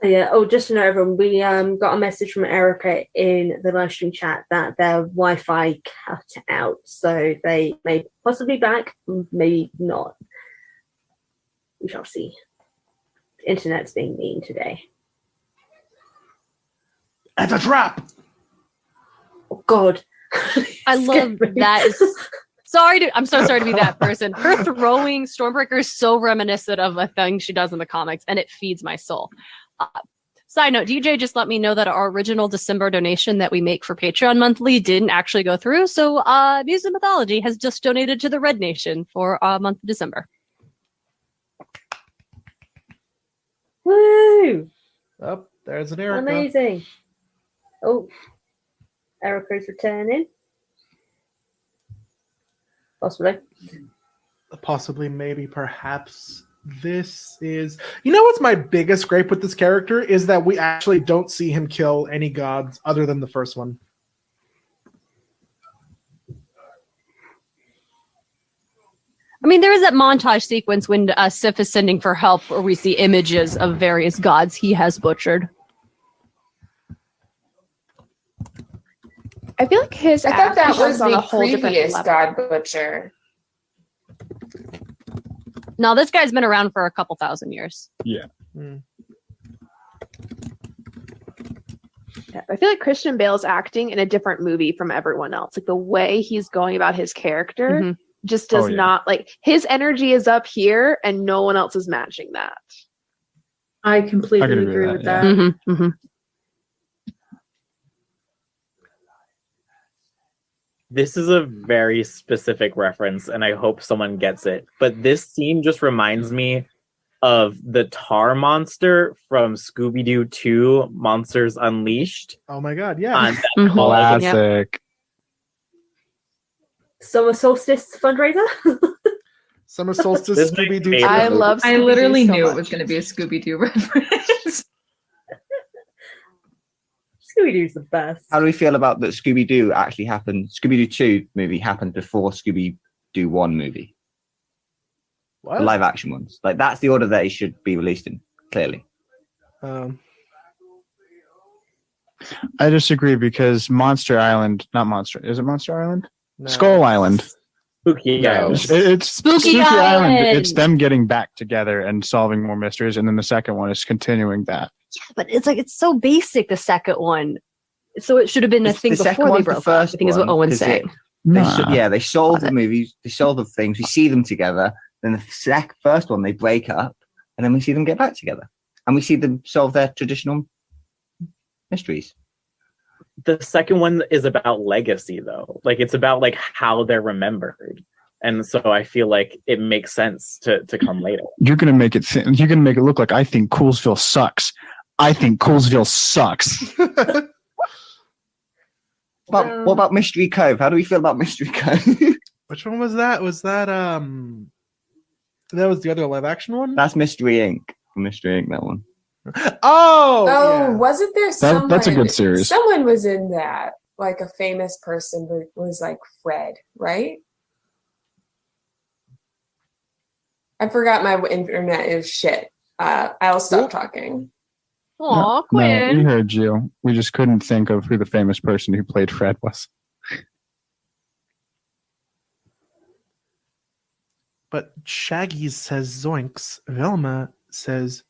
Yeah. Oh, just to know, everyone, we got a message from Erica in the live stream chat that their Wi-Fi cut out, so they may possibly be back, maybe not. We shall see. The internet's being mean today. It's a trap. Oh God. I love that. I'm so sorry to be that person. Her throwing Stormbreaker is so reminiscent of a thing she does in the comics, and it feeds my soul. Side note, DJ just let me know that our original December donation that we make for Patreon monthly didn't actually go through. So Muse of Mythology has just donated to the Red Nation for month of December. Woo! Oh, there's an Erica. Amazing. Oh, Erica's returning. Possibly, maybe, perhaps. This is, you know, what's my biggest gripe with this character is that we actually don't see him kill any gods other than the first one. I mean, there is that montage sequence when Sif is sending for help where we see images of various gods he has butchered. I feel like his I thought that act was on a the whole different previous level. God Butcher. No, this guy's been around for a couple thousand years. Yeah. Mm. Yeah, I feel like Christian Bale's acting in a different movie from everyone else. Like the way he's going about his character Mm-hmm. just does Oh, yeah. not like his energy is up here and no one else is matching that. I completely I could agree agree with with that, that. Mm-hmm, mm-hmm. This is a very specific reference, and I hope someone gets it. But this scene just reminds me of the tar monster from Scooby-Doo 2 Monsters Unleashed. Oh my god, yeah. On that Classic. Summer Solstice fundraiser. Summer Solstice This is my Scooby-Doo. favorite I movie. love. I Scooby-Doo literally so knew much. it was going to be a Scooby-Doo reference. Scooby-Doo's the best. How do we feel about that Scooby-Doo actually happened? Scooby-Doo 2 movie happened before Scooby-Doo 1 movie. What? The live action ones. Like, that's the order that it should be released in, clearly. I disagree because Monster Island, not Monster, is it Monster Island? No. Skull Island. Spooky Island. It's Spooky Island. It's them getting back together and solving more mysteries, and then the second one is continuing that. Yeah, but it's like it's so basic. The second one, so it should have been a thing The second before they one's the broke up. first I think is what one, Owen's 'cause saying. Nah. They solve the movies, they solve the things, we see them together. Then the first one, they break up, and then we see them get back together, and we see them solve their traditional mysteries. The second one is about legacy, though. Like, it's about like how they're remembered, and so I feel like it makes sense to come later. You're gonna make it look like I think Coolsville sucks. I think Coolsville sucks. What about Mystery Cove? How do we feel about Mystery Cove? Which one was that? Was that that was the other live action one? That's Mystery Inc. Mystery Inc. That one. Oh, yeah. wasn't there someone? That's a good series. Someone was in that, like a famous person who was like Fred, right? I forgot my internet is shit. I'll stop talking. Aw, No, Quinn. we heard you. We just couldn't think of who the famous person who played Fred was. But Shaggy says Zoinks. Velma says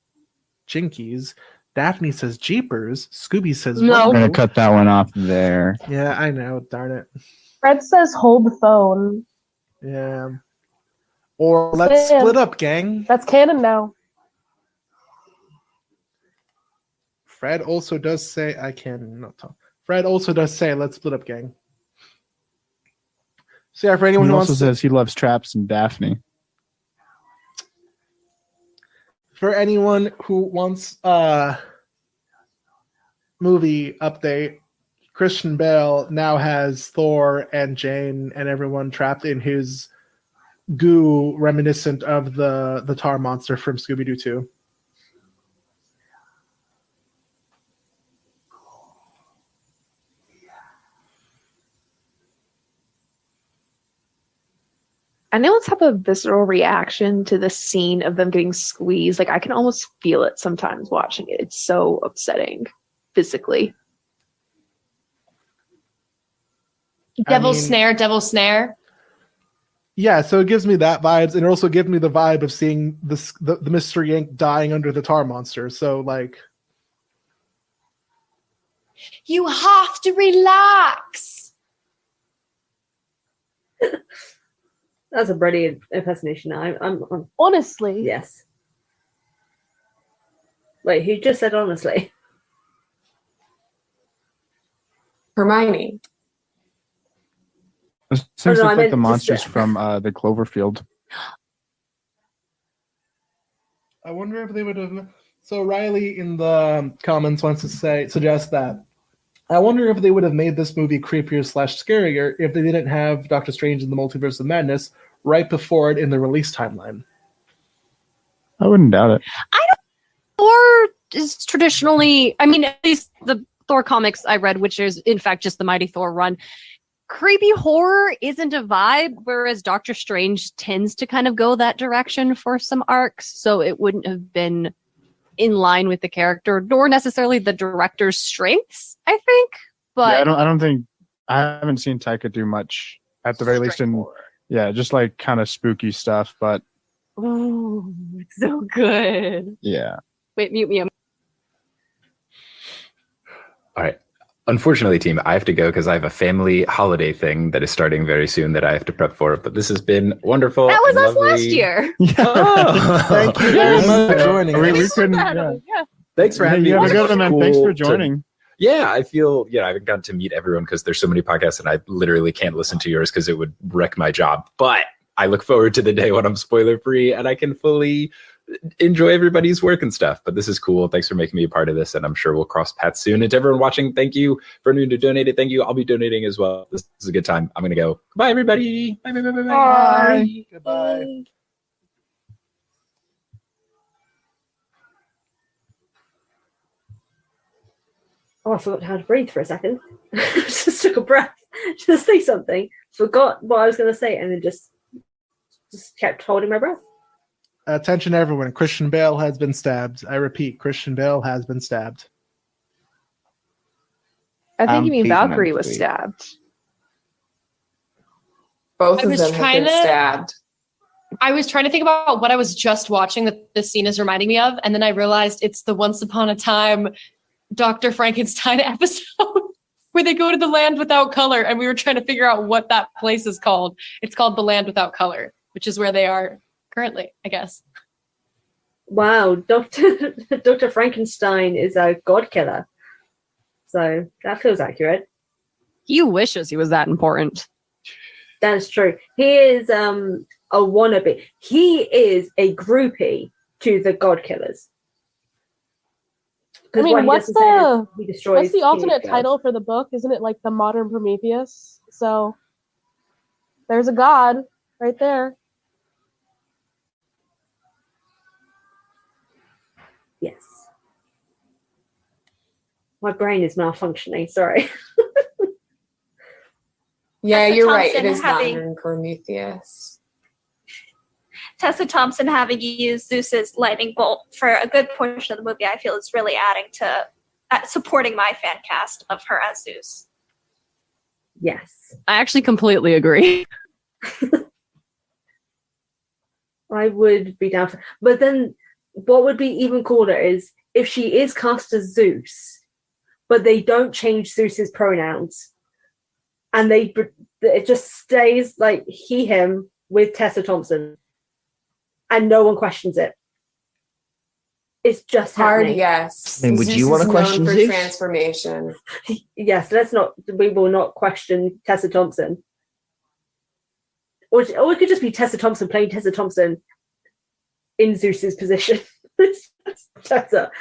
Jinkies. Daphne says Jeepers. Scooby says No. I'm Rumble. gonna cut that one off there. Yeah, I know. Darn it. Fred says hold the phone. Yeah. Or let's Sam. split up, gang. That's canon now. Fred also does say I can not talk. Fred also does say let's split up, gang. So yeah, for anyone He who also wants to, says he loves Traps and Daphne. for anyone who wants a movie update, Christian Bale now has Thor and Jane and everyone trapped in his goo reminiscent of the tar monster from Scooby-Doo 2. I know let's have a visceral reaction to the scene of them getting squeezed. Like I can almost feel it sometimes watching it. It's so upsetting physically. Devil's snare. Yeah, so it gives me that vibes, and it also gives me the vibe of seeing the Mystery Inc. dying under the tar monster. So like, You have to relax. That's a brilliant impersonation. I'm honestly. Yes. Wait, who just said honestly? Hermione. Those things no, I look like meant the just, monsters from the Cloverfield. I wonder if they would have. So Riley in the comments wants to suggest that. I wonder if they would have made this movie creepier / scarier if they didn't have Doctor Strange in the Multiverse of Madness right before it in the release timeline. I wouldn't doubt it. Thor is traditionally, I mean, at least the Thor comics I read, which is in fact just the Mighty Thor run, creepy horror isn't a vibe, whereas Doctor Strange tends to kind of go that direction for some arcs, so it wouldn't have been in line with the character, nor necessarily the director's strengths, I think. But Yeah, I haven't seen Taika do much at the very least in just like kind of spooky stuff, but oh, it's so good. yeah. Wait, mute me. All right. Unfortunately, team, I have to go because I have a family holiday thing that is starting very soon that I have to prep for. But this has been wonderful. That was and us lovely. last year. Oh. Thank you very much for joining We us. couldn't. Yeah. Thanks for having me. You have a It good was one, man. cool Thanks for to- joining. Yeah, I feel, I haven't gotten to meet everyone because there's so many podcasts and I literally can't listen to yours because it would wreck my job. But I look forward to the day when I'm spoiler free and I can fully enjoy everybody's work and stuff. But this is cool. Thanks for making me a part of this, and I'm sure we'll cross paths soon. And to everyone watching, thank you for anyone who donated. Thank you. I'll be donating as well. This is a good time. I'm gonna go. Bye, everybody. Bye, bye, bye, bye, bye. Bye. Goodbye. Oh, I forgot how to breathe for a second. Just took a breath to say something. Forgot what I was going to say, and then just kept holding my breath. Attention, everyone! Christian Bale has been stabbed. I repeat, Christian Bale has been stabbed. I think you mean please Valkyrie remember was to- stabbed. Both I of was them have trying been to- stabbed. I was trying to think about what I was just watching that this scene is reminding me of, and then I realized it's the Once Upon a Time Dr. Frankenstein episode where they go to the land without color, and we were trying to figure out what that place is called. It's called the Land Without Color, which is where they are currently, I guess. Wow, Dr. Frankenstein is a god killer. So that feels accurate. He wishes he was that important. That's true. He is a wannabe. He is a groupie to the god killers. I mean, what's he destroys what's the alternate teenage girls. title for the book? Isn't it like the modern Prometheus? So there's a god right there. Yes. My brain is malfunctioning. Sorry. Yeah, Tessa you're right. It Thompson is having- modern Prometheus. Tessa Thompson having used Zeus's lightning bolt for a good portion of the movie, I feel is really adding to supporting my fan cast of her as Zeus. Yes. I actually completely agree. I would be down for. But then, what would be even cooler is if she is cast as Zeus, but they don't change Zeus's pronouns, and it just stays like he, him with Tessa Thompson, and no one questions it. It's just Hard, happening. yes. I mean, would Zeus you want to is known question for Zeus? transformation? Yes, we will not question Tessa Thompson. Or it could just be Tessa Thompson playing Tessa Thompson in Zeus's position. It's just Tessa.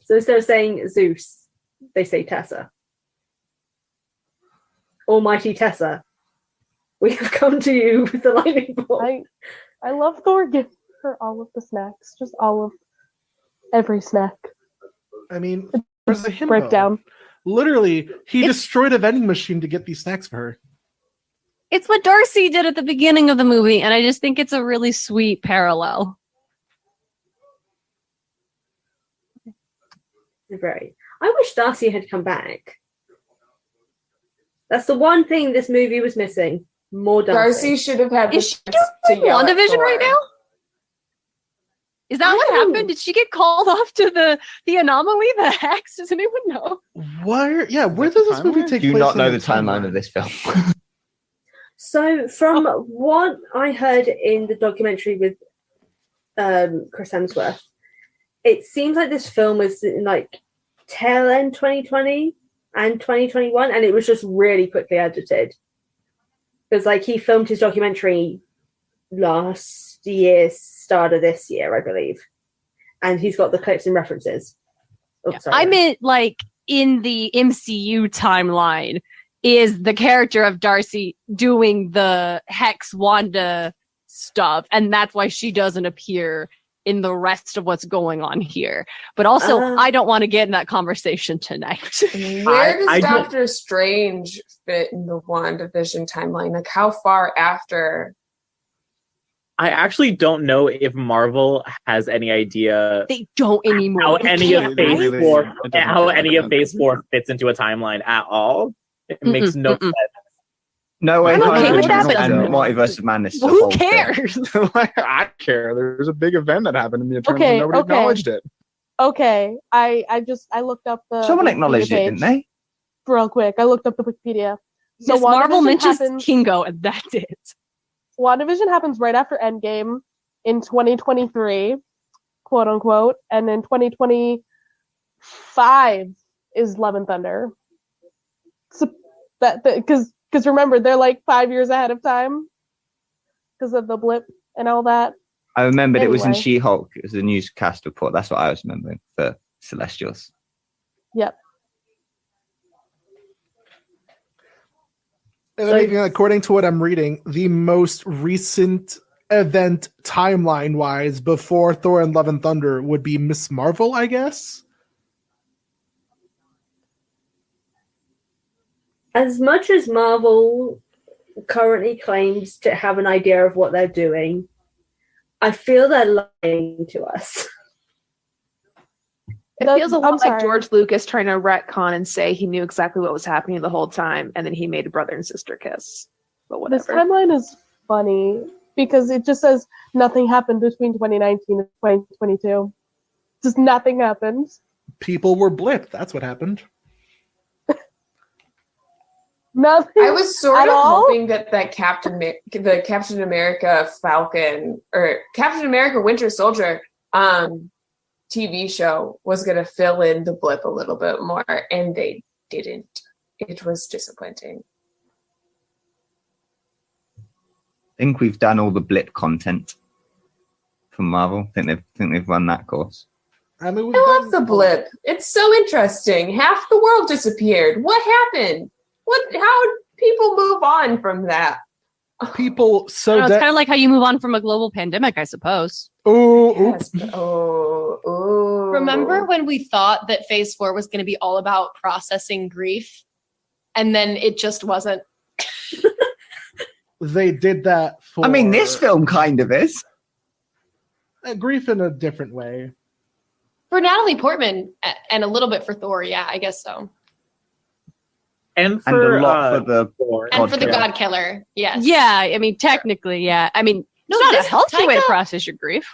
So instead of saying Zeus, they say Tessa. Almighty Tessa, we have come to you with the lightning bolt. I love Thor giving her all of the snacks, just all of every snack. I mean, there's a himbo. Breakdown. Literally, he destroyed a vending machine to get these snacks for her. It's what Darcy did at the beginning of the movie, and I just think it's a really sweet parallel. Right. I wish Darcy had come back. That's the one thing this movie was missing. More Darcy. Darcy should have had the Is she chance to doing yell at WandaVision Thor. right now? Is that what happened? Did she get called off to the anomaly, the hex? Does anyone know? Where does this movie take Do you place? not in know the timeline of this film? So from what I heard in the documentary with Chris Hemsworth, it seems like this film was in like tail end 2020 and 2021, and it was just really quickly edited. Because like he filmed his documentary last year, start of this year, I believe, and he's got the clips and references. Oh, sorry. I meant like in the MCU timeline is the character of Darcy doing the Hex Wanda stuff, and that's why she doesn't appear in the rest of what's going on here. But also, I don't want to get in that conversation tonight. Where does Doctor Strange fit in the WandaVision timeline? Like, how far after? I actually don't know if Marvel has any idea. They don't anymore. How They any of can't, Phase right? 4, how any of Phase 4 fits into a timeline at all. It makes no sense. No way. I'm okay with that, but- And Multiverse of Madness. is a Who whole thing. cares? I care. There's a big event that happened in the Eternals Okay, and nobody okay. acknowledged it. Okay, I looked up the Someone Wikipedia acknowledged it, page didn't they? real quick. I looked up the Wikipedia. So Miss Marvel WandaVision mentions happens- Kingo, and that's it. WandaVision happens right after Endgame in 2023, quote unquote, and then 2025 is Love and Thunder. So that because remember they're like 5 years ahead of time because of the blip and all that. I remembered it was in Anyway. She-Hulk. It was the newscast report. That's what I was remembering for Celestials. Yep. And then even according to what I'm reading, the most recent event timeline-wise before Thor and Love and Thunder would be Miss Marvel, I guess. As much as Marvel currently claims to have an idea of what they're doing, I feel they're lying to us. It feels a lot like George Lucas trying to retcon and say he knew exactly what was happening the whole time, and then he made a brother and sister kiss. But This whatever. timeline is funny because it just says nothing happened between 2019 and 2022. Just nothing happened. People were blipped. That's what happened. Nothing. I was sort at of all? hoping that the Captain America Falcon or Captain America Winter Soldier TV show was going to fill in the blip a little bit more, and they didn't. It was disappointing. I think we've done all the blip content from Marvel. I think they've run that course. I mean, I love the blip. It's so interesting. Half the world disappeared. What happened? How did people move on from that? People It's kind of like how you move on from a global pandemic, I suppose. Yes. Remember when we thought that Phase 4 was going to be all about processing grief, and then it just wasn't? They did that for. I mean, this film kind of is. Grief in a different way. For Natalie Portman, and a little bit for Thor, yeah, I guess so. And And a lot for the And for the Killer. God Killer, yes. Yeah, I mean, technically, yeah. I mean, No, it's not a this- healthy way to Taika- process your grief.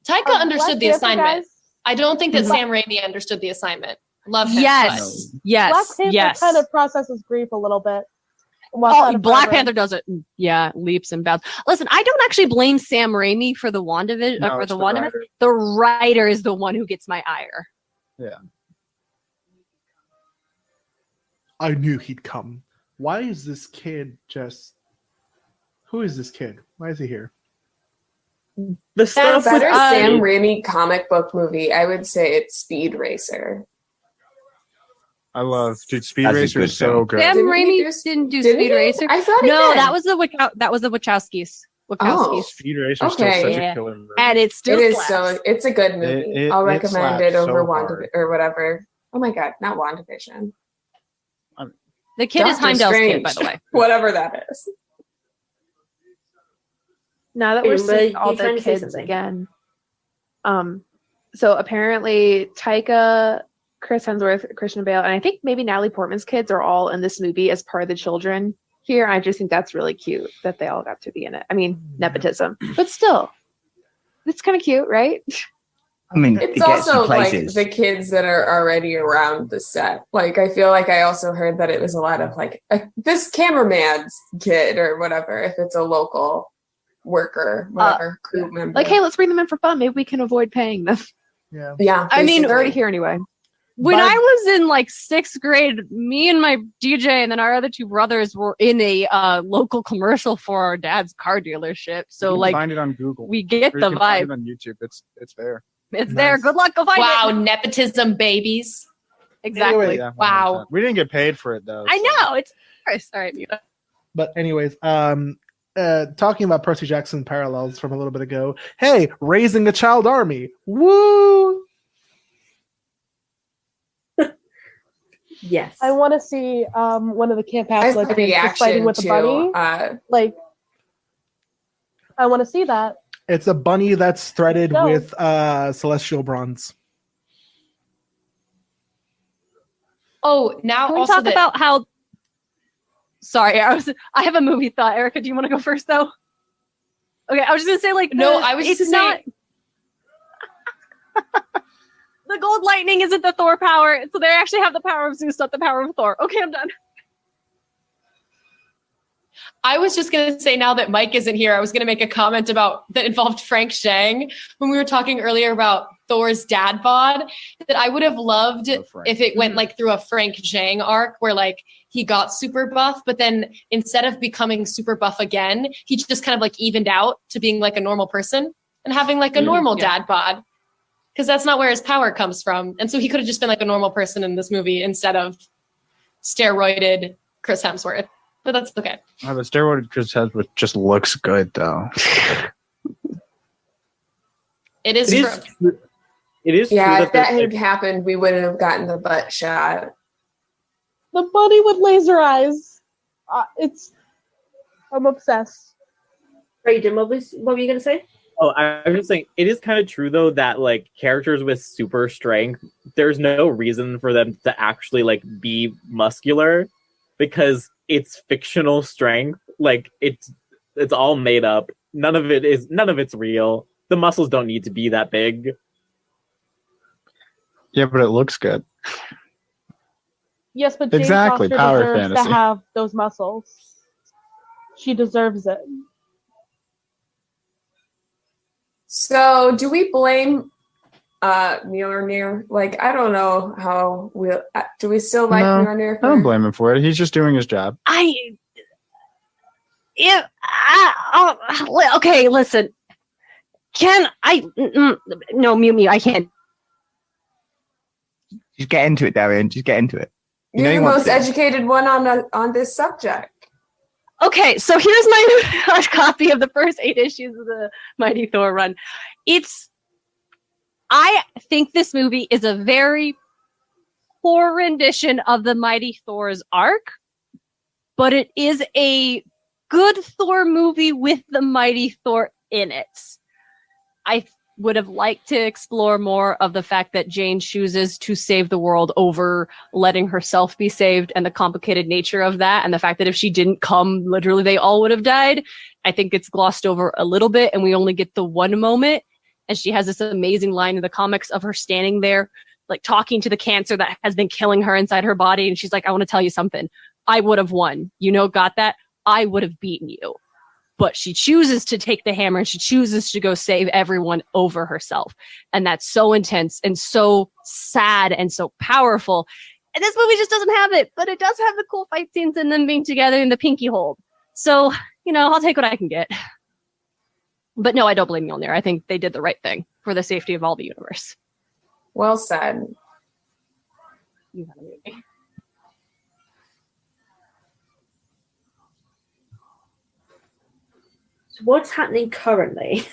Taika Black understood the Panther, assignment. guys. I don't think that Mhm. Sam Raimi understood the assignment. Love him. Yes, but- yes, Black Panther yes. kind of processes grief a little bit. Oh, Black Panther does it. Yeah, leaps and bounds. Listen, I don't actually blame Sam Raimi for the WandaVision. No, For it's the the WandaVision. writer. The writer is the one who gets my ire. Yeah. I knew he'd come. Why is this kid just? Who is this kid? Why is he here? The The stuff with better Sam Raimi comic book movie, I would say it's Speed Racer. I love Speed That's a Racer good is so film. good. Sam Didn't he Raimi do- didn't do didn't Speed he? Racer. I thought he No, did. that was the Wachowskis. Oh. Speed Racer is Okay. still such Yeah. a killer movie. And it's still It is slaps. so. It's a good movie. It I'll recommend it slaps over so Wanda hard. or whatever. Oh my god, not WandaVision. The kid is Doctor Heimdall's kid, Strange. by the way. Whatever that is. Now that we're Amber, seeing you all trying the to say kids something? again, so apparently Taika, Chris Hemsworth, Christian Bale, and I think maybe Natalie Portman's kids are all in this movie as part of the children here. I just think that's really cute that they all got to be in it. I mean, nepotism, but still, it's kind of cute, right? I mean, It's it gets also you like places. the kids that are already around the set. Like I feel like I also heard that it was a lot of like this cameraman's kid or whatever. If it's a local worker, whatever crew member. Like, hey, let's bring them in for fun. Maybe we can avoid paying them. Yeah. Yeah, I mean, They're already basically. here anyway. When But- I was in like 6th grade, me and my DJ and then our other two brothers were in a local commercial for our dad's car dealership. You So can like find it on Google. we get Or the you can find vibe. it on YouTube. It's there. It's there. Good luck. Go find Wow, it. nepotism babies. Exactly. Anyway, Yeah, Wow. 100%. We didn't get paid for it though. I so- know. It's all right. Mute. But anyways, talking about Percy Jackson parallels from a little bit ago. Hey, raising a child army. Woo! Yes. I want to see one of the Camp I House have a lesbians just fighting reaction with a to bunny. Like, I want to see that. It's a bunny that's threaded No. with celestial bronze. Oh, now Can we also talk that- about how? Sorry, I have a movie thought. Erica, do you want to go first though? Okay, I was just gonna say like No, I was it's just not. saying- The gold lightning isn't the Thor power, so they actually have the power of Zeus, not the power of Thor. Okay, I'm done. I was just going to say now that Mike isn't here, I was going to make a comment about that involved Frank Zhang when we were talking earlier about Thor's dad bod, that I would have loved if it went like through a Frank Zhang arc where like he got super buff, but then instead of becoming super buff again, he just kind of like evened out to being like a normal person. and having like a normal Yeah. dad bod, because that's not where his power comes from. And so he could have just been like a normal person in this movie instead of steroided Chris Hemsworth. But that's okay. The steroid Chris Hemsworth just looks good though. It is true. It is Yeah, true if that there's, had happened, we wouldn't have gotten the butt shot. The buddy with laser eyes. I'm obsessed. Brayden, what were you going to say? Oh, I was just saying, it is kind of true though that like characters with super strength, there's no reason for them to actually like be muscular because it's fictional strength. Like it's all made up. None of it's real. The muscles don't need to be that big. Yeah, but it looks good. Yes, but Jane Exactly, Foster power deserves fantasy. to have those muscles. She deserves it. So, do we blame Mjolnir? Like, I don't know how do we still like No, Mjolnir? I don't blame him for it. He's just doing his job. Okay, listen. No, Mew, I can't. Just get into it, Darian. Just get into it. You're he the wants most to. educated one on this subject. Okay, so here's my hard copy of the first 8 issues of the Mighty Thor run. I think this movie is a very poor rendition of the Mighty Thor's arc, but it is a good Thor movie with the Mighty Thor in it. I would have liked to explore more of the fact that Jane chooses to save the world over letting herself be saved and the complicated nature of that, and the fact that if she didn't come, literally they all would have died. I think it's glossed over a little bit and we only get the one moment, and she has this amazing line in the comics of her standing there like talking to the cancer that has been killing her inside her body, and she's like, I want to tell you something. I would have won. Got that? I would have beaten you. But she chooses to take the hammer and she chooses to go save everyone over herself. And that's so intense and so sad and so powerful. And this movie just doesn't have it, but it does have the cool fight scenes and them being together in the pinky hold. So, I'll take what I can get. But no, I don't blame Mjolnir. I think they did the right thing for the safety of all the universe. Well said. You have a movie. So what's happening currently?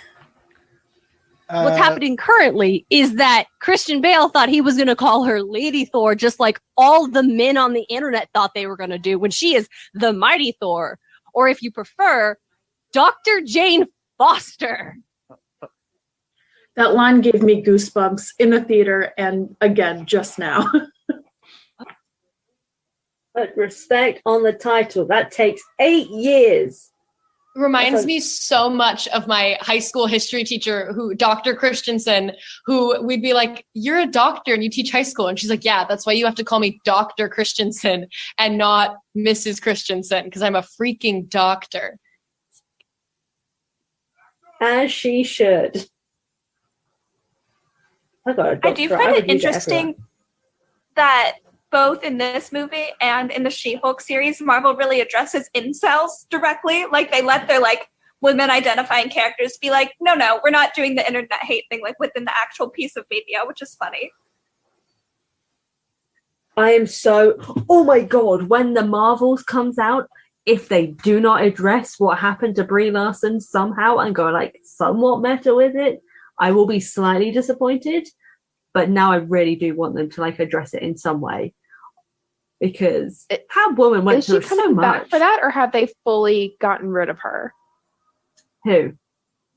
What's happening currently is that Christian Bale thought he was going to call her Lady Thor, just like all the men on the internet thought they were going to do, when she is the Mighty Thor. Or if you prefer, Dr. Jane Foster. That line gave me goosebumps in the theater and again just now. But respect on the title. That takes 8 years. Reminds me so much of my high school history teacher, Dr. Christensen, who we'd be like, you're a doctor and you teach high school. And she's like, yeah, that's why you have to call me Dr. Christensen and not Mrs. Christensen, because I'm a freaking doctor. As she should. I do find it interesting that both in this movie and in the She-Hulk series, Marvel really addresses incels directly. Like, they let their women identifying characters be like, no, we're not doing the internet hate thing within the actual piece of media, which is funny. I am so, oh my god, when the Marvels comes out, if they do not address what happened to Brie Larson somehow and go somewhat meta with it, I will be slightly disappointed. But now I really do want them to address it in some way. Because How Woman went through so much. Is she coming back for that, or have they fully gotten rid of her? Who?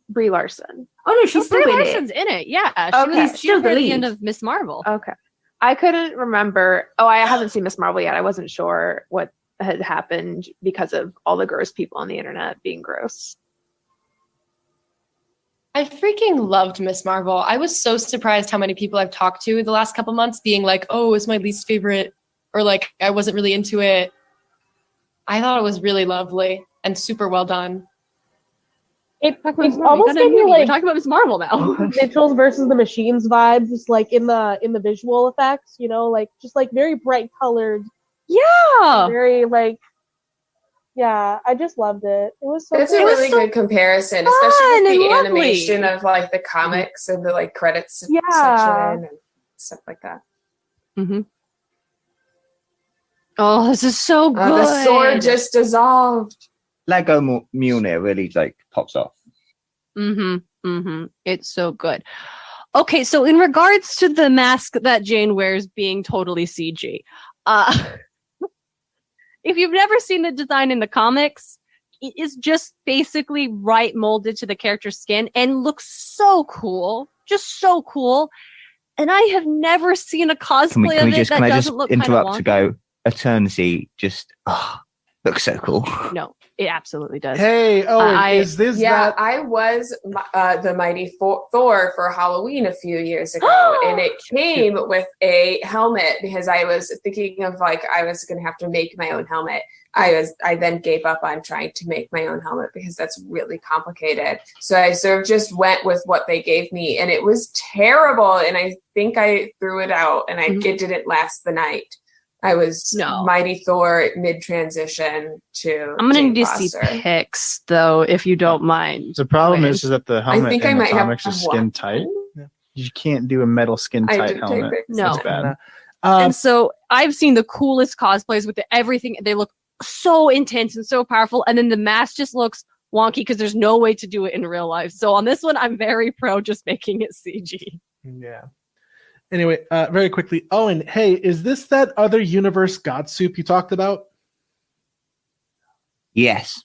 Brie Larson. Oh no, she's still Brie in Larson's in it. Yeah, Okay. she's still the end of Miss Marvel. Okay, I couldn't remember. Oh, I haven't seen Miss Marvel yet. I wasn't sure what had happened because of all the gross people on the internet being gross. I freaking loved Miss Marvel. I was so surprised how many people I've talked to the last couple months being like, oh, it's my least favorite, or I wasn't really into it. I thought it was really lovely and super well done. It almost gave me we're talking about Miss Marvel now. Mitchell's versus the Machines vibes, just in the visual effects, just very bright colored. Yeah. Very Yeah, I just loved it. It was so It's good. a really good comparison, especially fun with the and lovely. animation of like the comics and the like credits Yeah. section and stuff like that. Mm-hmm. Oh, this is so good. The sword just dissolved. Lego Mjolnir really like pops off. It's so good. Okay, so in regards to the mask that Jane wears being totally CG, if you've never seen the design in the comics, it is just basically right molded to the character's skin and looks so cool, just so cool. And I have never seen a cosplay of it that doesn't look kind of interrupt wonky. to go? Eternity just looks so cool. No, it absolutely does. Hey, is this that? I was the Mighty Thor for Halloween a few years ago, and it came with a helmet because I was thinking of like I was going to have to make my own helmet. I then gave up on trying to make my own helmet because that's really complicated. So I sort of just went with what they gave me, and it was terrible. And I think I threw it out, and it didn't last the night. I was Mighty Thor mid-transition to I'm gonna Jane need to see Foster. pics though, if you don't mind. The problem is that the helmet think I in the might have comics is skin tight. You can't do a metal skin I tight did take helmet. pics. No. That's bad. And so I've seen the coolest cosplays with everything. They look so intense and so powerful. And then the mask just looks wonky because there's no way to do it in real life. So on this one, I'm very pro just making it CG. Yeah. Anyway, very quickly, Owen, hey, is this that other universe god soup you talked about? Yes.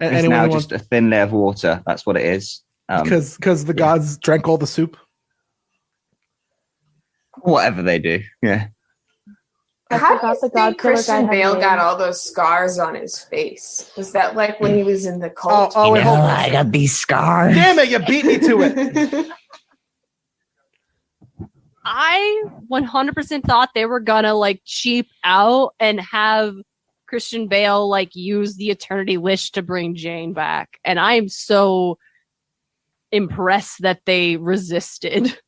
It's Anyone now who just a thin layer of water. That's what it is. Because the gods drank all the soup? Whatever they do. Yeah. How do you think Christian Bale got all those scars on his face? Was that like when he was in the cult? I got these scars. Damn it, you beat me to it. I 100% thought they were gonna like cheap out and have Christian Bale like use the Eternity Wish to bring Jane back. And I'm so impressed that they resisted.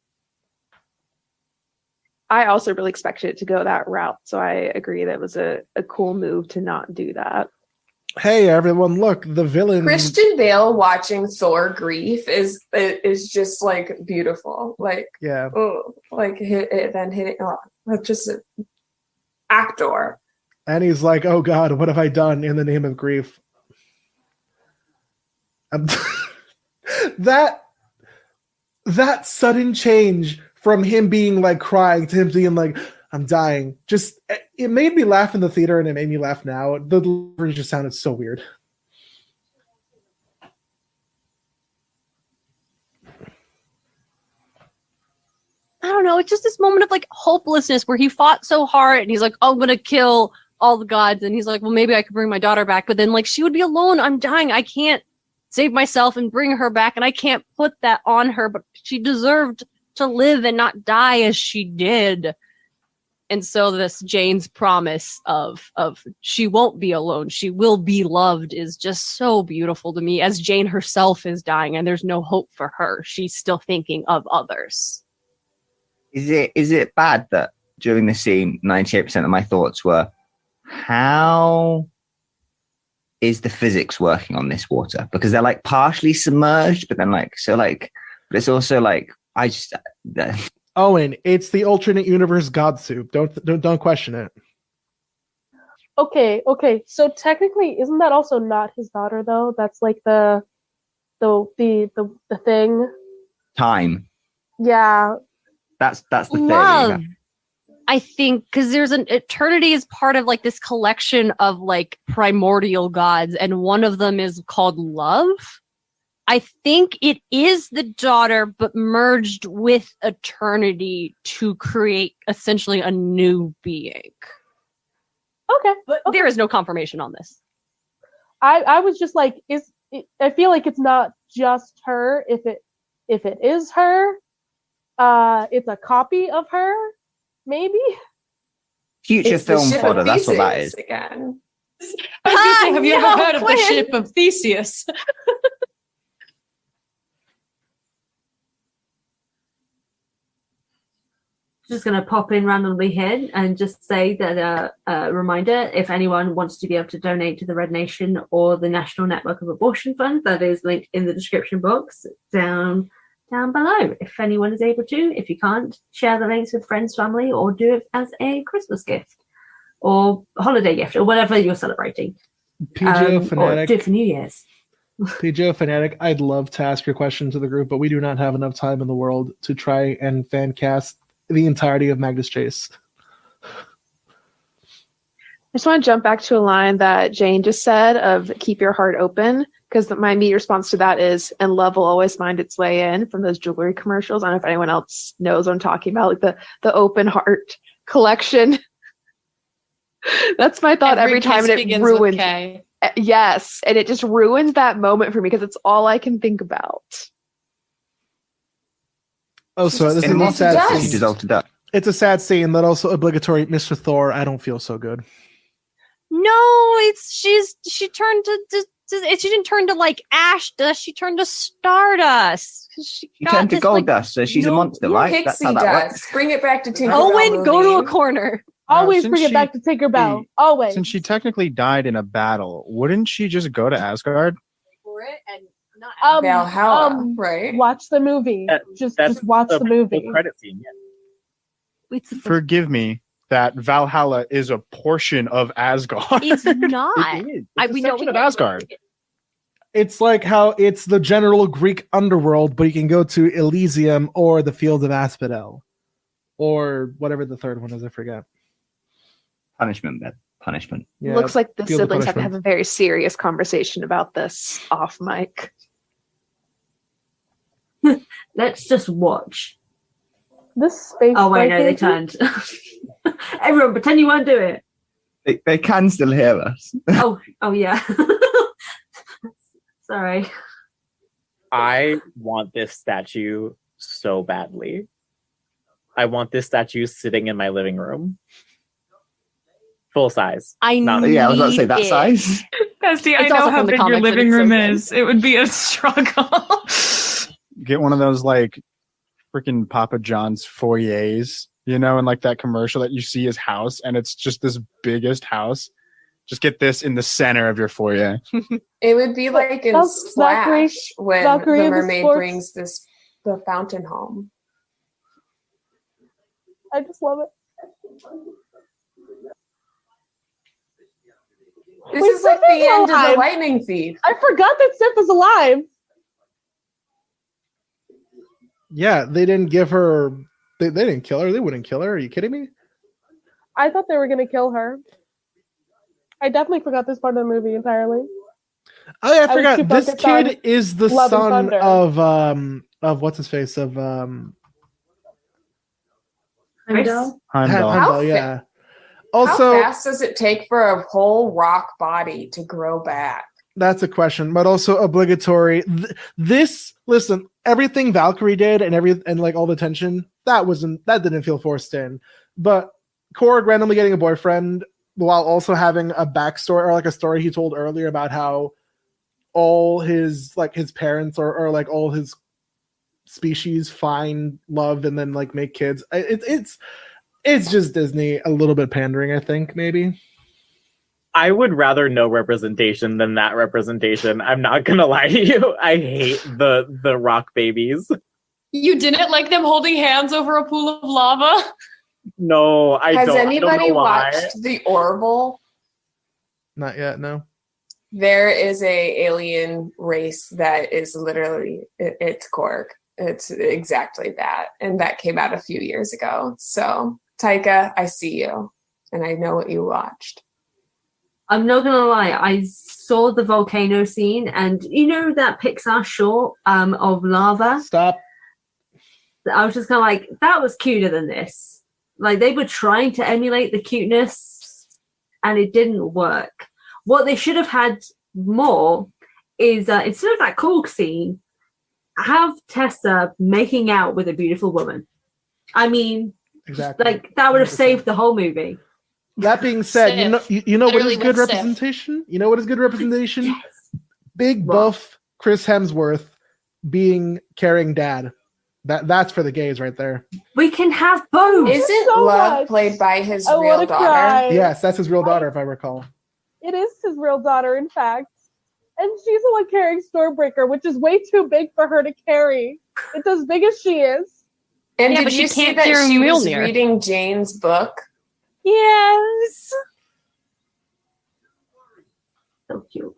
I also really expected it to go that route, so I agree that it was a cool move to not do that. Hey, everyone, look, the villain. Christian Bale watching Thor grief is just like beautiful. Like, yeah, just an actor. And he's like, oh God, what have I done in the name of grief? That sudden change from him being like crying to him being like, I'm dying. Just, it made me laugh in the theater and it made me laugh now. The delivery just sounded so weird. I don't know. It's just this moment of like hopelessness where he fought so hard and he's like, oh, I'm going to kill all the gods. And he's like, well, maybe I could bring my daughter back. But then like, she would be alone. I'm dying. I can't save myself and bring her back. And I can't put that on her, but she deserved to live and not die as she did. And so this Jane's promise of she won't be alone, she will be loved is just so beautiful to me as Jane herself is dying and there's no hope for her. She's still thinking of others. Is it bad that during the scene 98% of my thoughts were, how is the physics working on this water? Because they're like partially submerged, but then like but it's also like Owen, it's the alternate universe god soup. Don't question it. Okay. So technically, isn't that also not his daughter though? That's like the thing. Time. Yeah. That's the thing. Love. I think because there's an eternity is part of like this collection of like primordial gods, and one of them is called love. I think it is the daughter, but merged with eternity to create essentially a new being. Okay. But there is no confirmation on this. I was just like, I feel like it's not just her. If it is her, it's a copy of her, maybe. Future film fodder. That's what that is. Again. I was gonna say, have you ever heard of the Quinn. ship of Theseus? Just going to pop in randomly here and just say that a reminder, if anyone wants to be able to donate to the Red Nation or the National Network of Abortion Fund, that is linked in the description box down below. If anyone is able to, if you can't, share the links with friends, family, or do it as a Christmas gift or holiday gift or whatever you're celebrating. PJO Fanatic. Or do it for New Year's. PJO Fanatic, I'd love to ask your question to the group, but we do not have enough time in the world to try and fan cast the entirety of Magnus Chase. I just want to jump back to a line that Jane just said of keep your heart open, because my immediate response to that is, and love will always find its way in, from those jewelry commercials. I don't know if anyone else knows what I'm talking about, like the open heart collection. That's my thought every time, and it ruins. Yes, and it just ruins that moment for me because it's all I can think about. Oh, so this is a sad scene. She dissolved to dust. It's a sad scene, but also obligatory. Mr. Thor, I don't feel so good. No, she turned to she didn't turn to like ash dust. She turned to stardust. She turned to gold dust, so she's a monster, right? That's Pixie how that dust. works. Bring it back to Tinkerbell. Owen, go to a movie. corner. Always since bring it she- back to Tinkerbell. Always. Since she technically died in a battle, wouldn't she just go to Asgard? For it and not Valhalla, right? Watch the movie. Just watch the movie. Credit scene. Yeah. Forgive me that Valhalla is a portion of Asgard. It's not. It is. It's a section of Asgard. It's like how it's the general Greek underworld, but you can go to Elysium or the Fields of Asphodel, or whatever the third one is. I forget. Punishment, man. Punishment. Yeah, Looks like the Field of siblings have to Punishment. have a very serious conversation about this off mic. Let's just watch. This space. Oh wait, no, they Viking- turned. Everyone, pretend you won't do it. They can still hear us. Oh yeah. Sorry. I want this statue so badly. I want this statue sitting in my living room. Full size. Not Yeah, I was about to say that size. Bestie, I It's know also how from the big your comics, and living it's so room good. is. It would be a struggle. Get one of those like freaking Papa John's foyers, and like that commercial that you see his house, and it's just this biggest house. Just get this in the center of your foyer. It would be like in That's Splash Valkyrie- when Valkyrie the of the mermaid sports. brings the fountain home. I just love it. This Wait, is like Sif is the end of the alive. lightning thief. I forgot that Sif is alive. Yeah, they didn't give her. They didn't kill her. They wouldn't kill her. Are you kidding me? I thought they were gonna kill her. I definitely forgot this part of the movie entirely. Oh yeah, I was forgot. too This focused on kid is the Love and son Thunder. of what's his face of Heimdall? Heimdall. Heimdall, yeah. Also, How fast does it take for a whole rock body to grow back? that's a question, but also obligatory. Listen, everything Valkyrie did and like all the tension that didn't feel forced in, but Korg randomly getting a boyfriend while also having a backstory or like a story he told earlier about how all his parents or like all his species find love and then like make kids. It's just Disney a little bit pandering, I think, maybe. I would rather no representation than that representation. I'm not gonna lie to you. I hate the rock babies. You didn't like them holding hands over a pool of lava? No, I Has don't. anybody I don't know why. watched The Orville? Not yet, no. There is a alien race that is literally it's Korg. It's exactly that, and that came out a few years ago. So Taika, I see you, and I know what you watched. I'm not gonna lie, I saw the volcano scene, and you know that Pixar short of lava? Stop. I was just kind of like, that was cuter than this. Like, they were trying to emulate the cuteness, and it didn't work. What they should have had more is, instead of that cool scene, have Tessa making out with a beautiful woman. I mean, exactly. Like, that would have saved the whole movie. That being said, you know what Literally is good with Sif. representation? You know what is good representation? Yes. Big buff Chris Hemsworth carrying dad. That's for the gays right there. We can have both. Isn't so Love much. played by his I real wanna daughter? cry. Yes, that's his real daughter, if I recall. It is his real daughter, in fact. And she's the one carrying Stormbreaker, which is way too big for her to carry. It's as big as she is. And Yeah, did but she you see can't that carry she was Mjolnir. reading Jane's book? Yes. So cute.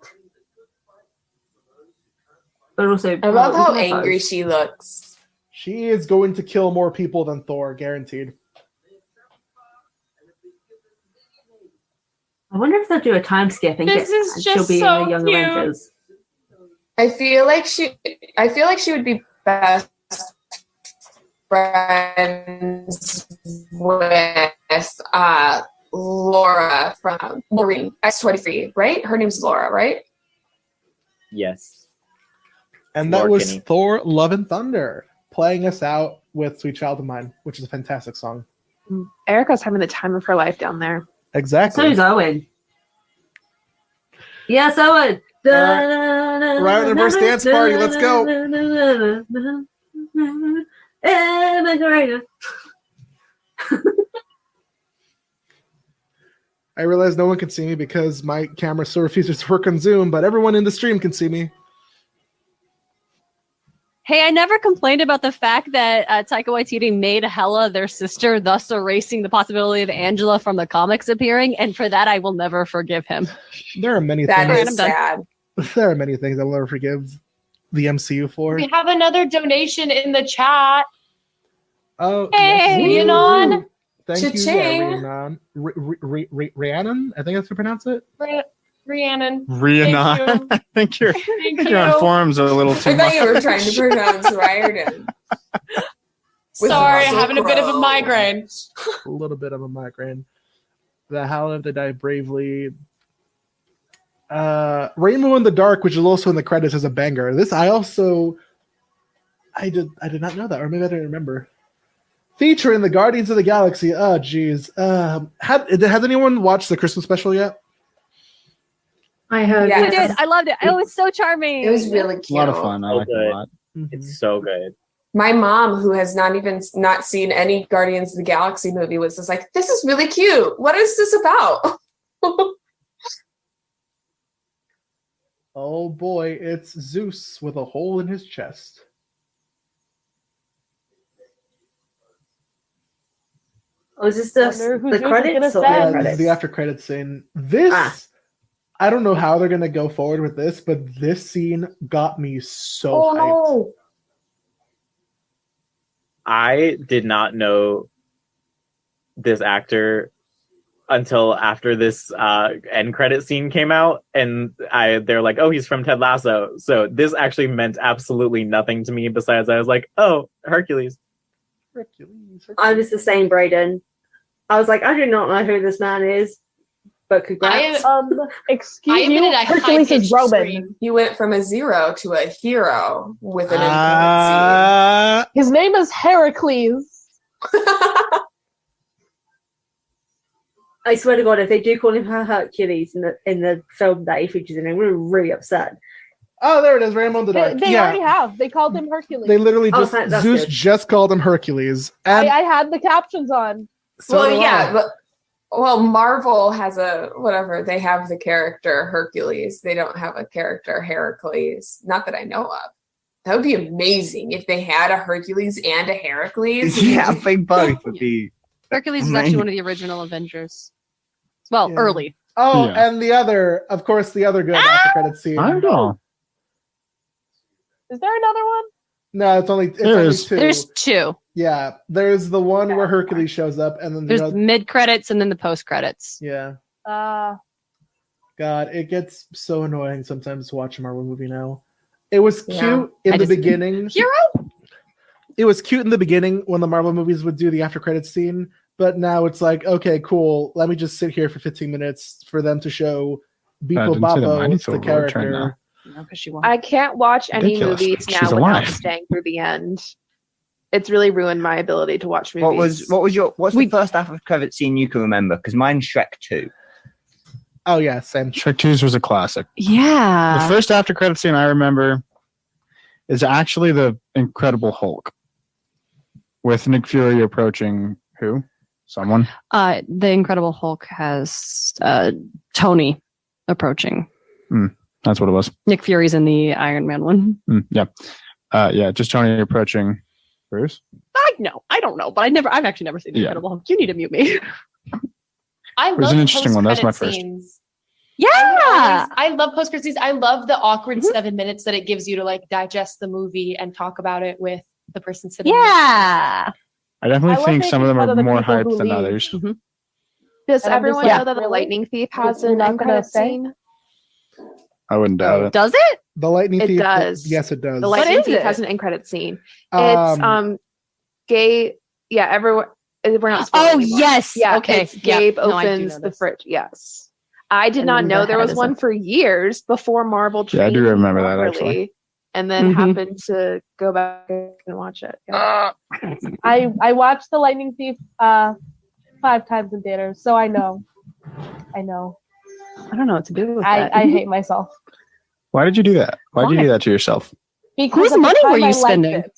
But also, I love how we can have angry both. she looks. She is going to kill more people than Thor, guaranteed. I wonder if they'll do a time skip and This is and she'll just be so in the Young cute. Avengers. I feel like she would be best friends with Laura from Maureen X-23, right? Her name's Laura, right? Yes. And that Laura was Kinney. Thor Love and Thunder playing us out with Sweet Child of Mine, which is a fantastic song. Erica's having the time of her life down there. Exactly. So is Owen. Yes, Owen. Riot Universe Dance Party, let's go. I realize no one can see me because my camera still refuses to work on Zoom, but everyone in the stream can see me. Hey, I never complained about the fact that Taika Waititi made Hela their sister, thus erasing the possibility of Angela from the comics appearing, and for that I will never forgive him. There are many That things. is sad. There are many things I will never forgive the MCU for. We have another donation in the chat. Oh, Hey, yes. Rhiannon. Thank Cha-ching. you, Rhiannon. Rhiannon? I think that's how you pronounce it. Rhiannon. Rhiannon. I think you're Thank you're on you. forums a little too I much. thought you were trying to pronounce Riordan. With Sorry, Russell having a bit of a Crowe. migraine. A little bit of a migraine. The How Have They Die Bravely. Rainbow in the Dark, which is also in the credits, is a banger. This I did not know that, or maybe I didn't remember. Featuring the Guardians of the Galaxy. Oh, geez. Has anyone watched the Christmas special yet? I have. I did. I loved it. It was so charming. It was really cute. A lot of fun. I So like it good. a lot. It's so good. My mom, who has not seen any Guardians of the Galaxy movie, was just like, "This is really cute. What is this about?" Oh boy, it's Zeus with a hole in his chest. Oh, is this the who's gonna credits? Or send? the This is the after credits scene. This, I don't know how they're gonna go forward with this, but this scene got me so hyped. no! I did not know this actor until after this end credit scene came out, and they're like, "Oh, he's from Ted Lasso." So this actually meant absolutely nothing to me. Besides, I was like, "Oh, Hercules." I was the same, Brayden. I was like, I do not know who this man is, but congrats. Excuse I you, admitted I Hercules is high-pitched Roman. scream. You went from a 0 to a hero with an end His name is Heracles. I swear to God, if they do call him Hercules in the film that he features in, I'm going to be really upset. Oh, there it is, Rainbow in the Dark. They yeah, already have. They called him Hercules. they literally Oh, just that's Zeus good. just called him Hercules, and I had the captions on. so well, do yeah, I. but Marvel has whatever. They have the character Hercules. They don't have a character Heracles. Not that I know of. That would be amazing if they had a Hercules and a Heracles. Yeah, I think both would be. Hercules is actually one of the original Avengers. Well, Yeah. early. Oh, Yeah. and the other good after credit scene. I don't know. Is there another one? No, it's only There is. two. There's two. Yeah, there's the one where Hercules shows up, and then the There's other, mid credits and then the post credits. yeah. Uh, God, it gets so annoying sometimes to watch a Marvel movie now. It was cute Yeah. in I the just- beginning. Hero? It was cute in the beginning when the Marvel movies would do the after credits scene, but now it's like, okay, cool. Let me just sit here for 15 minutes for them to show Beepo didn't see the Mighty Boppo, Thor the road train character. No, because she won. I can't watch any Ridiculous. movies She's now without alive. staying through the end. It's really ruined my ability to watch movies. What's the first after credit scene you can remember? Because mine's Shrek 2. Oh yeah, same. Shrek 2 was a classic. Yeah. The first after credit scene I remember is actually the Incredible Hulk. With Nick Fury approaching who? Someone? The Incredible Hulk has Tony approaching. That's what it was. Nick Fury's in the Iron Man one. Yeah. Just Tony approaching Bruce. I don't know, but I've actually never seen the Incredible Hulk. You need to mute me. I It was love an interesting one. That's my post-credit first. scenes. Yeah. I love post-credit scenes. I love the awkward 7 minutes that it gives you to like digest the movie and talk about it with the person sitting. Yeah. I definitely love think some of them making fun are of the more people who hyped than leave. others. Does And I'm everyone just know that the really? Lightning Thief has You're an not end gonna credit say? scene? I wouldn't doubt it. Does it? The Lightning It Thief. does. Yes, it does. The Lightning is Thief it? has an end credit scene. It's gay. Yeah, everyone. We're not. spoiling Oh anymore. yes. Yeah. Okay. It's Gabe No, I do opens know the this. fridge. Yes. I did And not then know the there head was is one a- for years before Marvel. Yeah, I do trained me remember that, properly, actually. And then Mhm. happened to go back and watch it. Yeah. I watched The Lightning Thief 5 times in theaters, so I know. I know. I don't know what to do with I that. hate myself. Why did you do that? Why did you Why? do that to yourself? Because Whose at the money time were you I liked spending? it.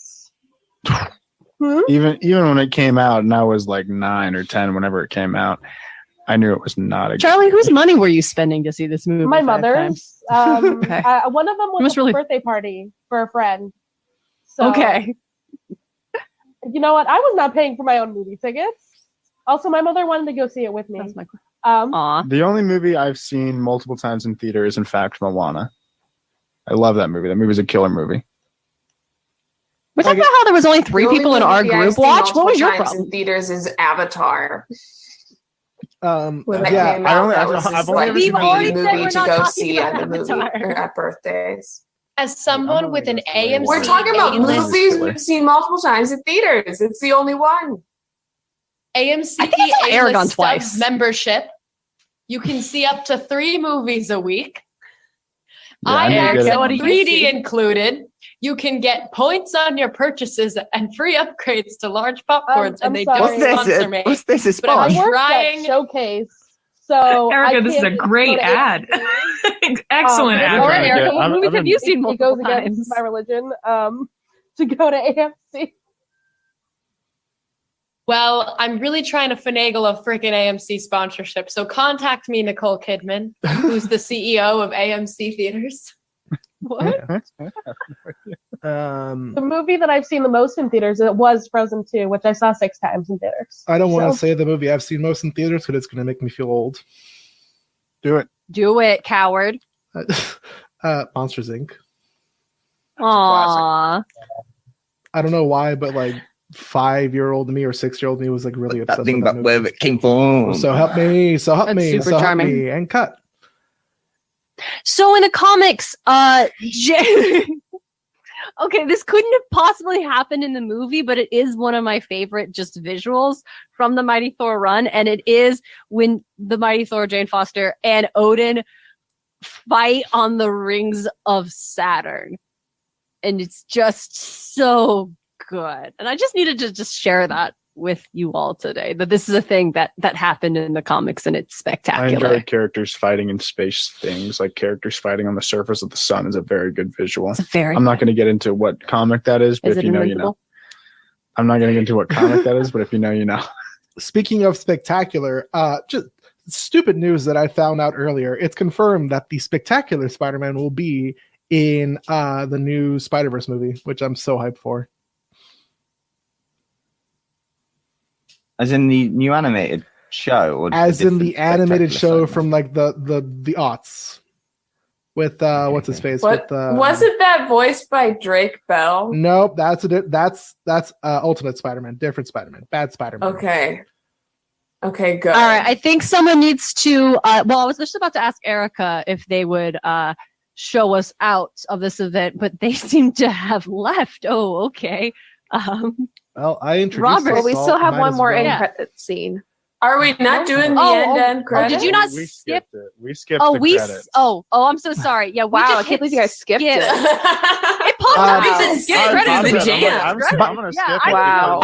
Even when it came out, and I was like 9 or 10, whenever it came out, I knew it was not a. Charlie, whose money were you spending to see this movie? My 5 mother's. times? Okay. One of them was must a really- birthday party for a friend. So, Okay. You know what? I was not paying for my own movie tickets. Also, my mother wanted to go see it with me. That's my Aw. The only movie I've seen multiple times in theater is, in fact, Moana. I love that movie. That movie's a killer movie. We're talking about how there was only 3 The only people in our movie I've group seen watch. What was your multiple times problem? in theaters is Avatar. When that yeah, came I out, only- that I've- was I've just only like ever the seen Already said movie we're to not go talking see about at the movie Avatar. or at birthdays. As someone with an AMC, We're talking about A-list- movies we've seen multiple times in theaters. It's the only one. AMC I think I saw Aragon A-list twice. Stubs membership. You can see up to 3 movies a week. Yeah, I need to IMAX get it. and 3D included. You can get points on your purchases and free upgrades to large popcorns, I'm and they sorry. don't sponsor me. What's this? A But I'm I sponsor? worked trying- at Showcase, so Erica, I this is a can't great go to ad. AMC. Excellent ad. Or right Erica, there. what movies I've have been- you seen It multiple goes times? against My religion, to go to AMC. Well, I'm really trying to finagle a freaking AMC sponsorship. So contact me, Nicole Kidman, who's the CEO of AMC Theaters. What? Um, The movie that I've seen the most in theaters was Frozen 2, which I saw 6 times in theaters. I don't want to So- say the movie I've seen most in theaters because it's going to make me feel old. Do it. Do it, coward. Monsters Inc. Aww. I don't know why, but like 5-year-old me or 6-year-old me was like really obsessed That thing with that about movie. where it came from. So help me, so help That's me, super so help charming. me, and cut. So in the comics, okay, this couldn't have possibly happened in the movie, but it is one of my favorite just visuals from the Mighty Thor run, and it is when the Mighty Thor, Jane Foster, and Odin fight on the rings of Saturn. And it's just so good. And I just needed to just share that with you all today, that this is a thing that happened in the comics, and it's I spectacular. enjoy characters fighting in space things, like characters fighting on the surface of the sun is a very good visual. It's very I'm not going to get into what comic that is, but Is if it you know, you know. Invincible? I'm not going to get into what comic that is, but if you know, you know. Speaking of spectacular, just stupid news that I found out earlier. It's confirmed that the spectacular Spider-Man will be in the new Spider-Verse movie, which I'm so hyped for. As in the new animated show, or As in the different animated Spectacular show Spider-Man? from like the aughts with what's his face? What With wasn't that voiced by Drake Bell? Nope, that's Ultimate Spider-Man, different Spider-Man, bad Spider-Man. Okay. Okay, good. All right, I think someone needs to. Well, I was just about to ask Erica if they would show us out of this event, but they seem to have left. Oh, okay. Well, I introduced Robert. Well, we us all, still have might one as more well. end credit scene. Are we not doing the end credits? did you not We skip? skipped it. We skipped Oh, the credits. I'm so sorry. Yeah, we Wow, just I can't believe you guys skipped skip. it. It popped up Wow. as a skip I credits. thought The about it. jam. I'm gonna skip it. Wow.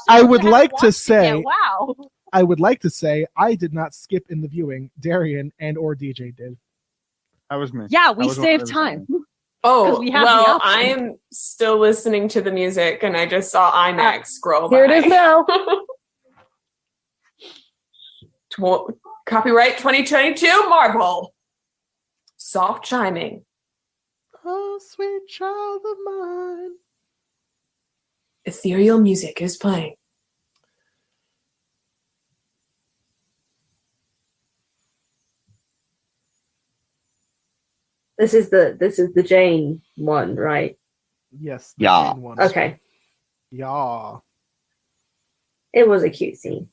I would like to say, Yeah, wow. I would like to say, I did not skip in the viewing. Darian and or DJ did. That was me. Yeah, That we was saved what I time. Oh, we have the well, option. I'm still listening to the music, and I just saw IMAX scroll by. Here it is now. Copyright 2022 Marvel. Soft chiming. Oh, sweet child of mine. Ethereal music is playing. This is the Jane one, right? Yes. Yeah. Okay. Yeah. It was a cute scene.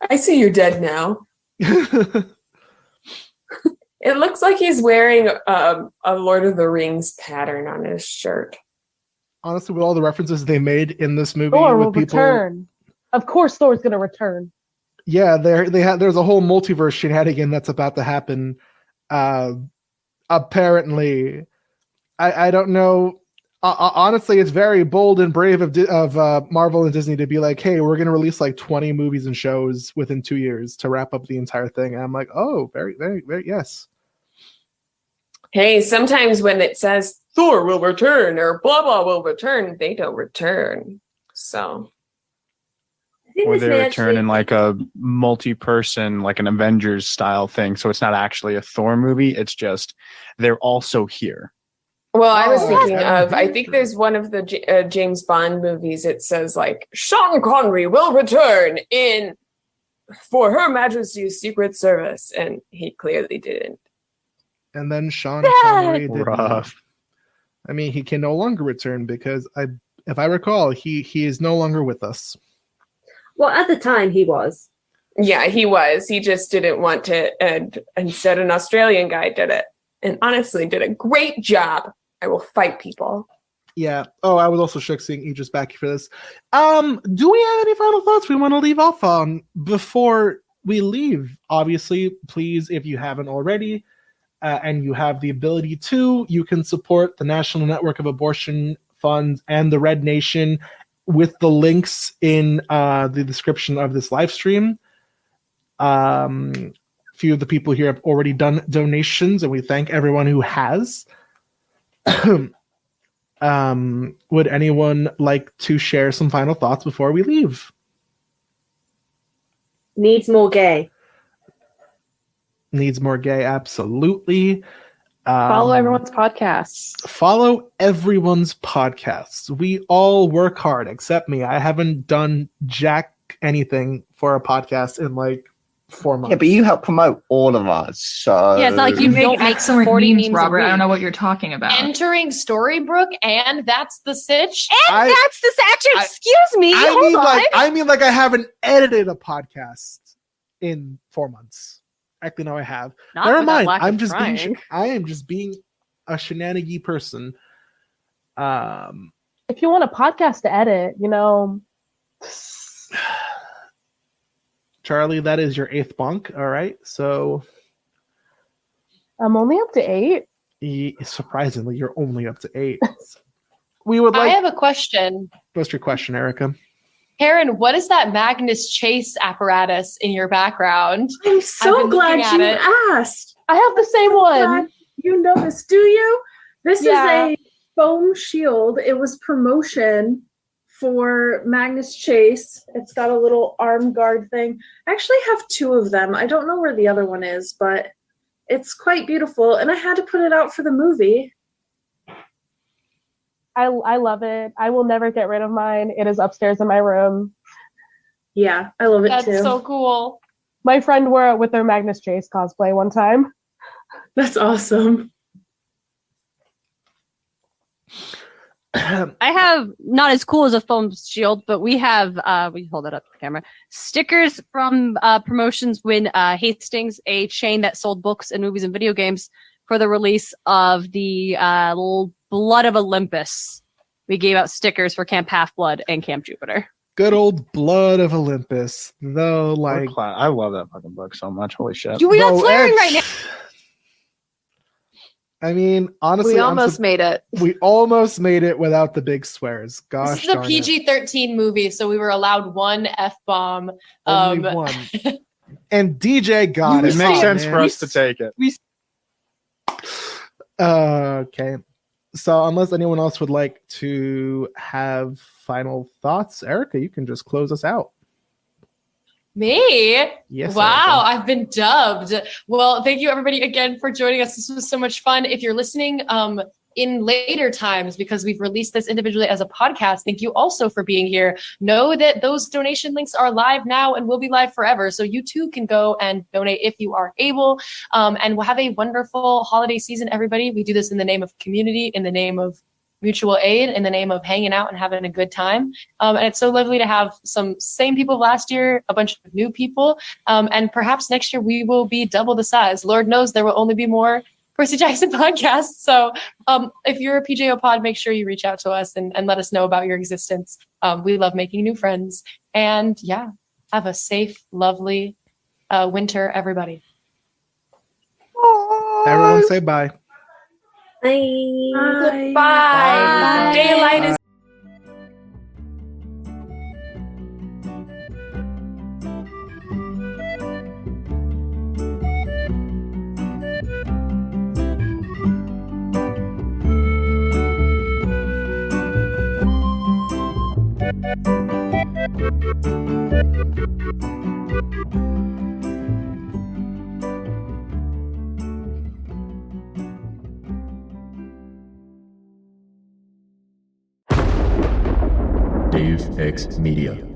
I see you're dead now. It looks like he's wearing a Lord of the Rings pattern on his shirt. Honestly, with all the references they made in this movie, Thor will with people, return. Of course, Thor's going to return. yeah, there's a whole multiverse shenanigan that's about to happen. Apparently, I don't know. Honestly, it's very bold and brave of Marvel and Disney to be like, hey, we're going to release like 20 movies and shows within 2 years to wrap up the entire thing. And I'm like, oh, very, very, very, yes. Hey, sometimes when it says Thor will return or blah blah will return, they don't return. So Or they return in like a multi-person, like an Avengers style thing. So it's not actually a Thor movie. It's just they're also here. well, I was thinking of, I think there's one of the James Bond movies. It says like Sean Connery will return for Her Majesty's Secret Service, and he clearly didn't. And then Sean Connery did. I mean, he can no longer return because if I recall, he is no longer with us. Well, at the time he was. Yeah, he was. He just didn't want to, and instead an Australian guy did it, and honestly did a great job. I will fight people. Yeah. Oh, I was also shook seeing Idris back for this. Do we have any final thoughts we want to leave off on before we leave? Obviously, please, if you haven't already, and you have the ability to, you can support the National Network of Abortion Funds and the Red Nation with the links in the description of this live stream. A few of the people here have already done donations, and we thank everyone who has. Would anyone like to share some final thoughts before we leave? Needs more gay. Needs more gay, absolutely. Follow everyone's podcasts. Follow everyone's podcasts. We all work hard, except me. I haven't done jack anything for a podcast in like 4 months. Yeah, but you help promote all of us. So Yeah, it's not like you don't make excellent 40 memes, memes a Robert. I don't week. know what you're talking about. Entering Storybrooke, and that's the sitch. And that's the actually. Excuse me. I hold mean, on. like I haven't edited a podcast in 4 months. Actually, no, I have. Not Never without mind. lack I'm of just being. trying. I am just being a shenanigan person. If you want a podcast to edit, Charlie, that is your 8th bunk. All right, so I'm only up to 8. Surprisingly, you're only up to 8. We would like. I have a question. What's your question, Erica? Karen, what is that Magnus Chase apparatus in your background? I'm so glad you asked. I have the same one. Glad you know this, do you? This Yeah. is a foam shield. It was promotion for Magnus Chase. It's got a little arm guard thing. I actually have 2 of them. I don't know where the other one is, but it's quite beautiful. And I had to put it out for the movie. I love it. I will never get rid of mine. It is upstairs in my room. Yeah, I love it That's too. so cool. My friend wore it with their Magnus Chase cosplay one time. That's awesome. I have not as cool as a foam shield, but we have we hold it up to the camera. Stickers from promotions when Hastings, a chain that sold books and movies and video games, for the release of the Blood of Olympus. We gave out stickers for Camp Half-Blood and Camp Jupiter. Good old Blood of Olympus, though. Like I love that fucking book so much. Holy shit! We're not Though swearing it's- right now. I mean, honestly, We almost made it. We almost made it without the big swears. Gosh, This is a darn it. PG-13 movie, so we were allowed 1 F-bomb. Only one. And DJ got It makes sense man. for us to take it. Okay. So unless anyone else would like to have final thoughts, Erica, you can just close us out. Me? Yes, Wow, Erica. I've been dubbed. Well, thank you everybody again for joining us. This was so much fun. If you're listening in later times, because we've released this individually as a podcast, thank you also for being here. Know that those donation links are live now and will be live forever. So you too can go and donate if you are able. And we'll have a wonderful holiday season, everybody. We do this in the name of community, in the name of mutual aid, in the name of hanging out and having a good time. And it's so lovely to have some same people last year, a bunch of new people. And perhaps next year we will be double the size. Lord knows there will only be more Percy Jackson podcasts. So if you're a PJO pod, make sure you reach out to us and let us know about your existence. We love making new friends. And yeah, have a safe, lovely winter, everybody. Everyone say bye. Bye. Goodbye. Bye. Daylight is Dave X Media.